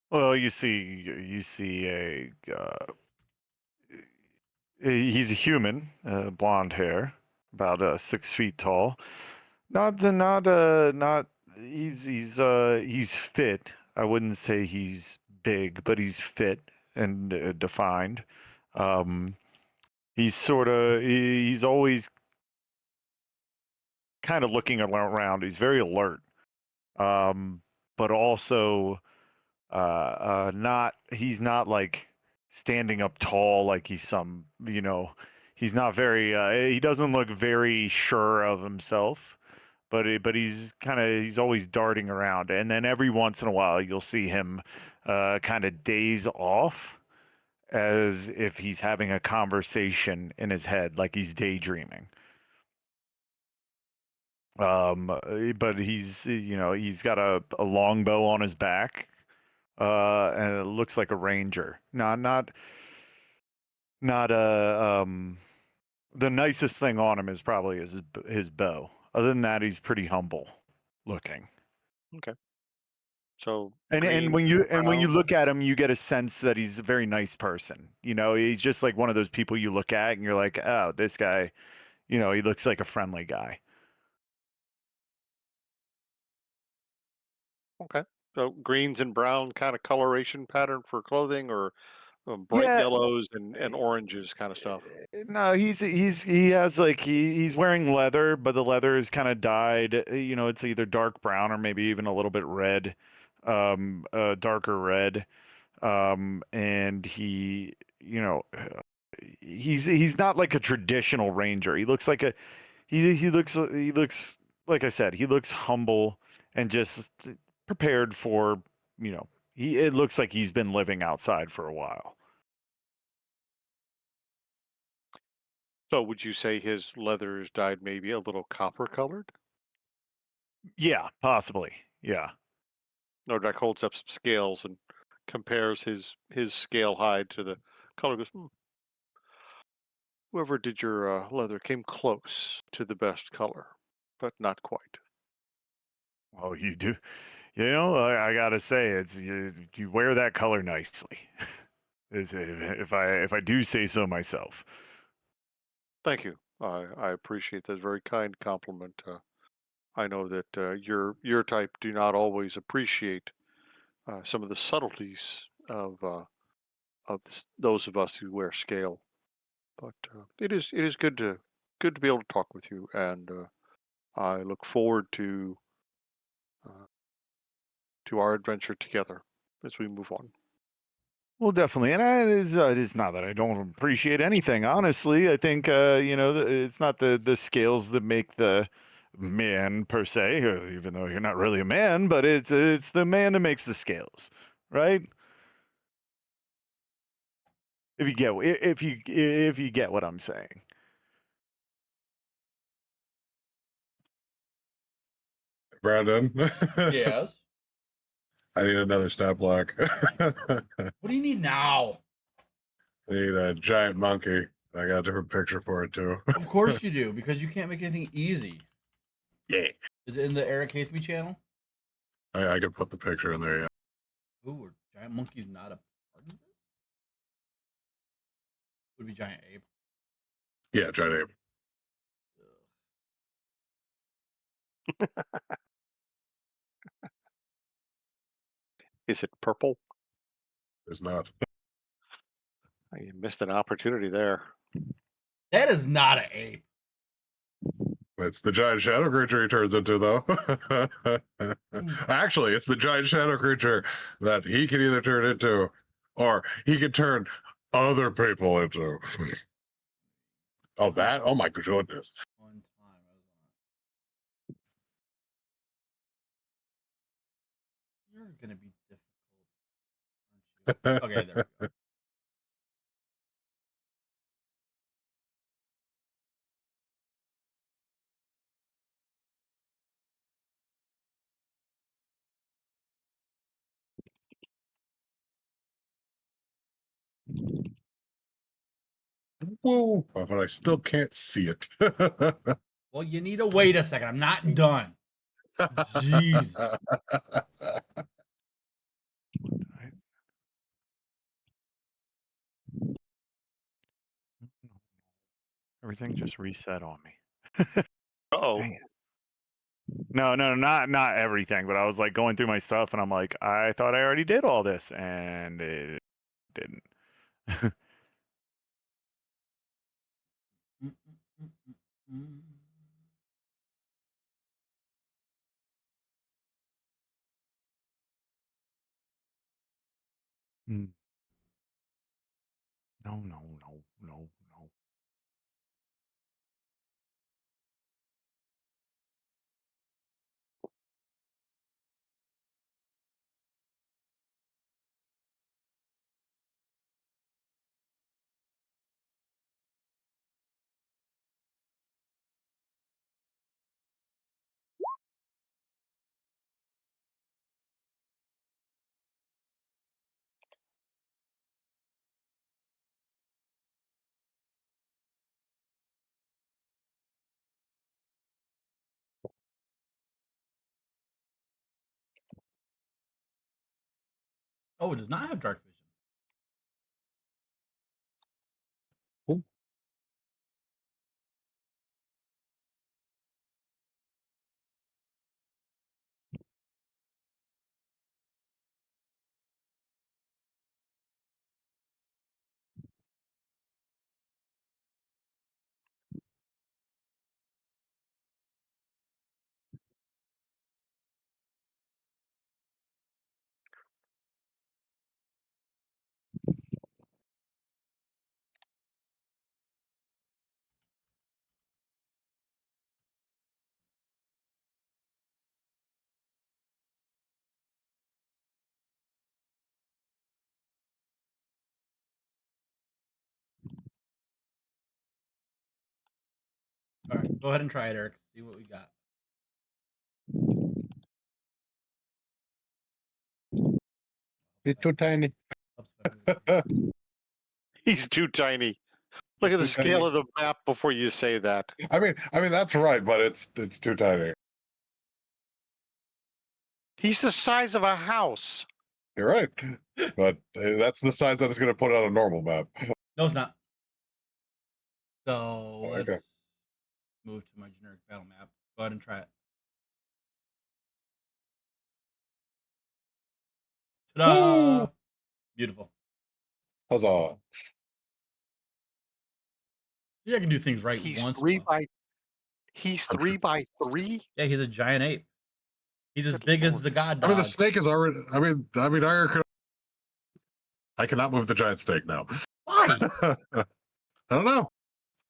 Well, you see he's a human, blonde hair, about 6 feet tall. Not he's fit. I wouldn't say he's big, but he's fit and defined. Um, he's always kind of looking around. He's very alert, um, but also not he's not like standing up tall like he's some he's not very he doesn't look very sure of himself, but he's always darting around, and then every once in a while you'll see him kind of daze off as if he's having a conversation in his head, like he's daydreaming. But he's got a longbow on his back, and it looks like a ranger. Not a the nicest thing on him is probably his bow. Other than that, he's pretty humble looking. Okay, so And greens when and you brown. look at him, you get a sense that he's a very nice person. He's just like one of those people you look at and you're like, oh, this guy, he looks like a friendly guy. Okay, so greens and brown kind of coloration pattern for clothing, or bright Yeah. yellows and oranges kind of stuff. No, he has like he's wearing leather, but the leather is kind of dyed. It's either dark brown or maybe even a little bit red, darker red. And he's not like a traditional ranger. He looks like he looks like I said, he looks humble and just prepared for you know. It looks like he's been living outside for a while. So would you say his leather is dyed maybe a little copper colored? Yeah, possibly. Yeah. Nordrak holds up some scales and compares his scale hide to the color. Goes, whoever did your leather came close to the best color, but not quite. Oh, you do. I gotta say, you wear that color nicely. If I do say so myself. Thank you. I appreciate that very kind compliment. I know that your type do not always appreciate some of the subtleties of those of us who wear scale. But it is good to be able to talk with you, and I look forward uh, to our adventure together as we move on. Well, definitely, and it is not that I don't appreciate anything. Honestly, I think it's not the scales that make man per se, even though you're not really a man, but it's the man that makes the scales, right? If you get what I'm saying. Brandon, Yes. I need another stat block. I What do you need now? need a giant monkey. I got a different picture for it too. Of course you do, because you can't make anything easy. Yeah, Is it in the Eric Hathme channel? I could put the picture in there. Yeah, Ooh, are giant monkeys not a part of this? Would be giant ape. yeah, giant ape. Is it purple? It's not. You missed an opportunity there. That is not an ape. It's the giant shadow creature he turns into, though. Actually, it's the giant shadow creature that he can either turn into, or he can turn other people into. Oh, that? Oh my goodness! One time I was on. You're gonna be difficult, aren't you? Okay, there we go. Whoa! But I still can't see it. Well, you need to wait a second. I'm not done. Jeez. Right? Everything just reset on me. Uh-oh. Dang it. No, not everything, but I was like going through my stuff and I'm like, I thought I already did all this, and it didn't. Mm, mm, mm, mm. Mm. No. Oh, it does not have dark vision. All right, go ahead and try it, Eric. See what we got. It's too tiny. Helps if I move it. He's too tiny. Look at the Too scale tiny. of the map before you say that. I mean that's right, but it's too tiny. He's the size of a house. You're right, but that's the size that it's going to put on a normal map. No, it's not. So let's Okay. move to my generic battle map. Go ahead and try it. Ta-da! Woo! Beautiful. Huzzah! See, I can do things right He's once. he's 3 by 3. Yeah, he's a giant ape. He's as Good big as lord. the god I mean, the dog. snake is already. I cannot move the giant snake now. Why? I don't know.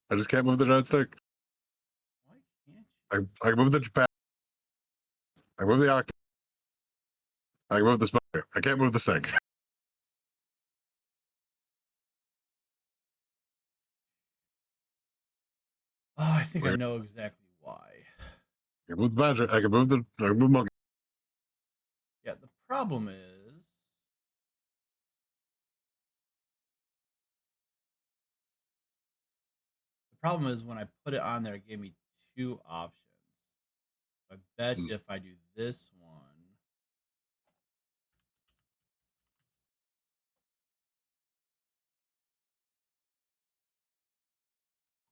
I just can't move the giant snake. Why can't you? I can move the Japan. I can move the Aki. I can move the spider. I can't move the snake. Oh, I think I Okay. know exactly why. I can move the badger. I can move the monkey. Yeah, the problem is when I put it on there, it gave me two options. I bet Hmm. you if I do this one.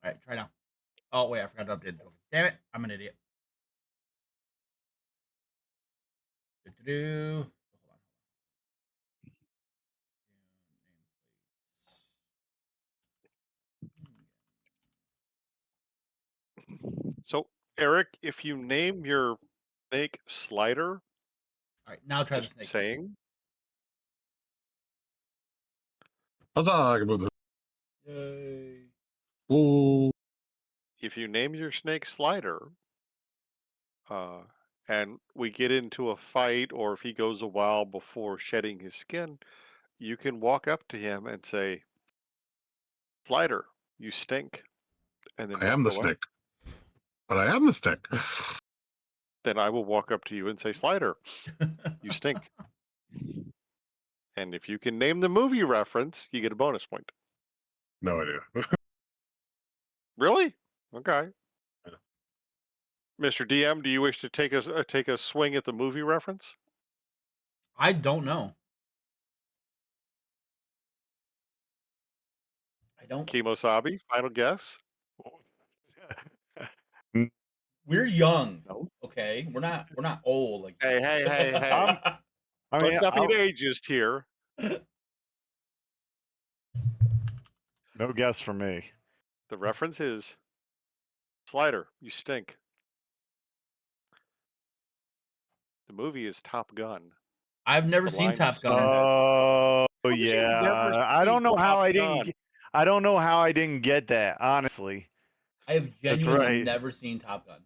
All right, try now. Oh wait, I forgot to update the token. Damn it, I'm an idiot. Hold on. So, Eric, if you name your snake Slider, All right, now try the just snake. saying, Huzzah! I can move the. Yay. Ooh. if you name your snake Slider, uh, and we get into a fight, or if he goes a while before shedding his skin, you can walk up to him and say, Slider, you stink, and then I am walk the away. snake. But I am the snake. Then I will walk up to you and say, Slider, you stink. And if you can name the movie reference, you get a bonus point. No idea. Really? Okay. Yeah. Mr. DM, do you wish to take a swing at the movie reference? I don't know. I don't. Kimosabi, final guess? Mm, We're young. no. Okay, we're not old like Hey, hey, you. hey, hey. I mean, Let's not be ageist here. no guess for me. The reference is Slider, you stink. The movie is Top Gun. I've never The seen line Top is Gun. said. Oh How did you yeah. never I see don't know how Top I didn't. Gun? I don't know how I didn't get that. Honestly, I have that's genuinely right. never seen Top Gun.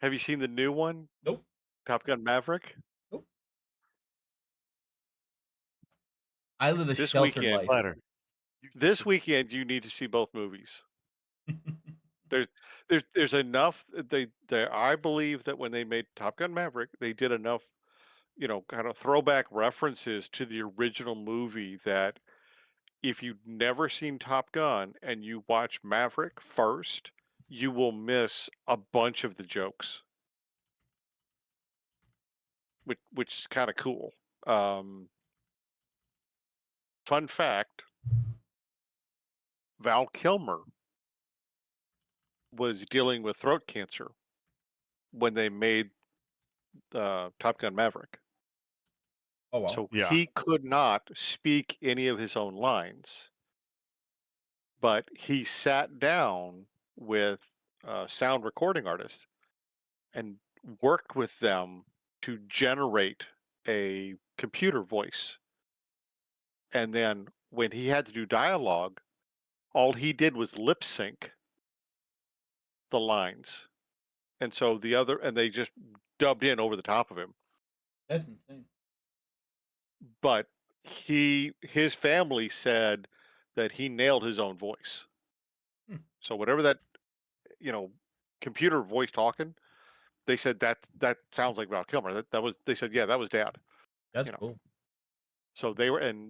Have you seen the new one, Nope. Top Gun Maverick? Nope. I live a This sheltered weekend, life. Letter. you need to see both movies. There's there's enough. They I believe that when they made Top Gun Maverick, they did enough, kind of throwback references to the original movie that if you've never seen Top Gun and you watch Maverick first, you will miss a bunch of the jokes, which is kind of cool. Um, Fun fact: Val Kilmer was dealing with throat cancer when they made Top Gun Maverick. Oh wow. So Yeah. he could not speak any of his own lines, but he sat down with sound recording artists and worked with them to generate a computer voice. And then when he had to do dialogue, all he did was lip sync the lines. And so and they just dubbed in over the top of him. That's insane. But his family said that he nailed his own voice. Hmm. So whatever that, you know, computer voice talking, they said that sounds like Val Kilmer. They said, yeah, that was Dad. That's You know, cool. so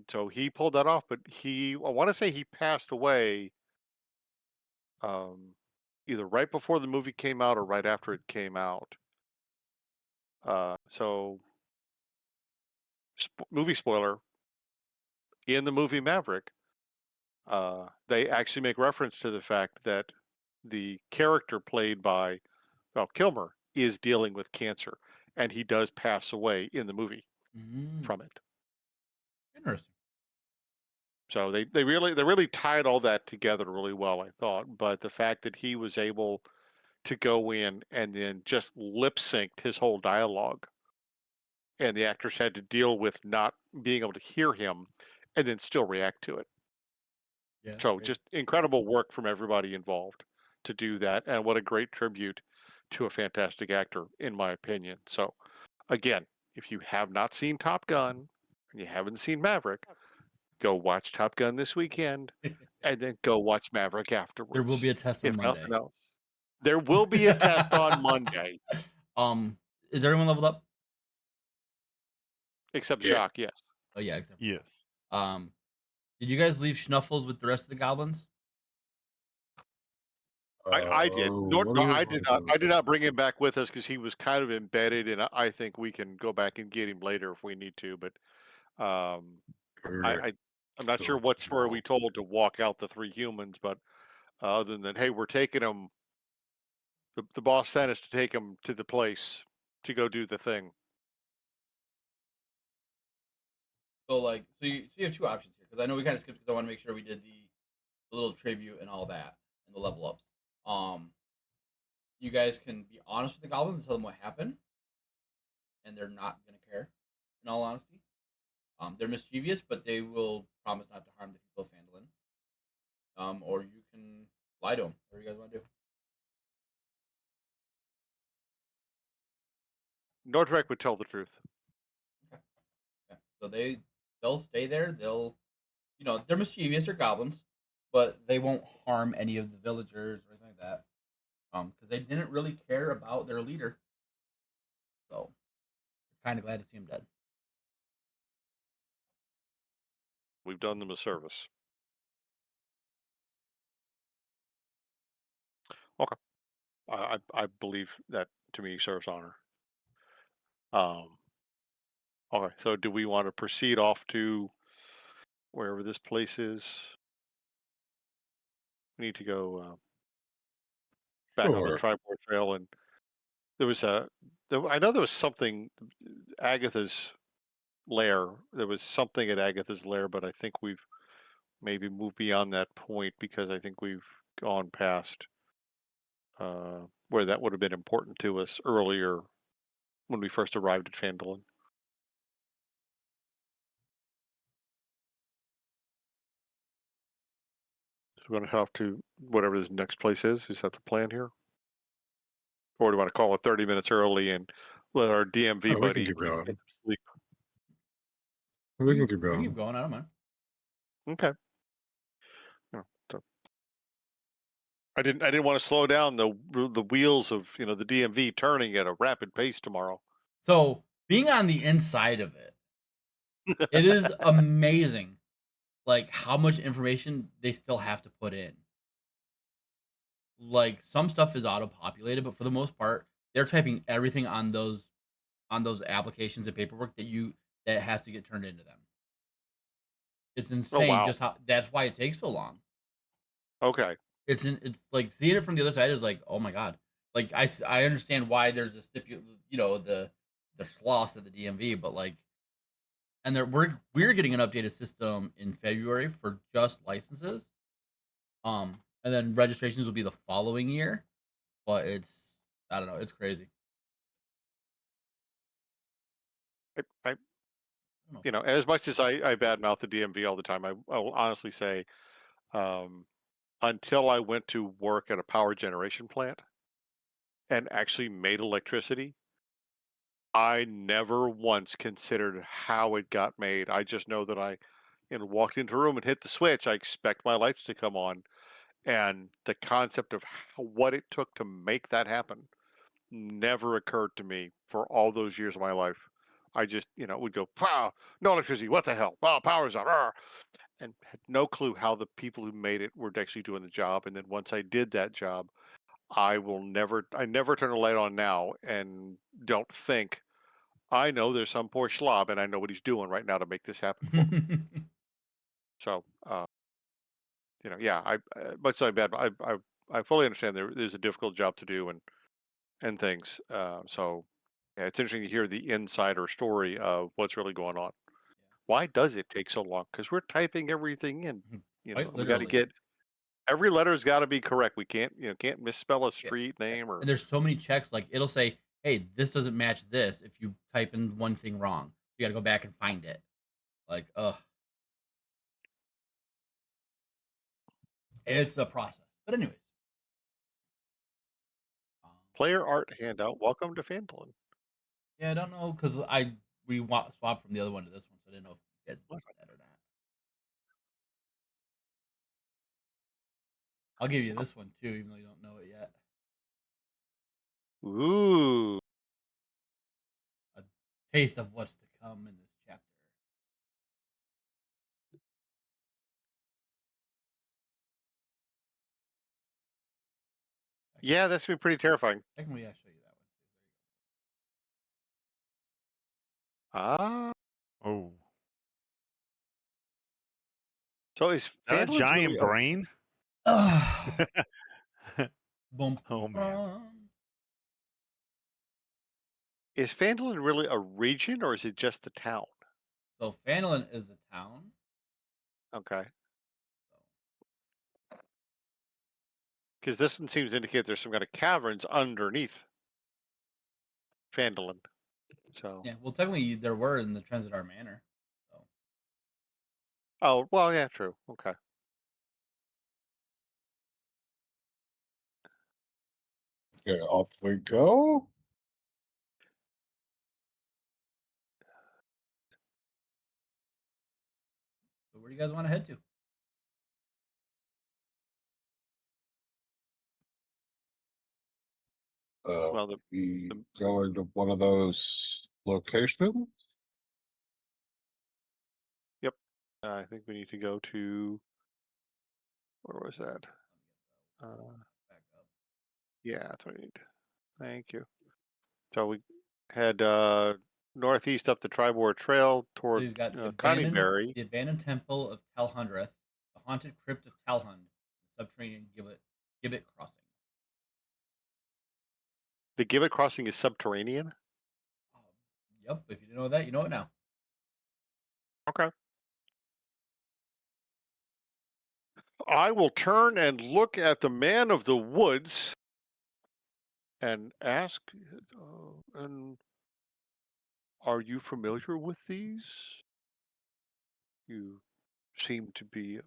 so he pulled that off. But I want to say he passed away, um, either right before the movie came out or right after it came out. So movie spoiler: in the movie Maverick, they actually make reference to the fact that the character played by Val Kilmer is dealing with cancer, and he does pass away in the movie Mm, from it. interesting. So they really tied all that together really well, I thought. But the fact that he was able to go in and then just lip synced his whole dialogue, and the actors had to deal with not being able to hear him, and then still react to it. Yeah, So great. just incredible work from everybody involved to do that, and what a great tribute to a fantastic actor, in my opinion. So again, if you have not seen Top Gun and you haven't seen Maverick, go watch Top Gun this weekend and then go watch Maverick There will be afterwards. a test on If nothing Monday. else, there will be a test on Monday, um, is everyone leveled up? except Yeah. Jacques. Yes, Oh yeah, except for Yes. um, did you guys leave Schnuffles with the rest of the goblins? I did. Let No, me I let did me not. double I did check. not bring him back with us because he was kind of embedded, and I think we can go back and get him later if we need to. But um, Okay. I I'm not sure So, what story we told to walk out the three humans, but other than hey, we're taking them. The boss sent us to take them to the place to go do the thing. So like, so you have two options here because I know we kind of skipped because I want to make sure we did the little tribute and all that and the level ups. Um, you guys can be honest with the goblins and tell them what happened, and they're not gonna care. In all honesty, they're mischievous, but they will promise not to harm the people of Phandalin. Or you can lie to them. What do you guys want to do? Nordrak would tell the truth. Okay. Yeah. So they'll stay there. They'll they're mischievous. They're goblins, but they won't harm any of the villagers or anything like that. Because they didn't really care about their leader. So kind of glad to see him dead. We've done them a service. Okay, I believe that to me serves honor. Um, okay, so do we want to proceed off to wherever this place is? We need to go back on the sure. Tribord Trail, and there was a. I know there was something. Agatha's lair. There was something at Agatha's lair, but I think we've maybe moved beyond that point because I think we've gone past where that would have been important to us earlier when we first arrived at Phandalin. So we're going to have to whatever this next place is. Is that the plan here, or do you want to call it 30 minutes early and let our DMV Oh, we can buddy keep get going. some sleep? We can keep We can going. keep going. I don't mind. Okay. Yeah, so I didn't want to slow down the wheels of the DMV turning at a rapid pace tomorrow. So being on the inside of it, it is amazing. Like how much information they still have to put in. Like some stuff is auto populated, but for the most part, they're typing everything on those applications and paperwork that has to get turned into them. It's Oh insane wow. just how that's why it takes so long. Okay. It's like seeing it from the other side is like, oh my god. Like I understand why there's a the sloss at the DMV, but like, and we're getting an updated system in February for just licenses. And then registrations will be the following year, but I don't know, it's crazy. I I don't know. as much as I badmouth the DMV all the time, I will honestly say, um, until I went to work at a power generation plant and actually made electricity, I never once considered how it got made. I just know that walked into a room and hit the switch. I expect my lights to come on, and the concept of what it took to make that happen never occurred to me for all those years of my life. I just, would go, wow, no electricity. What the hell? Wow, power's out. Arr," and had no clue how the people who made it were actually doing the job. And then once I did that job, I never turn a light on now and don't think, I know there's some poor slob and I know what he's doing right now to make this happen for me. So, yeah, much as I bad, I fully understand there's a difficult job to do and things. So, yeah, it's interesting to hear the insider story of what's really going on. Why does it take so long? Because we're typing everything in. Yeah. Quite We got to literally. get every letter's got to be correct. We can't misspell a Yeah. street name or And there's so many checks. Like it'll say, "Hey, this doesn't match this." If you type in one thing wrong, you got to go back and find it. Like, ugh. It's a process. But anyways, um, Player art handout. Welcome to Phandelver. yeah, I don't know because swapped from the other one to this one, so I didn't know if you guys did that or not. I'll give you this one too, even though you don't know it yet. Ooh. A taste of what's to come in this chapter. Yeah, that's gonna be pretty terrifying. Technically, I'll show you that one too. Ah. Oh, So is that a Phandelver's giant really a brain? There you go. Boom. Oh man. is Phandelver really a region or is it just the town? So Phandalin is a town. Okay. So Because this one seems to indicate there's some kind of caverns underneath Phandelver. So, yeah, well, technically there were in the Transitar Manor. So oh well, yeah, true. Okay. Okay, off we go. where do you guys want to head to? Well, the, We the go into one of those locations. yep. I think we need to go to where was that? Back up. Yeah, that's what I need. Thank you. So we head northeast up the Tribord Trail So toward you've got Connieberry. the abandoned temple of Talhundreth, the haunted crypt of Talhund, the subterranean Gibbet crossing. The Gibbet Crossing is subterranean. Um, yep, if you didn't know that, you know it now. Okay. I will turn and look at the man of the woods and ask, and are you familiar with these? You seem to be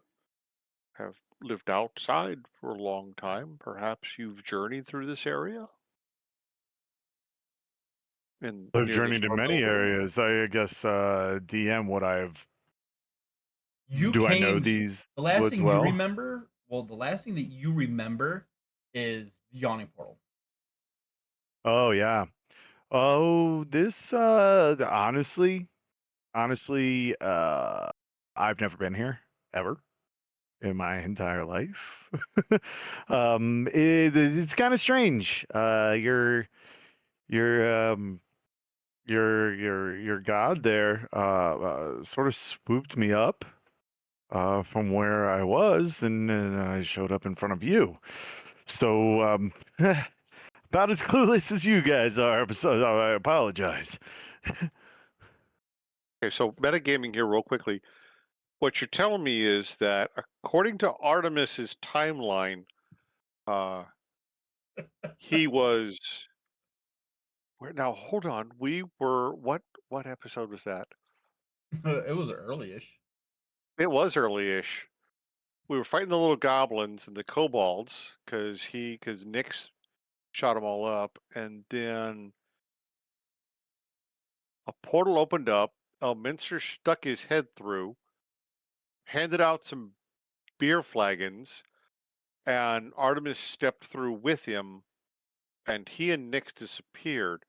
have lived outside for a long time. Perhaps you've journeyed through this area in I've near the journeyed in Storm many Builder. areas. I guess DM would I have? You Do I know came. these The last woods thing you well? remember, well, the last thing that you remember is the yawning portal. Oh yeah. Oh, this honestly, I've never been here ever in my entire life. It's kind of strange. Your your god there sort of swooped me up from where I was, and I showed up in front of you. So about as clueless as you guys are. So I apologize. Okay, so metagaming here, real quickly. What you're telling me is that according to Artemis's timeline, uh, he was. Now, hold on. We were what? What episode was that? It was early-ish. It was early-ish. We were fighting the little goblins and the kobolds because Nyx shot them all up, and then a portal opened up. Elminster stuck his head through, handed out some beer flagons, and Artemis stepped through with him, and he and Nyx disappeared.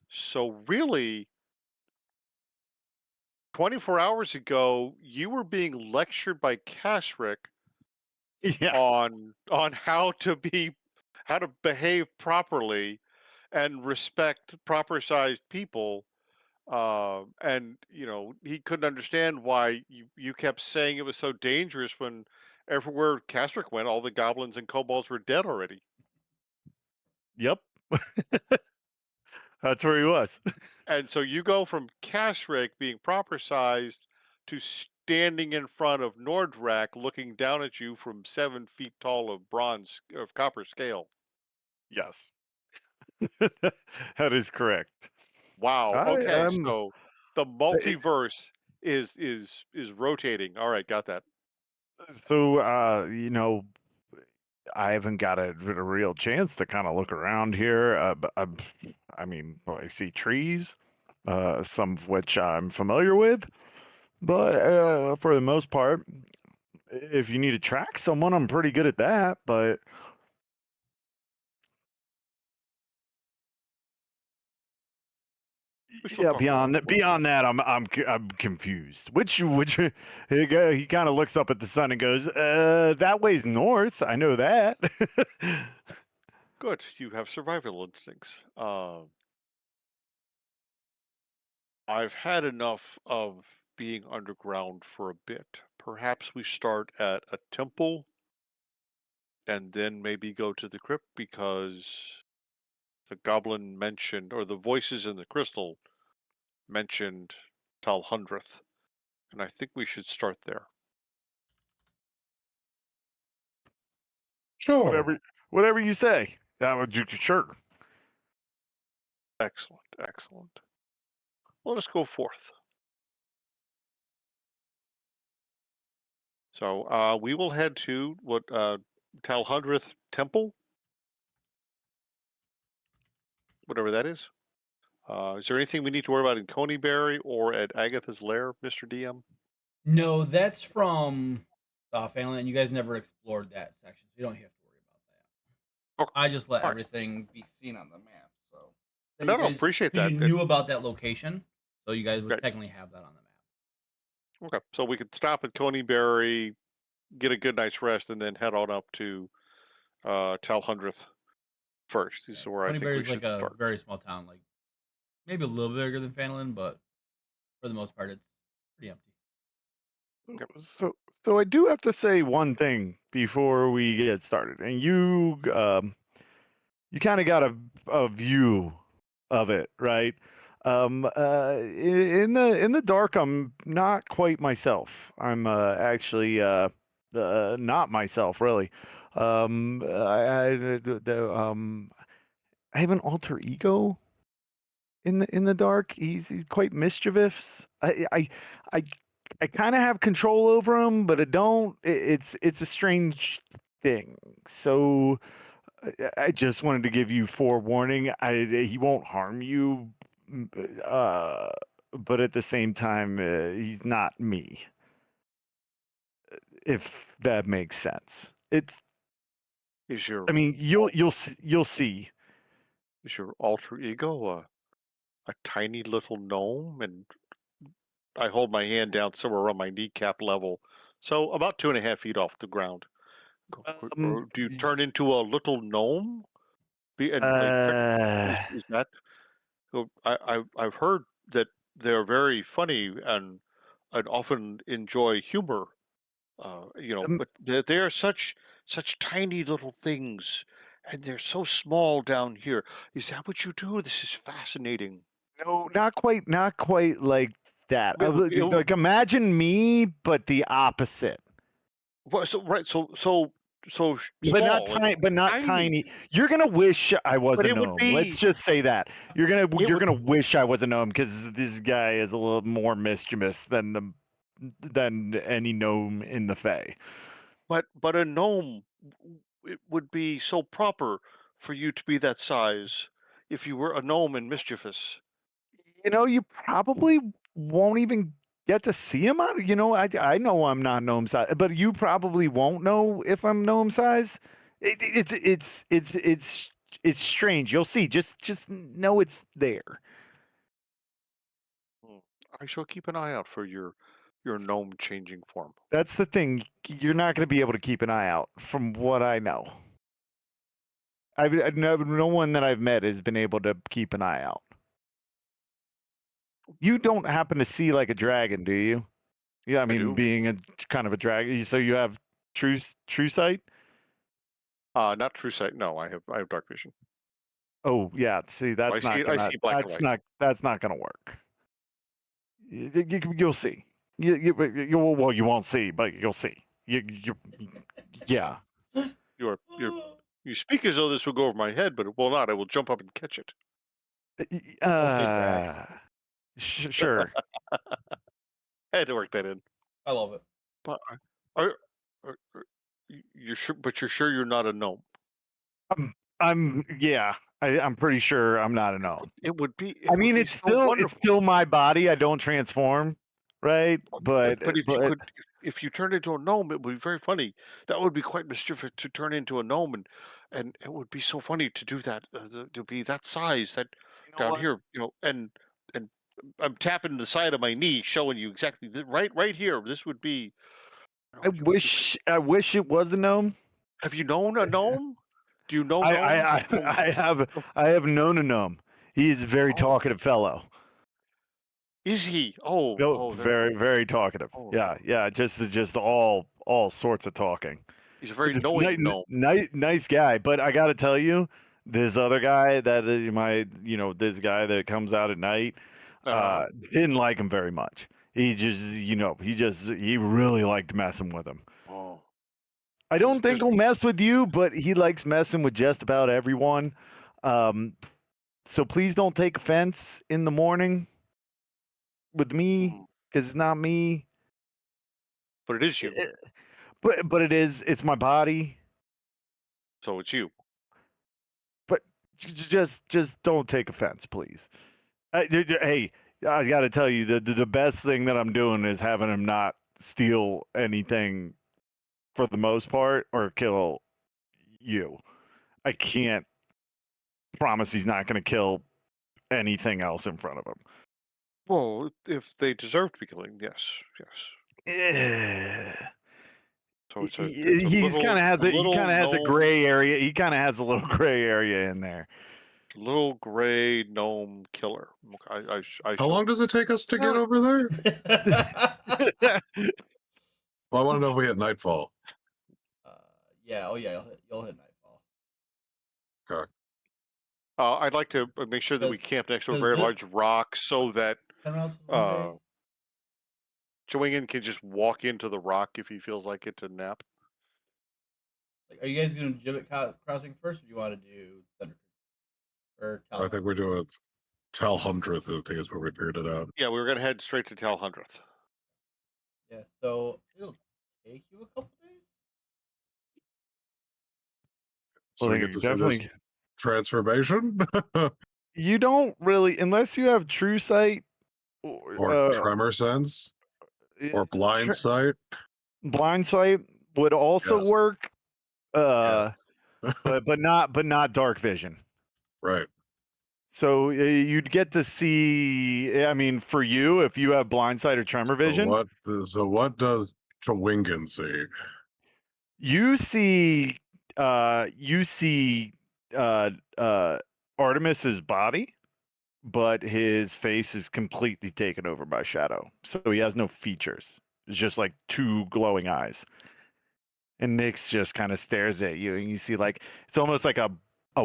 So really, 24 hours ago, you were being lectured by Kasric Yeah. on how to behave properly and respect proper sized people. And he couldn't understand why you kept saying it was so dangerous when everywhere Kasric went, all the goblins and kobolds were dead already. Yep. That's where he was. And so you go from Kasric being proper sized to standing in front of Nordrak looking down at you from 7 feet tall of copper scale. Yes. That is correct. Wow. I Okay, so the it, multiverse is rotating. All right, got that. so I haven't got a real chance to kind of look around here. I mean, well, I see trees, some of which I'm familiar with, but for the most part, if you need to track someone, I'm pretty good at that. But We still yeah, talk about the woods. beyond that, I'm confused. Which he kind of looks up at the sun and goes, that way's north. I know that. Good, you have survival instincts. I've had enough of being underground for a bit. Perhaps we start at a temple and then maybe go to the crypt because the goblin mentioned, or the voices in the crystal mentioned Talhundreth, and I think we should start there. Sure. Whatever you say. Sure. Excellent, excellent. Let us go forth. So we will head to what Talhundreth Temple, whatever that is. Is there anything we need to worry about in Coneyberry or at Agatha's Lair, Mr. DM? No, that's from Phandelver, and you guys never explored that section, so you don't have to worry about Okay, that. I just let all right. everything be seen on the map, so that you No, no, guys, appreciate because you that. And, knew about that location, so you guys would great. technically have that on the map. Okay, so we could stop at Coneyberry, get a good night's rest, and then head on up to Talhundreth first. These Yeah, are where I think Coneyberry we is like should a start. very small town, like maybe a little bigger than Phandelver, but for the most part, it's pretty empty. Yep. So, so I do have to say one thing before we get started, and you kind of got a view of it, right? In the dark, I'm not quite myself. I'm actually not myself, really. I have an alter ego in the dark. He's quite mischievous. I I kind of have control over him, but I don't. It's a strange thing. So I just wanted to give you forewarning. He won't harm you, uh, but at the same time, he's not me. If that makes sense. It's. Is I your mean, you'll see. is your alter ego a tiny little gnome? And I hold my hand down somewhere around my kneecap level, so about 2.5 feet off the ground. Um. Or do you turn into a little gnome? And like, Uh. is that? So I've heard that they're very funny and often enjoy humor. um, But they're such tiny little things, and they're so small down here. Is that what you do? This is fascinating. No, not quite. Not quite like that. You Like imagine me, but the opposite. well, so right, so But not small, like tiny. But not tiny. tiny. You're gonna wish I was But a it would gnome. Let's be just say that it you're would gonna wish I was a gnome because this guy is a little more mischievous than any gnome in the Fae. but a gnome it would be so proper for you to be that size if you were a gnome and mischievous. You probably won't even get to see him on. I know I'm not gnome size, but you probably won't know if I'm gnome size. It's strange. You'll see. Just know it's there. Hmm. I shall keep an eye out for your gnome changing form. That's the thing. You're not going to be able to keep an eye out, from what I know. No one that I've met has been able to keep an eye out. You don't happen to see like a dragon, do you? Yeah, I I mean, do. being a kind of a dragon, so you have true sight. Not true sight. No, I have dark vision. Oh yeah, see, I see I see black and white. that's not gonna work. You'll see. Well, you won't see, but you'll see. Yeah. You're you speak as though this will go over my head, but it will not. I will jump up and catch it. Okay, Drax. Uh, sure. I had to work that in. I love it. But are, are You're sure, but you're sure you're not a gnome. Yeah, I'm pretty sure I'm not a gnome. It I would mean, be so it's wonderful. still my body. I don't transform, right? But if you But could, if you turned into a gnome, it would be very funny. That would be quite mischievous to turn into a gnome, and it would be so funny to do that. To be that size, that you know down what? here, and I'm tapping the side of my knee, showing you exactly right here. This would be. You would be. I wish it was a gnome. Have you known a gnome? Do you know gnomes? Gnomes. Oh, I have known a gnome. He is a very oh, talkative fellow. is he? Oh, No, oh, there. very talkative. Oh, Yeah, yeah, just all sorts of talking. he's a very Just knowing gnome. nice guy. But I got to tell you, this other guy that is this guy that comes out at night, Uh, didn't like him very much. He just, he really liked messing with him. oh, I don't think there's he'll mess with you, but he likes messing with just about everyone. Um, so please don't take offense in the morning with me mm, because it's not me. but it is you, Eh, but it's my body. so it's you. But just don't take offense, please. Hey, I got to tell you, the best thing that I'm doing is having him not steal anything for the most part or kill you. I can't promise he's not going to kill anything else in front of him. Well, if they deserve to be killing, yes, yes. Eh, So it's a little he kind of has a gnome, gray area. He kind of has a little gray area in there. little gray gnome killer. Okay, I How shall. long does it take us to get Well, over there? Well, I want to know if we hit nightfall. uh, yeah. Oh yeah. You'll hit nightfall. Okay. I'd like to make sure that we Does camp next to a does very it large rock so that 10 rounds with one uh, day? Chewingen can just walk into the rock if he feels like it to nap. Like, are you guys doing Gibbet Crossing first, or do you want to do Thunder Creek or I think Talon? we're doing Tal Hundredth, I think is where we figured it out. Yeah, we were gonna head straight to Tal Hundredth. Yeah. So it'll take you a couple days. So well, we then get you to see this definitely transformation you don't really unless you have true sight or or tremor sense or blind tr- sight. blind sight would also Yes. work. Yes. Uh, but not dark vision. Right. So you'd get to see. I mean, for you, if you have blind sight or tremor vision, So what does Chewingen see? you see. You see. Uh, uh, Artemis's body, but his face is completely taken over by shadow. So he has no features. It's just like two glowing eyes. And Nyx just kind of stares at you, and you see like it's almost like a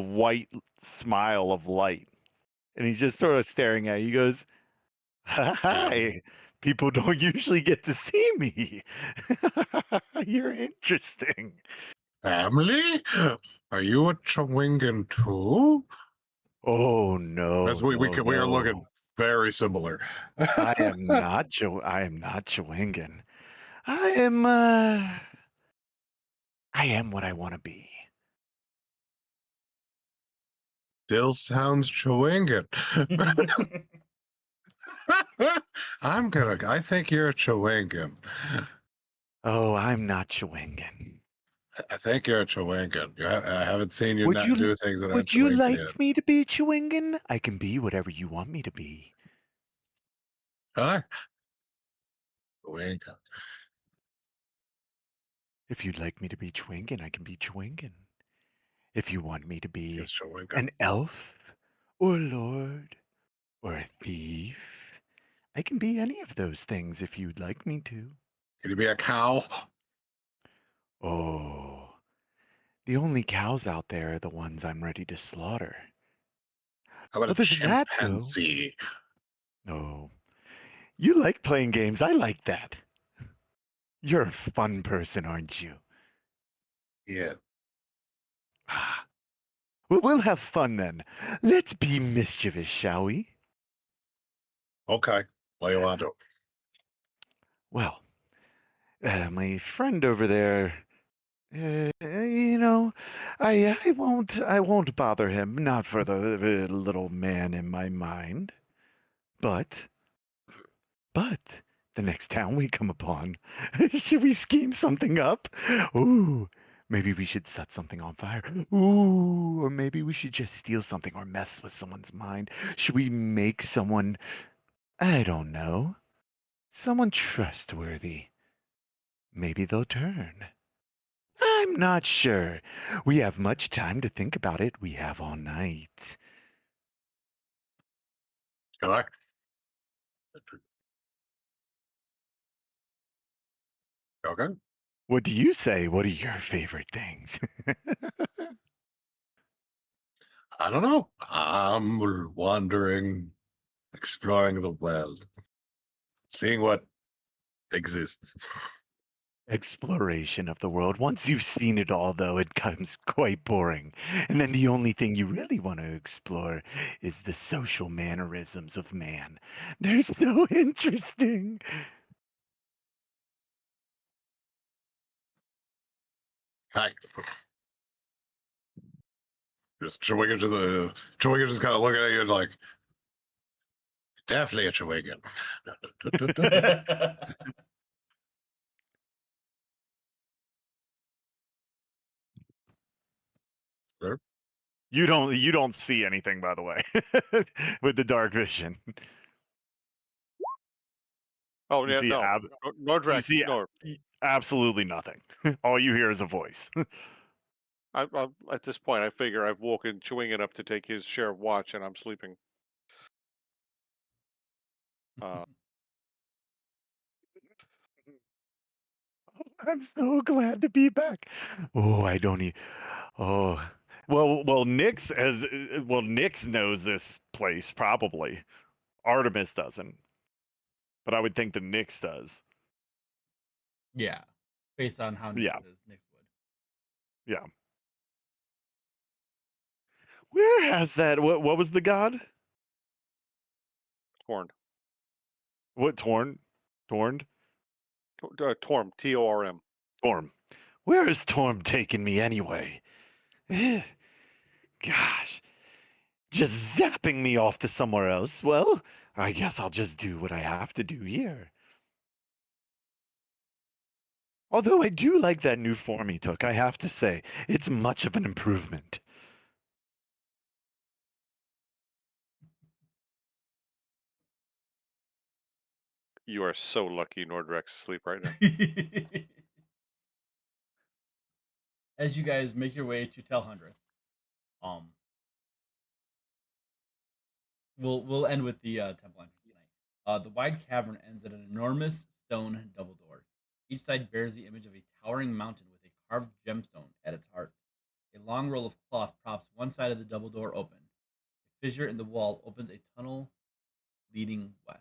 white smile of light. And he's just sort of staring at you. He goes, Um, "Hi, people don't usually get to see me. You're interesting." family? Are you a Chewingen too? Oh no, As we no, we are looking no! very similar. I am not Chewingen. I am. I am what I want to be. Still sounds Chewingen. I think you're a Chewingen. Oh, I'm not Chewingen. I think you're a Chewingen. I haven't seen you Would not you do things that aren't would you Chewingen yet. like me to be Chewingen? I can be whatever you want me to be. Huh? Chewingen. If you'd like me to be Chewingen, I can be Chewingen. If you want me to be Yes, Chewingen. an elf or a lord or a thief, I can be any of those things if you'd like me to. Can you be a cow? Oh, the only cows out there are the ones I'm ready to slaughter. How about a Other than that, though, chimpanzee? oh, you like playing games. I like that. You're a fun person, aren't you? Yeah. Ah, well, we'll have fun then. Let's be mischievous, shall we? Okay. What do you want to Well, my friend over there You know, I won't bother him, not for the little man in my mind. But but the next town we come upon, should we scheme something up? Ooh, maybe we should set something on fire. Ooh, or maybe we should just steal something or mess with someone's mind. Should we make someone, I don't know, someone trustworthy? Maybe they'll turn. I'm not sure. We have much time to think about it. We have all night. Okay. Okay. What do you say? What are your favorite things? I don't know. I'm wandering, exploring the world, seeing what exists. Exploration of the world. Once you've seen it all, though, it becomes quite boring. And then the only thing you really want to explore is the social mannerisms of man. They're so interesting. Hi. Chewinga just kind of looking at you and like, definitely a Chewinga. There. You don't see anything, by the way, with the dark vision. Oh You yeah, see no, ab you Nordrak. see No, absolutely nothing. All you hear is a voice. at this point, I figure I've woken Chewing It up to take his share of watch, and I'm sleeping. Uh, I'm so glad to be back. Oh, I don't need. Oh, well, Nix knows this place probably. Artemis doesn't, but I would think the Nix does. Yeah, based on how Nick Yeah, says Nick's would. yeah. Where has that? What was the god? Torn, What Torn? Torm, Torm. Torm. Where is Torm taking me anyway? Gosh, just zapping me off to somewhere else. Well, I guess I'll just do what I have to do here. Although I do like that new form he took, I have to say, it's much of an improvement. You are so lucky Nordrak's asleep right now. As you guys make your way to Tel 100th, um, we'll end with the temple entrance tonight. The wide cavern ends at an enormous stone double door. Each side bears the image of a towering mountain with a carved gemstone at its heart. A long roll of cloth props one side of the double door open. A fissure in the wall opens a tunnel leading west.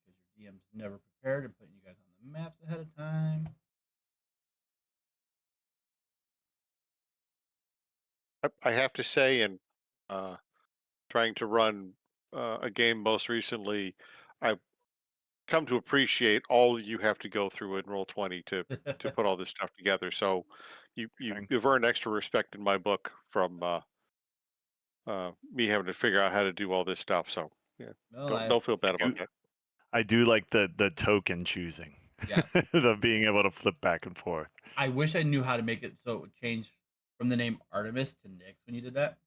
Because your DM's never prepared and putting you guys on the maps ahead of time. I have to say, and trying to run a game most recently, I've come to appreciate all you have to go through in Roll 20 to put all this stuff together. So Okay. you've earned extra respect in my book from me having to figure out how to do all this stuff. So yeah, Well, don't feel I bad about do, that. I do like the token choosing, yes. the being able to flip back and forth. I wish I knew how to make it so it would change from the name Artemis to Nyx when you did that.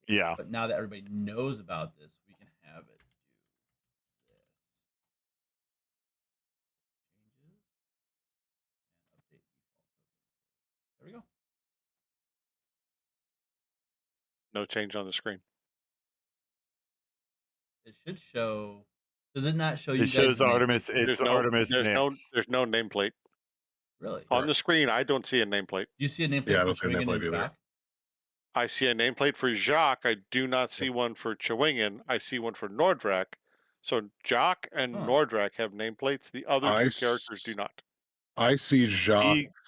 Yeah. But now that everybody knows about this, we can have it do this. Changes and update default tokens. There we go. No change on the screen. It should show. Does it not show It you guys' shows nameplate? Artemis. It's Artemis Nyx. There's no nameplate Really? on Do the screen. I don't see a nameplate. you see a nameplate Yeah, I for don't see a Chewingen and nameplate either. Jock? I see a nameplate for Jacques. I do not see one for Chewingen. I see one for Nordrak. So Jock and Huh. Nordrak have nameplates. The other I two characters do not. see Jacques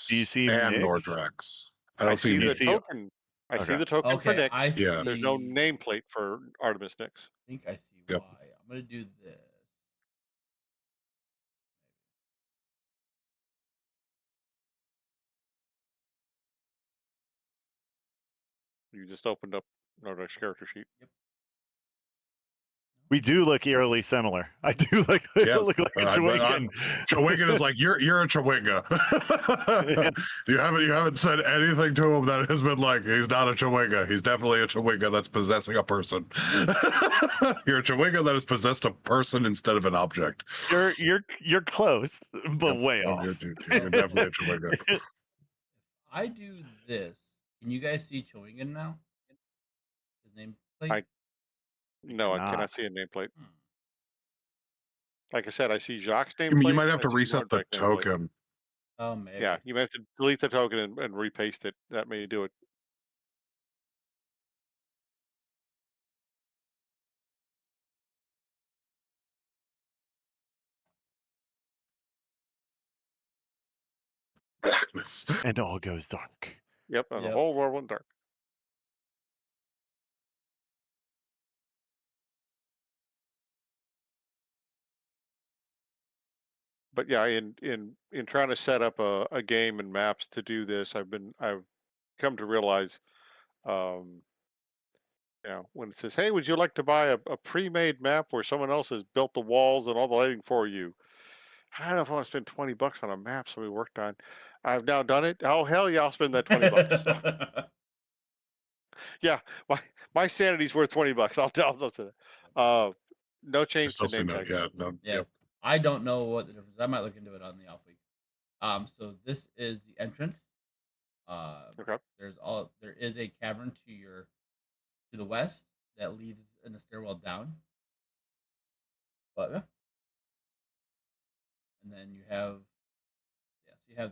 Do you see and Nyx? Nordrax. I I don't see see. Do you the see? token. I see Okay. the token for Okay, I Nyx. Yeah. There's no see. nameplate for Artemis Nyx. I think I see Yep. why. I'm gonna do this. You just opened up Nordrak's character sheet. We do look eerily similar. I do look Yes, like a Chewinken. Chewinken is like you're a Chewinga. Yeah. You haven't said anything to him that has been like he's not a Chewinga. He's definitely a Chewinga that's possessing a person. You're a Chewinga that has possessed a person instead of an object. You're close, but Yep. way Oh, off. you're definitely a Chewinga. I do this. Can you guys see Chewingen now? His nameplate? I No, I cannot. cannot see a nameplate. Hmm. Like I said, I see Jacques' I nameplate. mean, you might have I to see reset the Nordrak's nameplate. token. Oh, maybe. Yeah, you may have to delete the token and repaste it. That may do it. Blackness. And all goes dark. Yep, and the Yep. whole world went dark. But yeah, in trying to set up a game and maps to do this, I've come to realize, um, when it says, "Hey, would you like to buy a pre-made map where someone else has built the walls and all the lighting for you?" I don't know if I want to spend $20 on a map somebody worked on. I've now done it. Oh hell yeah, I'll spend that $20. Yeah, my sanity's worth $20. I'll do that. No change Still to see name no. tags. Yeah. No. Yeah. Yep. I don't know what the difference. I might look into it on the off week. So this is the entrance. Okay. There is a cavern to the west that leads in a stairwell down. But yeah. And then you have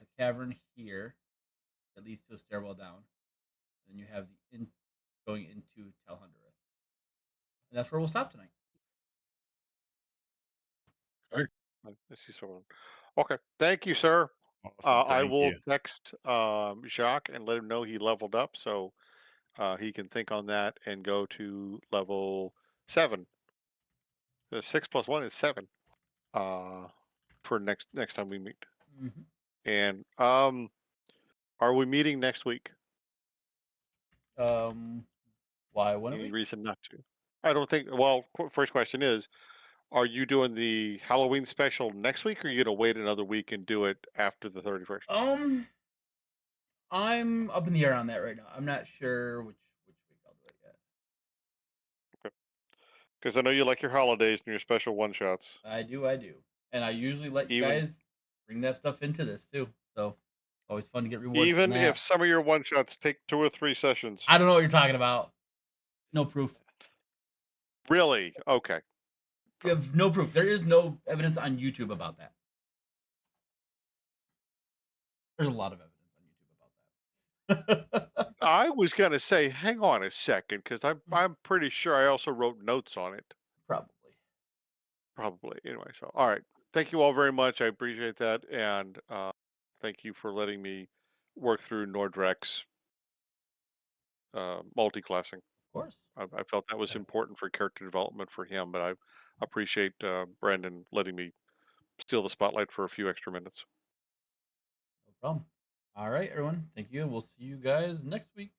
the cavern here that leads to a stairwell down. And then you have going into Telhundereth. And that's where we'll stop tonight. I see someone. Okay. Thank you, sir. Awesome. I Thank will you. text Jacques and let him know he leveled up, so he can think on that and go to level 7. The 6+1 is 7. For next time we meet. Mm-hmm. And are we meeting next week? Why wouldn't Any we? reason not to? I don't think. Well, first question is, are you doing the Halloween special next week, or are you gonna wait another week and do it after the 31st? I'm up in the air on that right now. I'm not sure which week I'll do it yet. Because I know you like your holidays and your special one shots. I do, and I usually let you Even guys bring that stuff into this too. So always fun to get rewards from even if that. some of your one shots take 2 or 3 sessions. I don't know what you're talking about. No proof. Really? Okay. You have no proof. There is no evidence on YouTube about that. There's a lot of evidence on YouTube about that. I was gonna say, hang on a second, because I'm pretty sure I also wrote notes on it. Probably. Probably. Anyway, so all right. Thank you all very much. I appreciate that, and thank you for letting me work through Nordrak's multi-classing. Of course. I felt that was important for character development for him, but I appreciate Brandon letting me steal the spotlight for a few extra minutes. No problem. All right, everyone. Thank you. We'll see you guys next week.